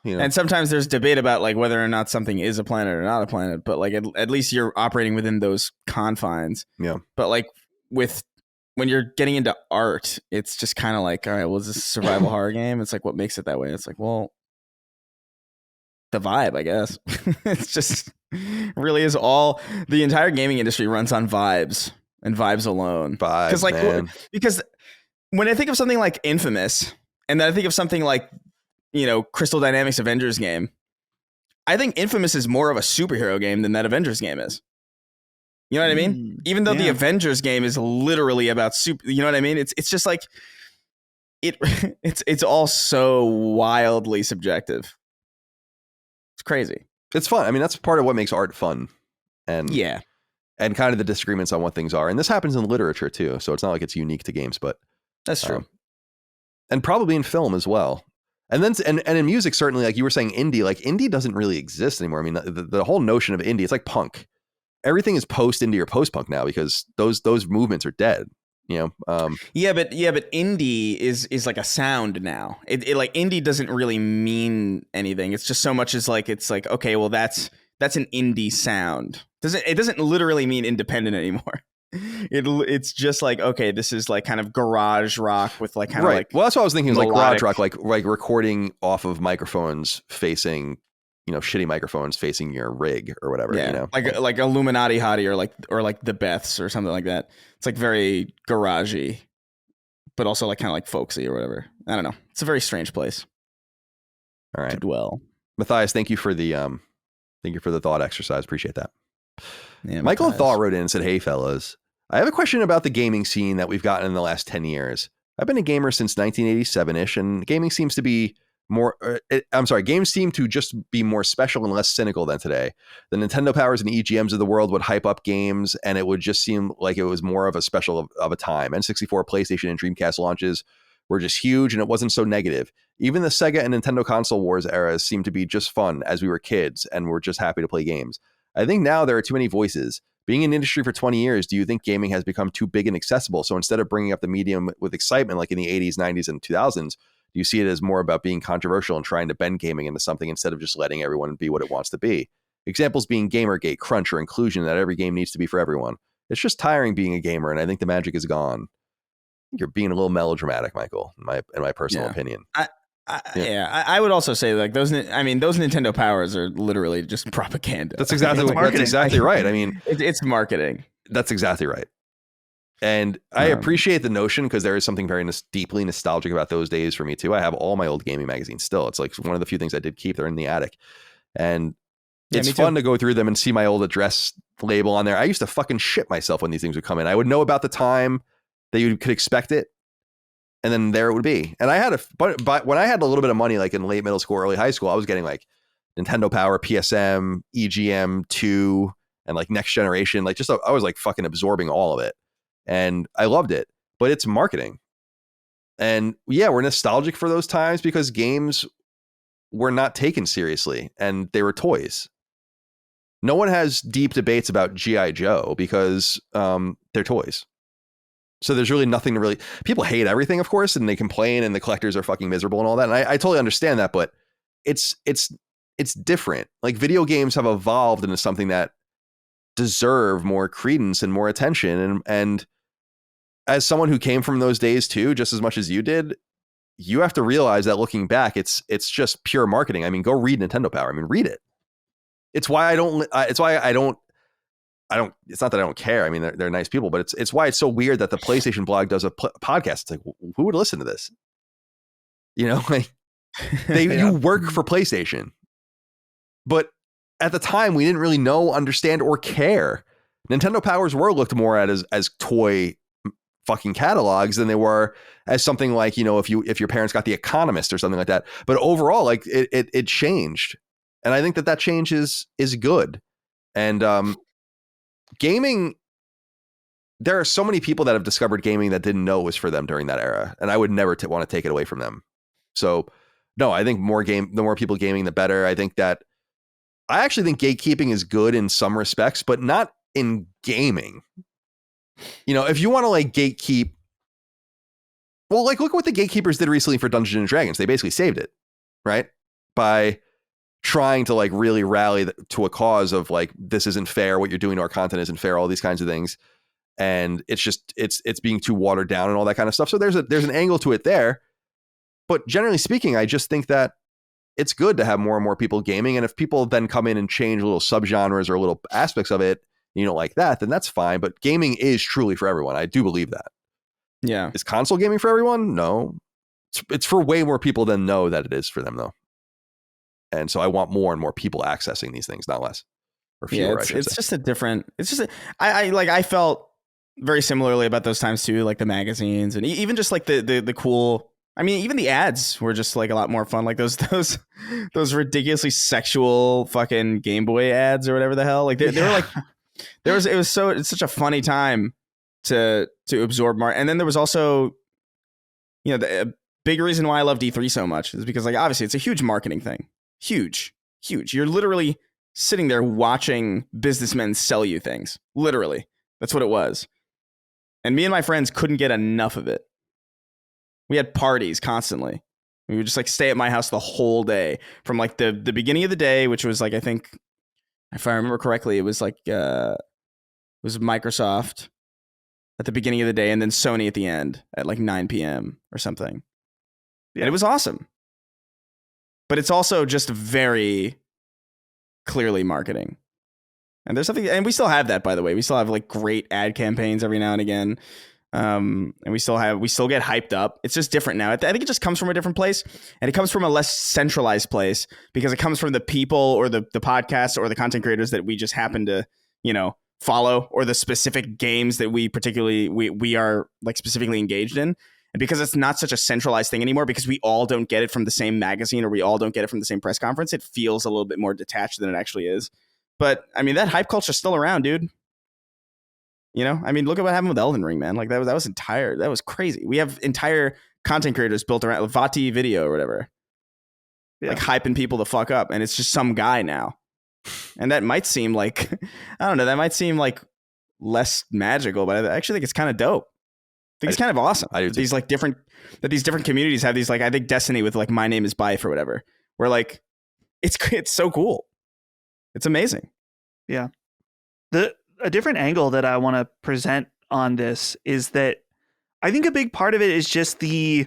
D: And sometimes there's debate about like whether or not something is a planet or not a planet, but like at least you're operating within those confines.
A: Yeah.
D: But like when you're getting into art, it's just kind of like, all right, well, is this a survival horror game? It's like, what makes it that way? It's like, well, the vibe, I guess. It's just really is all the entire gaming industry runs on vibes and vibes alone.
A: Vibes,
D: because when I think of something like Infamous, and then I think of something like, Crystal Dynamics Avengers game, I think Infamous is more of a superhero game than that Avengers game is. You know what I mean? Even though the Avengers game is literally about you know what I mean? It's just like it's all so wildly subjective. It's crazy.
A: It's fun. I mean, that's part of what makes art fun. And and kind of the disagreements on what things are. And this happens in literature too. So it's not like it's unique to games, but
D: that's true.
A: And probably in film as well. And then and in music, certainly, like you were saying, indie doesn't really exist anymore. I mean, the whole notion of indie, it's like punk. Everything is post indie or post punk now because those movements are dead. But indie is like a sound now. It like indie doesn't really mean anything. It's just so much as like it's like, okay, well that's an indie sound. It doesn't literally mean independent anymore. It's just like, okay, this is like kind of garage rock with like kind of like, well, that's what I was thinking, is like garage rock, like recording off of microphones facing, shitty microphones facing your rig or whatever.
D: Like Illuminati Hottie or like the Beths or something like that. It's like very garagey, but also like kind of like folksy or whatever. I don't know. It's a very strange place.
A: All right,
D: to dwell.
A: Matthias, thank you for the thought exercise. Appreciate that.
D: Yeah,
A: Michael Thought wrote in and said, "Hey fellas, I have a question about the gaming scene that we've gotten in the last 10 years. I've been a gamer since 1987-ish, and gaming seems to be games seem to just be more special and less cynical than today. The Nintendo Powers and EGMs of the world would hype up games, and it would just seem like it was more of a special of a time. N64, PlayStation, and Dreamcast launches were just huge, and it wasn't so negative. Even the Sega and Nintendo console wars eras seemed to be just fun as we were kids, and we're just happy to play games. I think now there are too many voices. Being in the industry for 20 years, do you think gaming has become too big and accessible? So instead of bringing up the medium with excitement like in the 80s, 90s, and 2000s, do you see it as more about being controversial and trying to bend gaming into something instead of just letting everyone be what it wants to be? Examples being Gamergate, crunch, or inclusion, that every game needs to be for everyone. It's just tiring being a gamer, and I think the magic is gone. You're being a little melodramatic, Michael, in my personal opinion.
D: I would also say like those Nintendo Powers are literally just propaganda.
A: That's exactly right. I mean,
D: it's marketing.
A: That's exactly right. And I appreciate the notion because there is something very deeply nostalgic about those days for me too. I have all my old gaming magazines still. It's like one of the few things I did keep. They're in the attic. And it's fun to go through them and see my old address label on there. I used to fucking shit myself when these things would come in. I would know about the time that you could expect it. And then there it would be. And I had but when I had a little bit of money, like in late middle school, early high school, I was getting like Nintendo Power, PSM, EGM2, and like Next Generation. Like I was like fucking absorbing all of it. And I loved it, but it's marketing. And yeah, we're nostalgic for those times because games were not taken seriously and they were toys. No one has deep debates about G.I. Joe because they're toys. So there's really nothing to people hate everything, of course, and they complain and the collectors are fucking miserable and all that. And I totally understand that, but it's different. Like video games have evolved into something that deserve more credence and more attention. And as someone who came from those days too, just as much as you did, you have to realize that looking back, it's just pure marketing. I mean, go read Nintendo Power. I mean, read it. It's why I don't, it's not that I don't care. I mean, they're nice people, but it's why it's so weird that the PlayStation blog does a podcast. It's like, who would listen to this? You know, like you work for PlayStation, but at the time we didn't really know, understand, or care. Nintendo Power's World looked more at as toy fucking catalogs than they were as something like, you know, if your parents got The Economist or something like that. But overall, like it changed, and I think that change is good. And gaming, there are so many people that have discovered gaming that didn't know it was for them during that era, and I would never want to take it away from them. So no, I think the more people gaming, the better. I actually think gatekeeping is good in some respects, but not in gaming. You know, if you want to like gatekeep, well, like look what the gatekeepers did recently for Dungeons and Dragons. They basically saved it, right? By trying to like really rally to a cause of like, this isn't fair. What you're doing to our content isn't fair. All these kinds of things. And it's just, it's being too watered down and all that kind of stuff. So there's an angle to it there. But generally speaking, I just think that it's good to have more and more people gaming. And if people then come in and change little subgenres or little aspects of it, you don't like that, then that's fine. But gaming is truly for everyone. I do believe that.
B: Yeah.
A: Is console gaming for everyone? No. It's for way more people than know that it is for them, though. And so I want more and more people accessing these things, not less. Or fewer,
B: yeah, it's just a different. It's just I felt very similarly about those times too, like the magazines and even just like the cool. I mean, even the ads were just like a lot more fun. Like those ridiculously sexual fucking Game Boy ads or whatever the hell. Like they were like it's such a funny time to absorb and then there was also, you know, the big reason why I love D3 so much is because like obviously it's a huge marketing thing. Huge. You're literally sitting there watching businessmen sell you things. Literally. That's what it was. And me and my friends couldn't get enough of it. We had parties constantly. We would just like stay at my house the whole day from like the beginning of the day, which was like, I think if I remember correctly, it was like, it was Microsoft at the beginning of the day and then Sony at the end at like 9 p.m. or something. Yeah. And it was awesome. But it's also just very clearly marketing. And there's something, and we still have that, by the way. We still have like great ad campaigns every now and again. And we still get hyped up. It's just different now. I think it just comes from a different place, and it comes from a less centralized place because it comes from the people or the podcasts or the content creators that we just happen to, you know, follow, or the specific games that we are like specifically engaged in. And because it's not such a centralized thing anymore, because we all don't get it from the same magazine or we all don't get it from the same press conference, it feels a little bit more detached than it actually is. But I mean, that hype culture is still around, dude. You know, I mean, look at what happened with Elden Ring, man. Like that was crazy. We have entire content creators built around Vati Video or whatever, like hyping people the fuck up, and it's just some guy now. And that might seem like, I don't know, that might seem like less magical, but I actually think it's kind of dope. I think it's kind of awesome. These different communities have these, like, I think Destiny with like My Name is Bife or whatever, where like it's so cool. It's amazing.
C: Yeah. A different angle that I want to present on this is that I think a big part of it is just the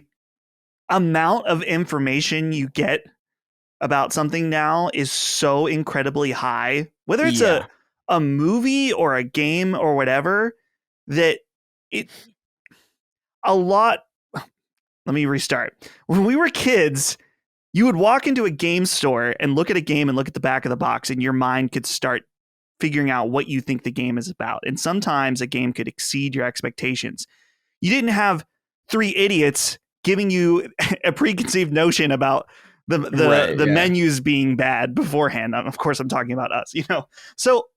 C: amount of information you get about something now is so incredibly high, whether it's a movie or a game or whatever, that a lot. Let me restart. When we were kids, you would walk into a game store and look at a game and look at the back of the box, and your mind could start figuring out what you think the game is about. And sometimes a game could exceed your expectations. You didn't have three idiots giving you a preconceived notion about the menus being bad beforehand. Of course, I'm talking about us, So,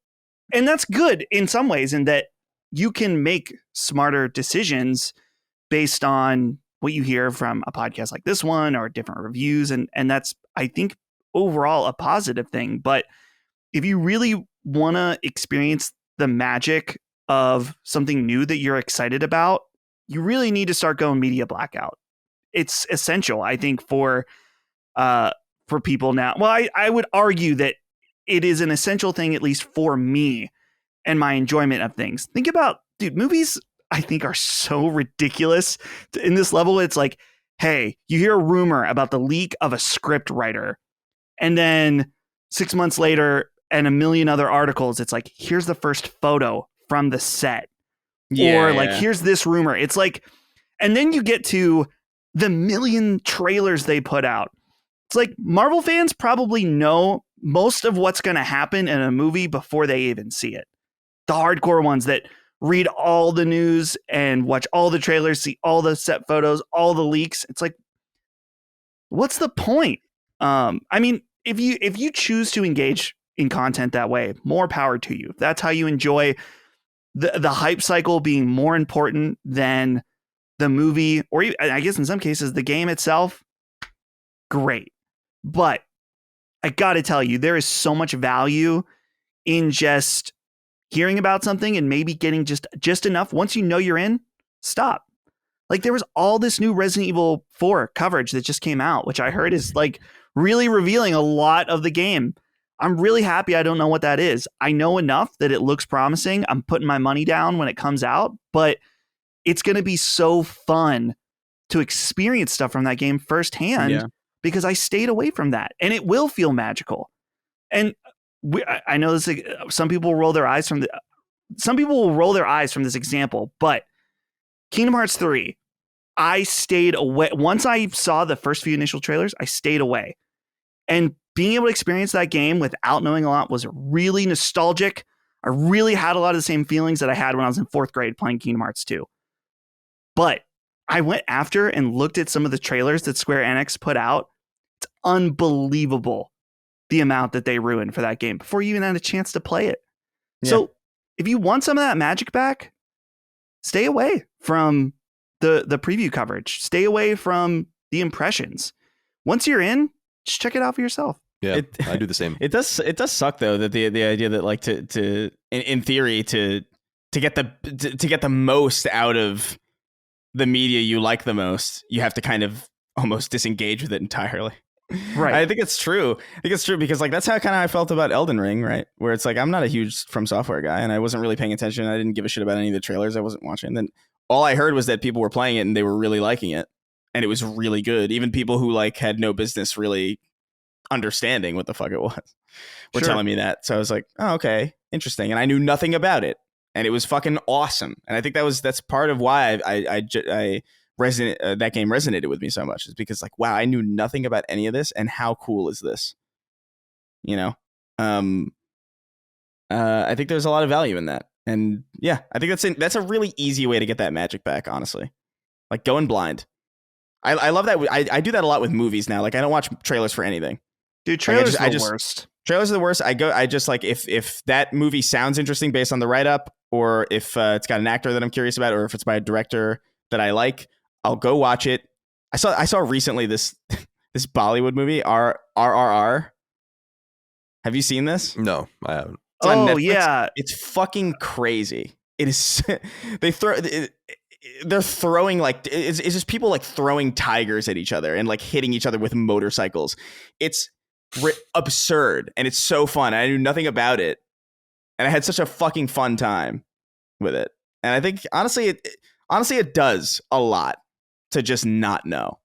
C: and that's good in some ways in that you can make smarter decisions based on what you hear from a podcast like this one or different reviews. And that's, I think, overall a positive thing. But if you really want to experience the magic of something new that you're excited about, you really need to start going media blackout. It's essential, I think, for people now. Well, I would argue that it is an essential thing, at least for me and my enjoyment of things. Think about, dude, movies, I think, are so ridiculous in this level. It's like, hey, you hear a rumor about the leak of a script writer, and then 6 months later and a million other articles, it's like, here's the first photo from the set. Or like, here's this rumor. It's like, and then you get to the million trailers they put out. It's like Marvel fans probably know most of what's going to happen in a movie before they even see it. The hardcore ones that read all the news and watch all the trailers, see all the set photos, all the leaks. It's like, what's the point? I mean, if you choose to engage in content that way, more power to you. If that's how you enjoy the hype cycle being more important than the movie, or even, I guess in some cases, the game itself, great. But I got to tell you, there is so much value in just hearing about something and maybe getting just enough. Once you know you're in, stop. Like, there was all this new Resident Evil 4 coverage that just came out, which I heard is like really revealing a lot of the game. I'm really happy I don't know what that is. I know enough that it looks promising. I'm putting my money down when it comes out, but it's going to be so fun to experience stuff from that game firsthand because I stayed away from that, and it will feel magical. And I know this. Some people will roll their eyes from this example, but Kingdom Hearts 3, I stayed away. Once I saw the first few initial trailers, I stayed away. And being able to experience that game without knowing a lot was really nostalgic. I really had a lot of the same feelings that I had when I was in 4th grade playing Kingdom Hearts 2. But I went after and looked at some of the trailers that Square Enix put out. It's unbelievable the amount that they ruined for that game before you even had a chance to play it. Yeah. So if you want some of that magic back, stay away from the preview coverage. Stay away from the impressions. Once you're in, just check it out for yourself.
A: Yeah, I do the same.
D: It does suck though that the idea that like to in theory to get the most out of the media you like the most, you have to kind of almost disengage with it entirely.
C: Right.
D: I think it's true. Because like that's how kind of I felt about Elden Ring, right? Where it's like I'm not a huge From Software guy, and I wasn't really paying attention. I didn't give a shit about any of the trailers. I wasn't watching. Then all I heard was that people were playing it and they were really liking it, and it was really good. Even people who like had no business really understanding what the fuck it was were telling me that. So I was like, oh, okay, interesting. And I knew nothing about it, and it was fucking awesome. And I think that's part of why that game resonated with me so much, is because like, wow, I knew nothing about any of this, and how cool is this? I think there's a lot of value in that, and yeah, I think that's a really easy way to get that magic back. Honestly, like going blind. I love that. I do that a lot with movies now. Like I don't watch trailers for anything.
C: Dude, trailers are the worst.
D: Trailers are the worst. I just like if that movie sounds interesting based on the write up, or if it's got an actor that I'm curious about, or if it's by a director that I like, I'll go watch it. I saw recently this Bollywood movie RRR. Have you seen this?
A: No, I haven't.
D: It's on Netflix.
C: Yeah,
D: it's fucking crazy. It is. They're throwing like it's just people like throwing tigers at each other and like hitting each other with motorcycles. It's absurd, and it's so fun. I knew nothing about it, and I had such a fucking fun time with it. And I think honestly it does a lot to just not know.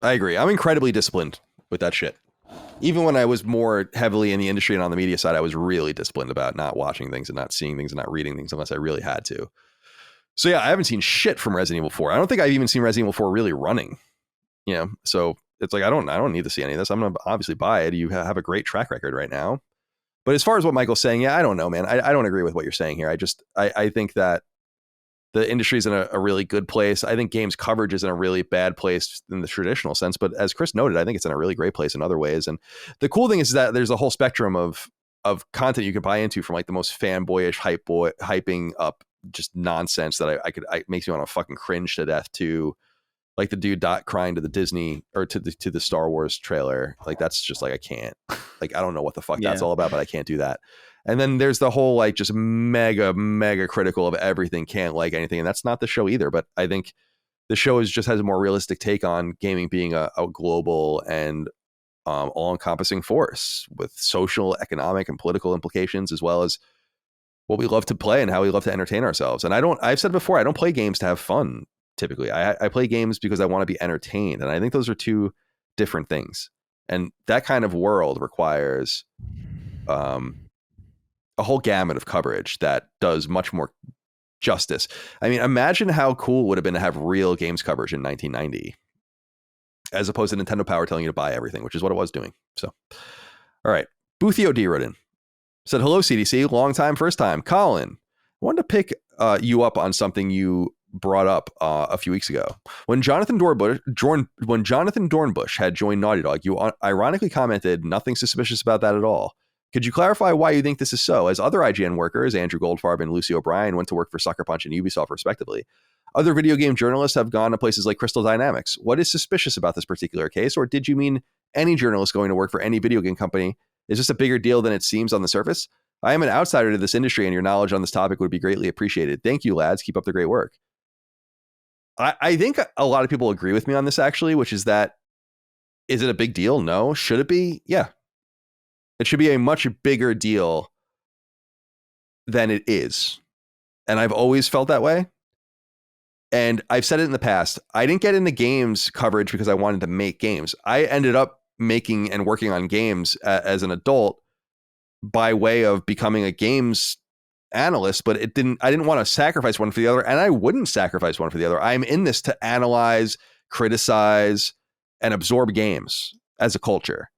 A: I agree. I'm incredibly disciplined with that shit. Even when I was more heavily in the industry and on the media side, I was really disciplined about not watching things and not seeing things and not reading things unless I really had to. So yeah, I haven't seen shit from Resident Evil 4. I don't think I've even seen Resident Evil 4 really running. So it's like I don't need to see any of this. I'm gonna obviously buy it. You have a great track record right now. But as far as what Michael's saying, yeah, I don't know, man. I don't agree with what you're saying here. I think that the industry's in a really good place. I think games coverage is in a really bad place in the traditional sense. But as Chris noted, I think it's in a really great place in other ways. And the cool thing is that there's a whole spectrum of content you can buy into, from like the most fanboyish hyping up just nonsense that I makes me want to fucking cringe to death, to like the dude crying to the Disney or to the Star Wars trailer. Like that's just like, I can't, like, I don't know what the fuck that's all about, but I can't do that. And then there's the whole like just mega critical of everything, can't like anything. And that's not the show either. But I think the show just has a more realistic take on gaming being a global and all-encompassing force with social, economic, and political implications, as well as what we love to play and how we love to entertain ourselves. And I've said before, I don't play games to have fun. Typically, I play games because I want to be entertained. And I think those are two different things. And that kind of world requires a whole gamut of coverage that does much more justice. I mean, imagine how cool it would have been to have real games coverage in 1990, as opposed to Nintendo Power telling you to buy everything, which is what it was doing. So, all right. Boothio D. Rodin said, hello, CDC. Long time, first time. Colin, I wanted to pick you up on something you brought up a few weeks ago. When Jonathan Dornbush had joined Naughty Dog, you ironically commented, nothing suspicious about that at all. Could you clarify why you think this is so? As other IGN workers, Andrew Goldfarb and Lucy O'Brien, went to work for Sucker Punch and Ubisoft respectively. Other video game journalists have gone to places like Crystal Dynamics. What is suspicious about this particular case? Or did you mean any journalist going to work for any video game company? Is this a bigger deal than it seems on the surface? I am an outsider to this industry, and your knowledge on this topic would be greatly appreciated. Thank you, lads. Keep up the great work. I think a lot of people agree with me on this, actually, which is that, is it a big deal? No. Should it be? Yeah. It should be a much bigger deal than it is. And I've always felt that way. And I've said it in the past. I didn't get into games coverage because I wanted to make games. I ended up making and working on games as an adult by way of becoming a games analyst, but I didn't want to sacrifice one for the other, and I wouldn't sacrifice one for the other. I'm in this to analyze, criticize, and absorb games as a culture.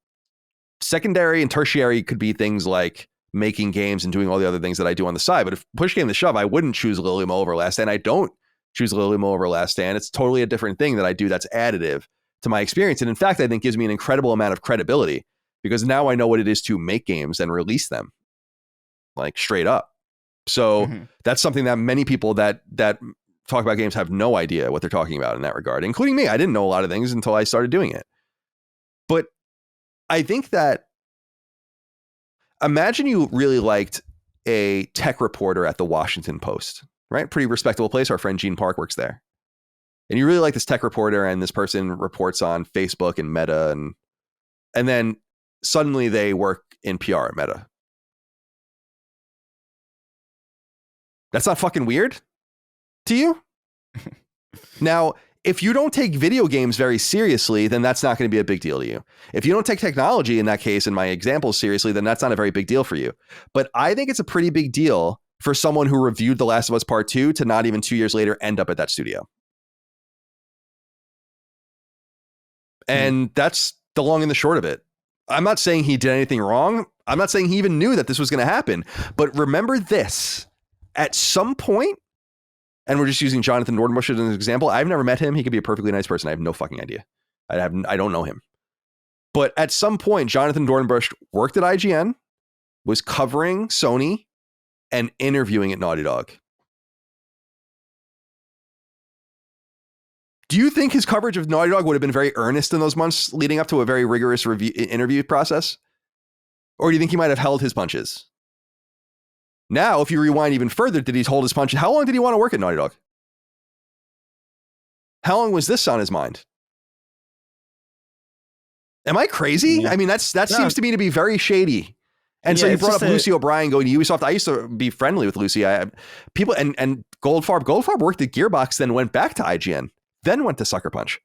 A: Secondary and tertiary could be things like making games and doing all the other things that I do on the side. But if push came to shove, I wouldn't choose Lilium over Last Stand. I don't choose Lilium over Last Stand. It's totally a different thing that I do that's additive to my experience. And in fact, I think gives me an incredible amount of credibility, because now I know what it is to make games and release them, like straight up. So that's something that many people that talk about games have no idea what they're talking about in that regard, including me. I didn't know a lot of things until I started doing it. But I think that, imagine you really liked a tech reporter at the Washington Post, right? Pretty respectable place. Our friend Gene Park works there. And you really like this tech reporter, and this person reports on Facebook and Meta, and then suddenly they work in PR at Meta. That's not fucking weird to you? Now, if you don't take video games very seriously, then that's not going to be a big deal to you. If you don't take technology, in that case, in my examples, seriously, then that's not a very big deal for you. But I think it's a pretty big deal for someone who reviewed The Last of Us Part 2 to not even 2 years later end up at that studio. And that's the long and the short of it. I'm not saying he did anything wrong. I'm not saying he even knew that this was going to happen. But remember this. At some point, and we're just using Jonathan Dornbush as an example. I've never met him. He could be a perfectly nice person. I have no fucking idea. I don't know him. But at some point, Jonathan Dornbush worked at IGN, was covering Sony, and interviewing at Naughty Dog. Do you think his coverage of Naughty Dog would have been very earnest in those months leading up to a very rigorous interview process? Or do you think he might have held his punches? Now, if you rewind even further, did he hold his punches? How long did he want to work at Naughty Dog? How long was this on his mind? Am I crazy? Yeah. I mean, that seems to me to be very shady. And so you brought up Lucy O'Brien going to Ubisoft. I used to be friendly with Lucy. People and Goldfarb. Goldfarb worked at Gearbox, then went back to IGN, then went to Sucker Punch.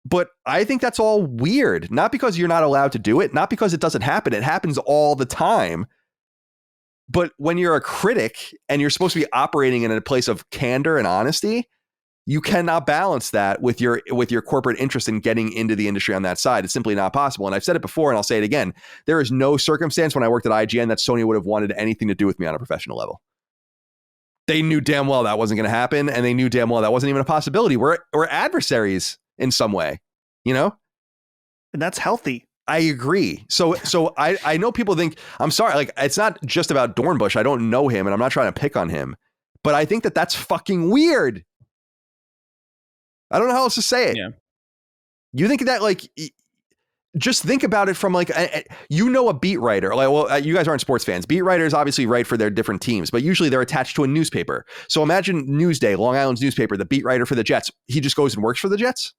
A: But I think that's all weird. Not because you're not allowed to do it, not because it doesn't happen. It happens all the time. But when you're a critic and you're supposed to be operating in a place of candor and honesty, you cannot balance that with your corporate interest in getting into the industry on that side. It's simply not possible. And I've said it before, and I'll say it again. There is no circumstance when I worked at IGN that Sony would have wanted anything to do with me on a professional level. They knew damn well that wasn't going to happen, and they knew damn well that wasn't even a possibility. We're adversaries in some way, you know?
C: And that's healthy.
A: I agree. So I know people think, I'm sorry, like, it's not just about Dornbush. I don't know him, and I'm not trying to pick on him, but I think that that's fucking weird. I don't know how else to say it.
D: Yeah.
A: You think that, like, just think about it from, like, a beat writer. Like, well, you guys aren't sports fans. Beat writers obviously write for their different teams, but usually they're attached to a newspaper. So imagine Newsday, Long Island's newspaper, the beat writer for the Jets. He just goes and works for the Jets.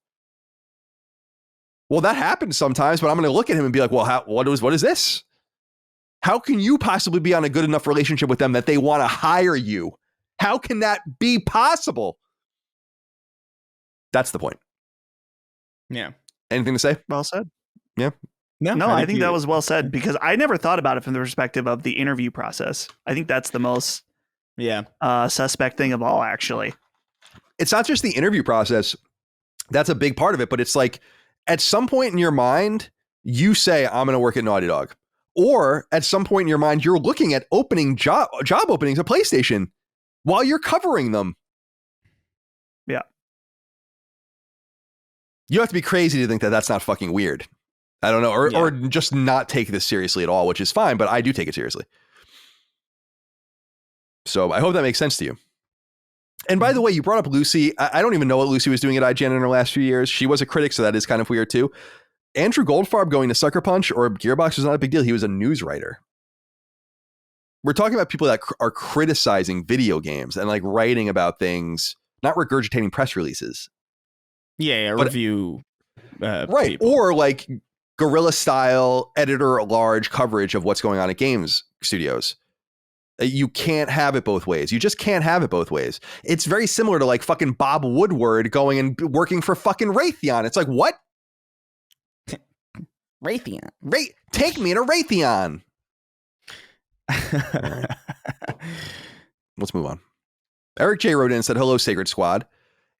A: Well, that happens sometimes, but I'm going to look at him and be like, well, what is this? How can you possibly be on a good enough relationship with them that they want to hire you? How can that be possible? That's the point.
D: Yeah.
A: Anything to say?
C: Well said.
A: Yeah.
C: No, I think that was well said, because I never thought about it from the perspective of the interview process. I think that's the most suspect thing of all, actually.
A: It's not just the interview process. That's a big part of it, but it's like, at some point in your mind, you say, I'm going to work at Naughty Dog. Or at some point in your mind, you're looking at opening job openings at PlayStation while you're covering them.
C: Yeah.
A: You have to be crazy to think that that's not fucking weird. I don't know. Or just not take this seriously at all, which is fine, but I do take it seriously. So I hope that makes sense to you. And by the way, you brought up Lucy. I don't even know what Lucy was doing at IGN in her last few years. She was a critic, so that is kind of weird too. Andrew Goldfarb going to Sucker Punch or Gearbox was not a big deal. He was a news writer. We're talking about people that are criticizing video games and, like, writing about things, not regurgitating press releases.
D: Yeah, review.
A: Right.
D: People.
A: Or, like, guerrilla style, editor at large coverage of what's going on at games studios. You can't have it both ways. You just can't have it both ways. It's very similar to, like, fucking Bob Woodward going and working for fucking Raytheon. It's like, what?
B: Raytheon.
A: Take me to Raytheon. Right. Let's move on. Eric J. wrote in and said, hello, Sacred Squad.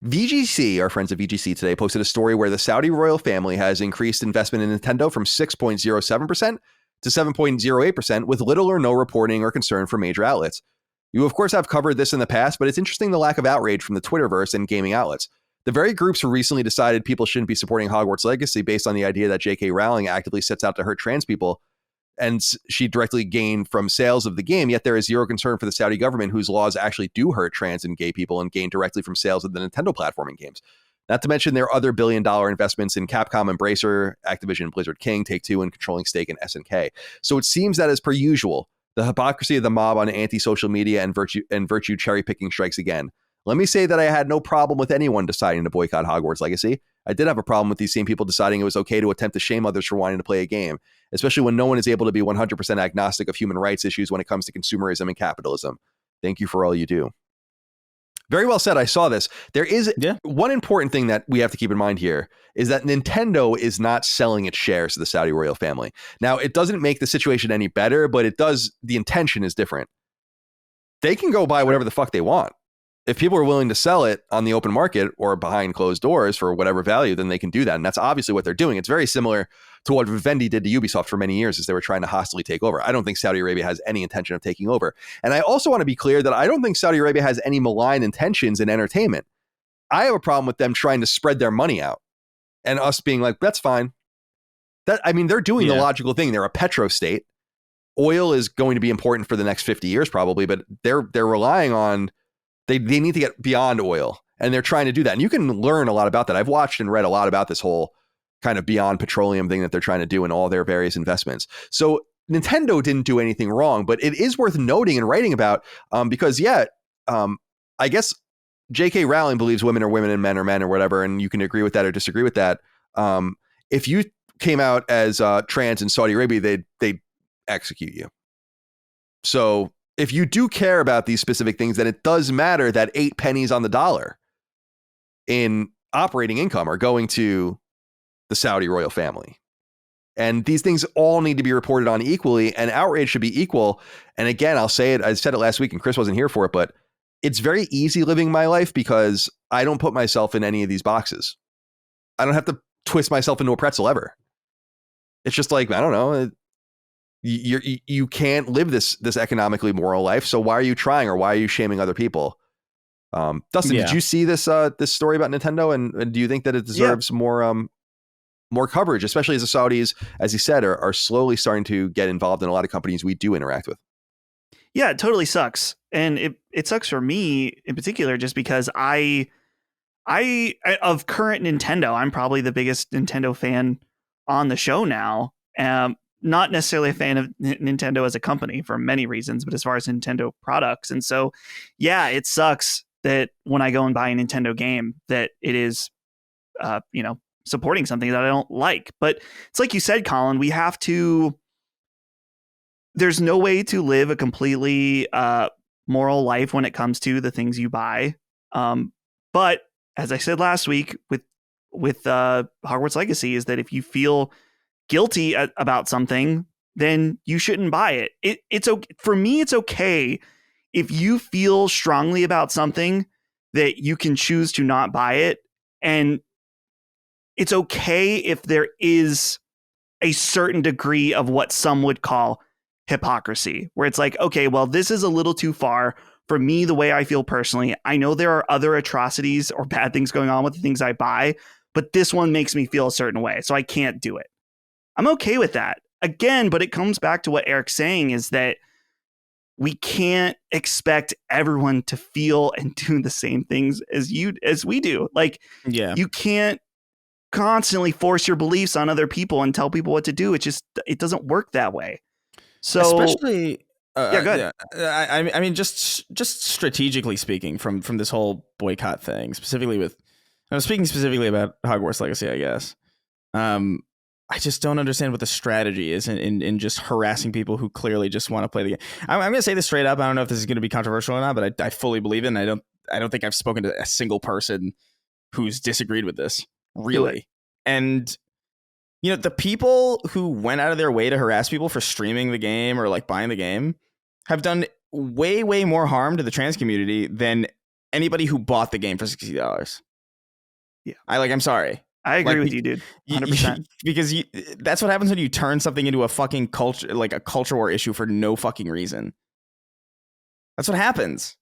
A: VGC, our friends at VGC today, posted a story where the Saudi royal family has increased investment in Nintendo from 6.07% to 7.08% with little or no reporting or concern from major outlets. You, of course, have covered this in the past, but it's interesting the lack of outrage from the Twitterverse and gaming outlets. The very groups who recently decided people shouldn't be supporting Hogwarts Legacy based on the idea that J.K. Rowling actively sets out to hurt trans people and she directly gained from sales of the game, yet there is zero concern for the Saudi government whose laws actually do hurt trans and gay people and gain directly from sales of the Nintendo platforming games. Not to mention their other billion-dollar investments in Capcom, Embracer, Activision, Blizzard King, Take-Two, and controlling stake in SNK. So it seems that, as per usual, the hypocrisy of the mob on anti-social media and virtue cherry-picking strikes again. Let me say that I had no problem with anyone deciding to boycott Hogwarts Legacy. I did have a problem with these same people deciding it was okay to attempt to shame others for wanting to play a game, especially when no one is able to be 100% agnostic of human rights issues when it comes to consumerism and capitalism. Thank you for all you do. Very well said. I saw this. There is one important thing that we have to keep in mind here is that Nintendo is not selling its shares to the Saudi royal family. Now, it doesn't make the situation any better, but it does. The intention is different. They can go buy whatever the fuck they want. If people are willing to sell it on the open market or behind closed doors for whatever value, then they can do that. And that's obviously what they're doing. It's very similar to what Vivendi did to Ubisoft for many years as they were trying to hostilely take over. I don't think Saudi Arabia has any intention of taking over. And I also want to be clear that I don't think Saudi Arabia has any malign intentions in entertainment. I have a problem with them trying to spread their money out and us being like, that's fine. They're doing the logical thing. They're a petro state. Oil is going to be important for the next 50 years probably, but they're relying on They need to get beyond oil, and they're trying to do that. And you can learn a lot about that. I've watched and read a lot about this whole kind of beyond petroleum thing that they're trying to do in all their various investments. So Nintendo didn't do anything wrong, but it is worth noting and writing about because, I guess J.K. Rowling believes women are women and men are men or whatever, and you can agree with that or disagree with that. If you came out as trans in Saudi Arabia, they'd execute you. So if you do care about these specific things, then it does matter that 8 pennies on the dollar in operating income are going to the Saudi royal family. And these things all need to be reported on equally, and outrage should be equal. And again, I'll say it, I said it last week and Chris wasn't here for it, but it's very easy living my life because I don't put myself in any of these boxes. I don't have to twist myself into a pretzel ever. It's just like, I don't know, you can't live this economically moral life. So why are you trying, or why are you shaming other people? Dustin, did you see this story about Nintendo, and do you think that it deserves more coverage, especially as the Saudis, as he said, are slowly starting to get involved in a lot of companies we do interact with?
C: Yeah, it totally sucks. And it sucks for me in particular, just because I of current Nintendo, I'm probably the biggest Nintendo fan on the show now. Not necessarily a fan of Nintendo as a company for many reasons, but as far as Nintendo products. And so, yeah, it sucks that when I go and buy a Nintendo game that it is, supporting something that I don't like. But it's like you said, Colin, there's no way to live a completely moral life when it comes to the things you buy. But as I said last week with Hogwarts Legacy, is that if you feel guilty about something, then you shouldn't buy it. It's okay. For me, it's okay if you feel strongly about something that you can choose to not buy it. And it's okay if there is a certain degree of what some would call hypocrisy, where it's like, okay, well, this is a little too far for me, the way I feel personally. I know there are other atrocities or bad things going on with the things I buy, but this one makes me feel a certain way, so I can't do it. I'm okay with that. Again, but it comes back to what Eric's saying, is that we can't expect everyone to feel and do the same things as we do. Like, you can't constantly force your beliefs on other people and tell people what to do. It doesn't work that way. So
D: especially
C: go ahead.
D: I mean, just strategically speaking, from this whole boycott thing, I'm speaking specifically about Hogwarts Legacy, I guess. I just don't understand what the strategy is in just harassing people who clearly just want to play the game. I'm going to say this straight up. I don't know if this is going to be controversial or not, but I fully believe it. And I don't think I've spoken to a single person who's disagreed with this, really. And, the people who went out of their way to harass people for streaming the game or like buying the game have done way, way more harm to the trans community than anybody who bought the game for $60.
C: Yeah.
D: I'm sorry.
C: I agree with you, dude. 100%.
D: Because that's what happens when you turn something into a fucking culture, like a culture war issue for no fucking reason. That's what happens.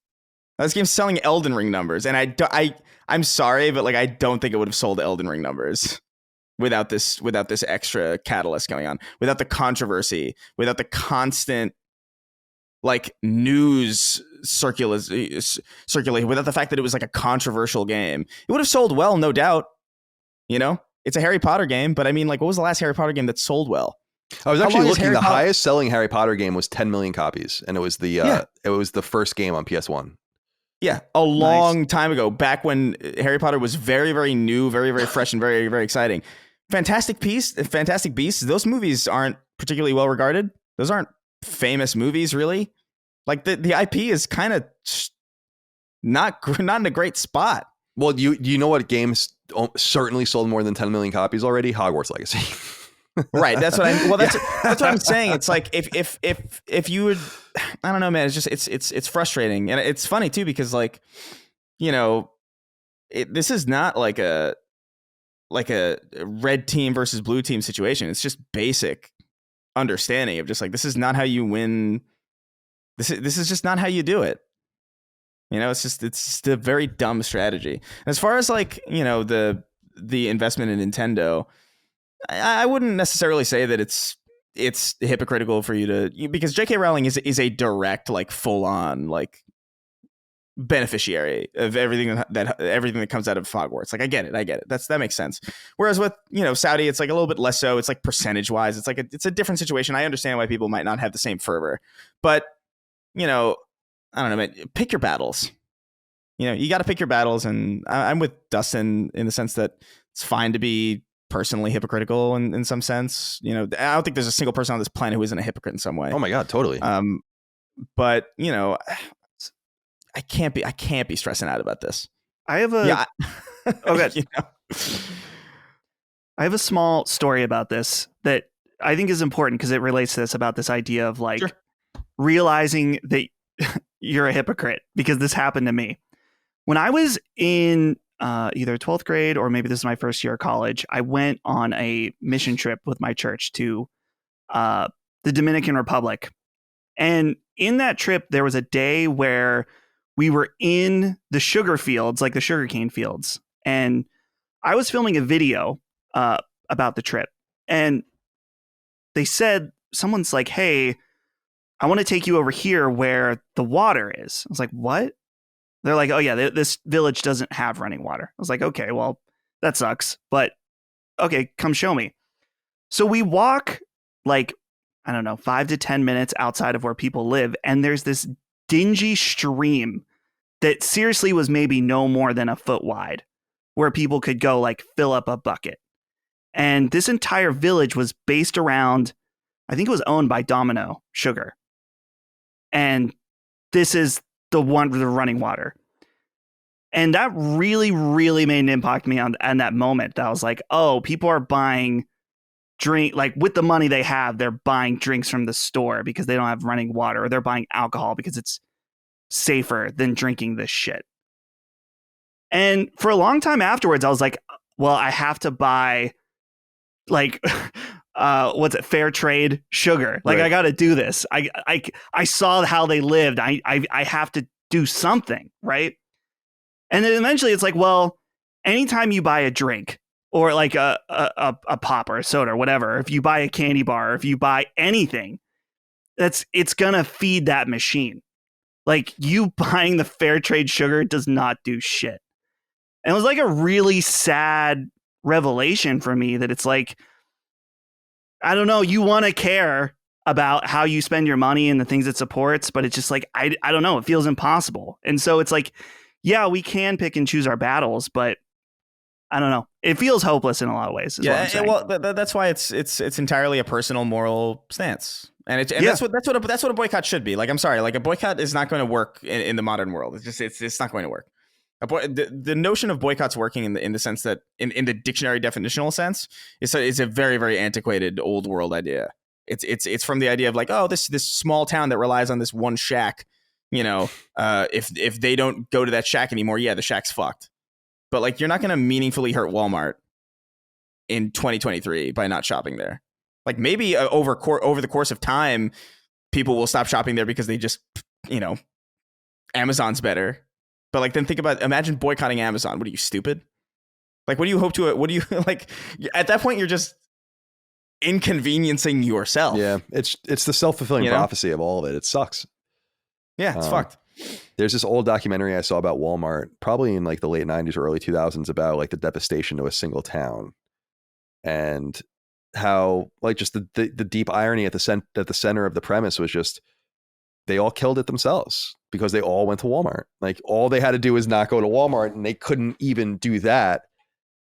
D: This game's selling Elden Ring numbers, and I'm sorry, but I don't think it would have sold Elden Ring numbers without this extra catalyst going on, without the controversy, without the constant news circulate, without the fact that it was a controversial game. It would have sold well, no doubt. It's a Harry Potter game, but I mean, what was the last Harry Potter game that sold well?
A: I was actually looking. The highest selling Harry Potter game was 10 million copies, and it was the first game on PS1.
D: Yeah, a long time ago, back when Harry Potter was very, very new, very, very fresh, and very, very exciting. Fantastic Beasts. Those movies aren't particularly well regarded. Those aren't famous movies, really. The IP is kind of not in a great spot.
A: Well, you know what games certainly sold more than 10 million copies already? Hogwarts Legacy.
D: Right. That's what I'm saying. It's if you would, I don't know, man. It's just it's frustrating, and it's funny too because this is not like a red team versus blue team situation. It's just basic understanding of just this is not how you win. This is just not how you do it. It's just a very dumb strategy. And as far as the investment in Nintendo, I wouldn't necessarily say that it's hypocritical for you to, because J.K. Rowling is a direct full on beneficiary of everything that comes out of Hogwarts. I get it. That makes sense. Whereas with Saudi, it's a little bit less so. It's percentage wise, it's a different situation. I understand why people might not have the same fervor, but I don't know, man. Pick your battles. You got to pick your battles, and I'm with Dustin in the sense that it's fine to be personally hypocritical in some sense. I don't think there's a single person on this planet who isn't a hypocrite in some way.
A: Oh my God, totally.
D: But I can't be stressing out about this.
C: I have a I have a small story about this that I think is important because it relates to this about this idea of like
D: Sure.
C: realizing that you're a hypocrite, because this happened to me. When I was in either 12th grade or maybe this is my first year of college, I went on a mission trip with my church to the Dominican Republic. And in that trip, there was a day where we were in the sugar fields, like the sugarcane fields. And I was filming a video about the trip. And they said, someone's like, hey, I want to take you over here where the water is. I was like, what? They're like, oh, yeah, this village doesn't have running water. I was like, okay, well, that sucks. But okay, come show me. So we walk like, I don't know, 5 to 10 minutes outside of where people live. And there's this dingy stream that seriously was maybe no more than a foot wide, where people could go like fill up a bucket. And this entire village was based around, I think it was owned by Domino Sugar. And this is the one with the running water. And that really, really made an impact on me on that moment. I was like, oh, people are buying drink, like with the money they have, they're buying drinks from the store because they don't have running water, or they're buying alcohol because it's safer than drinking this shit. And for a long time afterwards, I was like, well, I have to buy like what's it, fair trade sugar. Like, right. I got to do this. I saw how they lived. I have to do something, right? And then eventually it's like, well, anytime you buy a drink or like a pop or a soda or whatever, if you buy a candy bar, or if you buy anything, it's gonna feed that machine. Like, you buying the fair trade sugar does not do shit. And it was like a really sad revelation for me that it's like, I don't know, you want to care about how you spend your money and the things it supports, but it's just like, I don't know, it feels impossible. And so it's like, yeah, we can pick and choose our battles, but I don't know. It feels hopeless in a lot of ways.
D: Yeah, well, that's why it's entirely a personal moral stance, and that's what a boycott should be. Like, I'm sorry, like a boycott is not going to work in the modern world. It's not going to work. The notion of boycotts working in the sense that in the dictionary definitional sense is a very, very antiquated old world idea. It's from the idea of like, oh, this small town that relies on this one shack. You know, if they don't go to that shack anymore, yeah, the shack's fucked. But like, you're not going to meaningfully hurt Walmart in 2023 by not shopping there. Like, maybe over the course of time, people will stop shopping there because they just, you know, Amazon's better. But like, then imagine boycotting Amazon. What are you, stupid? Like, what do you like? At that point, you're just inconveniencing yourself.
A: Yeah, it's the self-fulfilling prophecy of all of it. It sucks.
D: Yeah, it's fucked.
A: There's this old documentary I saw about Walmart, probably in like the late 90s or early 2000s, about like the devastation to a single town, and how like just the deep irony at the center of the premise was just they all killed it themselves because they all went to Walmart. Like, all they had to do is not go to Walmart, and they couldn't even do that.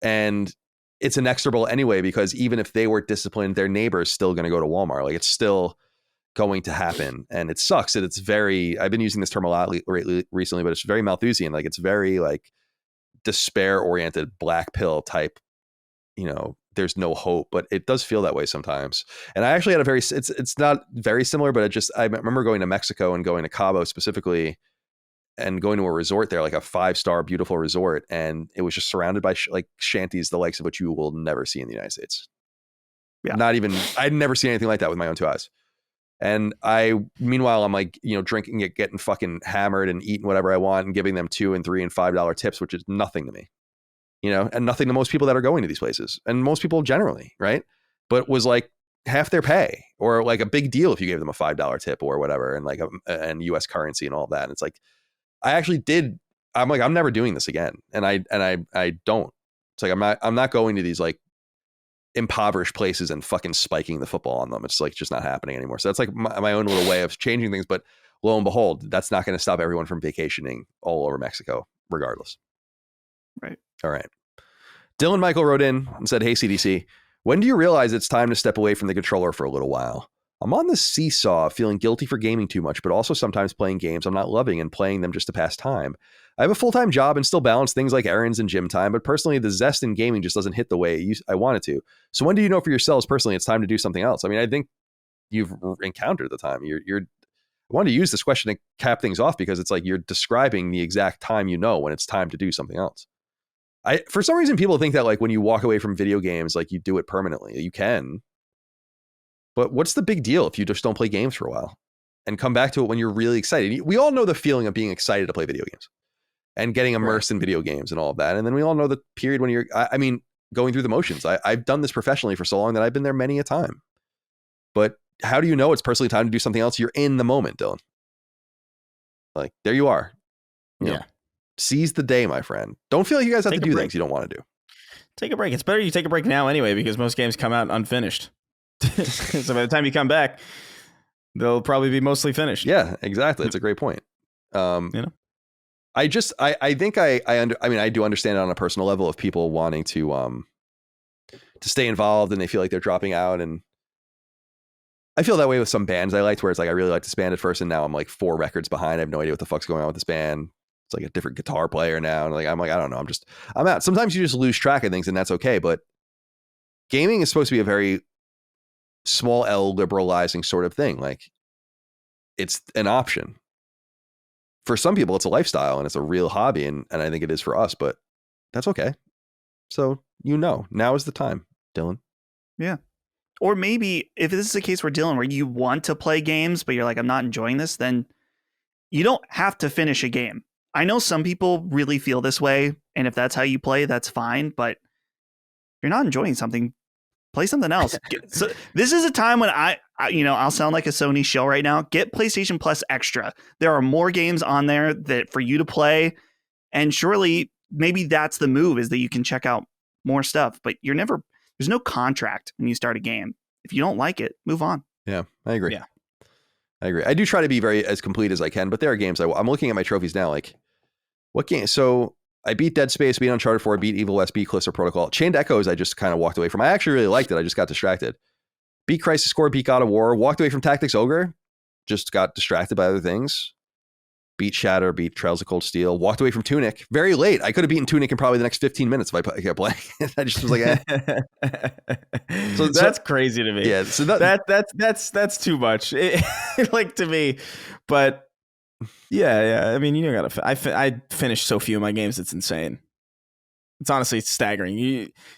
A: And it's inexorable anyway, because even if they were disciplined, their neighbor is still going to go to Walmart. Like, it's still going to happen, and it sucks that it's very, I've been using this term a lot recently, but it's very Malthusian. Like, it's very like despair oriented, black pill type, you know, there's no hope, but it does feel that way sometimes. And I actually had it's not very similar, but I remember going to Mexico and going to Cabo specifically, and going to a resort there, like a 5-star beautiful resort, and it was just surrounded by like shanties, the likes of which you will never see in the United States. Yeah. I'd never seen anything like that with my own two eyes. And meanwhile, I'm like, you know, drinking it, getting fucking hammered and eating whatever I want and giving them $2 and $3 and $5 tips, which is nothing to me, you know, and nothing to most people that are going to these places, and most people generally. Right. But was like half their pay, or like a big deal if you gave them a $5 tip or whatever, and like and US currency and all that. And it's like, I'm like, I'm never doing this again. And I don't, it's like, I'm not going to these like impoverished places and fucking spiking the football on them. It's like just not happening anymore. So that's like my own little way of changing things. But lo and behold, that's not going to stop everyone from vacationing all over Mexico, regardless.
C: Right.
A: All right. Dylan Michael wrote in and said, hey, CDC, when do you realize it's time to step away from the controller for a little while? I'm on this seesaw, feeling guilty for gaming too much, but also sometimes playing games I'm not loving and playing them just to pass time. I have a full-time job and still balance things like errands and gym time, but personally, the zest in gaming just doesn't hit the way I want it to. So when do you know for yourselves personally it's time to do something else? I mean, I think you've encountered the time. I wanted to use this question to cap things off because it's like you're describing the exact time you know when it's time to do something else. For some reason, people think that like when you walk away from video games, like you do it permanently. You can. But what's the big deal if you just don't play games for a while and come back to it when you're really excited? We all know the feeling of being excited to play video games and getting immersed in video games and all of that. And then we all know the period when you're, I mean, going through the motions. I've done this professionally for so long that I've been there many a time. But how do you know it's personally time to do something else? You're in the moment, Dylan. Like, there you are. You know, seize the day, my friend. Don't feel like you guys have to do things you don't want to do.
D: Take a break. It's better you take a break now anyway, because most games come out unfinished. So by the time you come back, they'll probably be mostly finished.
A: Yeah, exactly. It's a great point. I think I do understand it on a personal level of people wanting to stay involved and they feel like they're dropping out. And I feel that way with some bands I liked, where it's like I really liked this band at first, and now I'm like 4 records behind. I have no idea what the fuck's going on with this band. It's like a different guitar player now. And I'm like, I don't know. I'm out. Sometimes you just lose track of things, and that's okay. But gaming is supposed to be a very small L liberalizing sort of thing. Like, it's an option. For some people, it's a lifestyle and it's a real hobby. And I think it is for us, but that's okay. So, now is the time, Dylan.
C: Yeah. Or maybe if this is the case for Dylan, where you want to play games, but you're like, I'm not enjoying this, then you don't have to finish a game. I know some people really feel this way. And if that's how you play, that's fine. But if you're not enjoying something, play something else. So this is a time when I'll sound like a Sony shill right now. Get PlayStation Plus Extra. There are more games on there that for you to play. And surely maybe that's the move, is that you can check out more stuff, but there's no contract when you start a game. If you don't like it, move on.
A: Yeah, I agree.
B: Yeah.
A: I agree. I do try to be as complete as I can, but there are games I'm looking at my trophies now. Like, what game? So I beat Dead Space, beat Uncharted 4, beat Evil West, beat Callisto Protocol. Chained Echoes, I just kind of walked away from. I actually really liked it. I just got distracted. Beat Crisis Core, beat God of War, walked away from Tactics Ogre, just got distracted by other things. Beat Shatter, beat Trails of Cold Steel, walked away from Tunic very late. I could have beaten Tunic in probably the next 15 minutes if I kept playing. I just was like,
D: So that's crazy to me.
A: Yeah, so
D: that's too much, like, to me. But yeah. I mean, I finished so few of my games. It's insane. It's honestly staggering.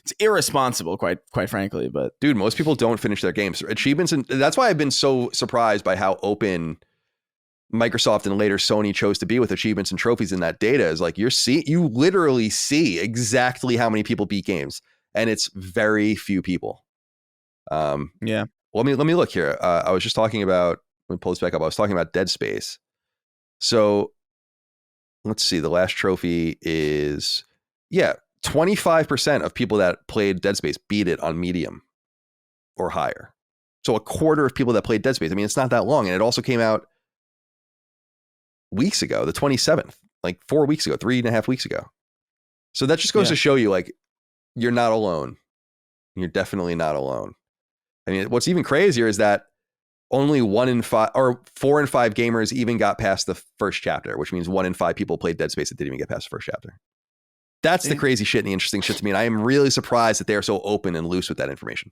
D: It's irresponsible, quite frankly. But
A: dude, most people don't finish their games. Achievements, and that's why I've been so surprised by how open Microsoft and later Sony chose to be with achievements and trophies in that data. Is like you literally see exactly how many people beat games, and it's very few people.
D: Yeah.
A: Let me look here. I was just talking about, let me pull this back up. I was talking about Dead Space. So let's see. The last trophy is 25% of people that played Dead Space beat it on medium or higher. So a quarter of people that played Dead Space. I mean, it's not that long, and it also came out weeks ago, the 27th, like 4 weeks ago, 3.5 weeks ago. So that just goes to show you, like, you're not alone. You're definitely not alone. I mean, what's even crazier is that only 1 in 5 or 4 in 5 gamers even got past the first chapter, which means 1 in 5 people played Dead Space that didn't even get past the first chapter. That's the crazy shit and the interesting shit to me. And I am really surprised that they are so open and loose with that information,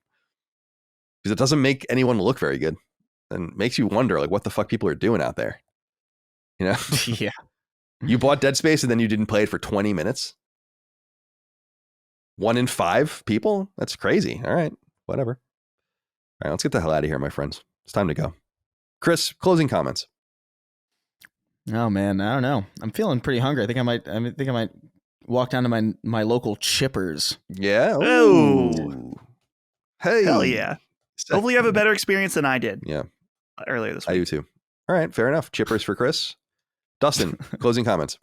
A: because it doesn't make anyone look very good and makes you wonder, like, what the fuck people are doing out there.
B: Yeah.
A: You bought Dead Space and then you didn't play it for 20 minutes. 1 in 5 people? That's crazy. All right, whatever. All right, let's get the hell out of here, my friends. It's time to go. Chris, closing comments.
D: Oh man, I don't know. I'm feeling pretty hungry. I think I might walk down to my local Chippers.
A: Yeah.
C: Oh.
A: Hey.
C: Hell yeah. Hopefully you have a better experience than I did.
A: Yeah.
C: Earlier this week.
A: I do too. All right, fair enough. Chippers for Chris. Dustin, closing comments.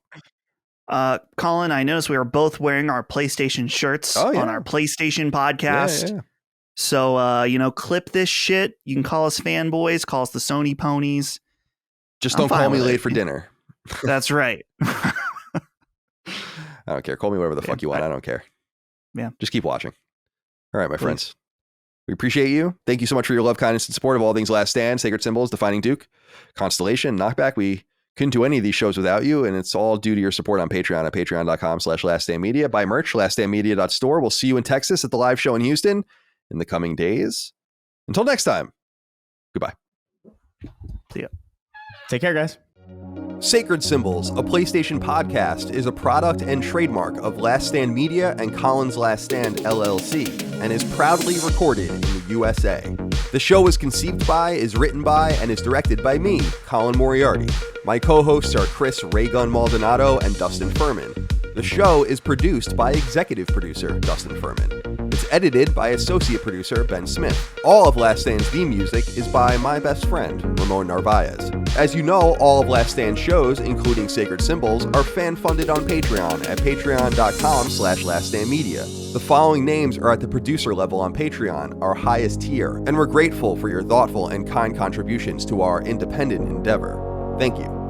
C: Colin, I noticed we were both wearing our PlayStation shirts on our PlayStation podcast.
A: Yeah.
C: So, clip this shit. You can call us fanboys, call us the Sony ponies.
A: Just don't call me late for dinner.
C: That's right.
A: I don't care. Call me whatever the fuck you want. I don't care.
C: Yeah.
A: Just keep watching. All right, my friends. We appreciate you. Thank you so much for your love, kindness, and support of all things Last Stand, Sacred Symbols, Defining Duke, Constellation, Knockback. We couldn't do any of these shows without you, and it's all due to your support on Patreon at patreon.com/laststandmedia. Buy merch, laststandmedia.store. We'll see you in Texas at the live show in Houston in the coming days. Until next time, goodbye.
C: See ya.
D: Take care, guys.
A: Sacred Symbols, a PlayStation podcast, is a product and trademark of Last Stand Media and Collins Last Stand LLC, and is proudly recorded in the USA. The show is conceived by, is written by, and is directed by me, Colin Moriarty. My co-hosts are Chris Raygun Maldonado and Dustin Furman. The show is produced by executive producer Dustin Furman. It's edited by associate producer Ben Smith. All of Last Stand's theme music is by my best friend, Ramon Narvaez. As you know, all of Last Stand's shows, including Sacred Symbols, are fan-funded on Patreon at patreon.com/laststandmedia. The following names are at the producer level on Patreon, our highest tier, and we're grateful for your thoughtful and kind contributions to our independent endeavor. Thank you.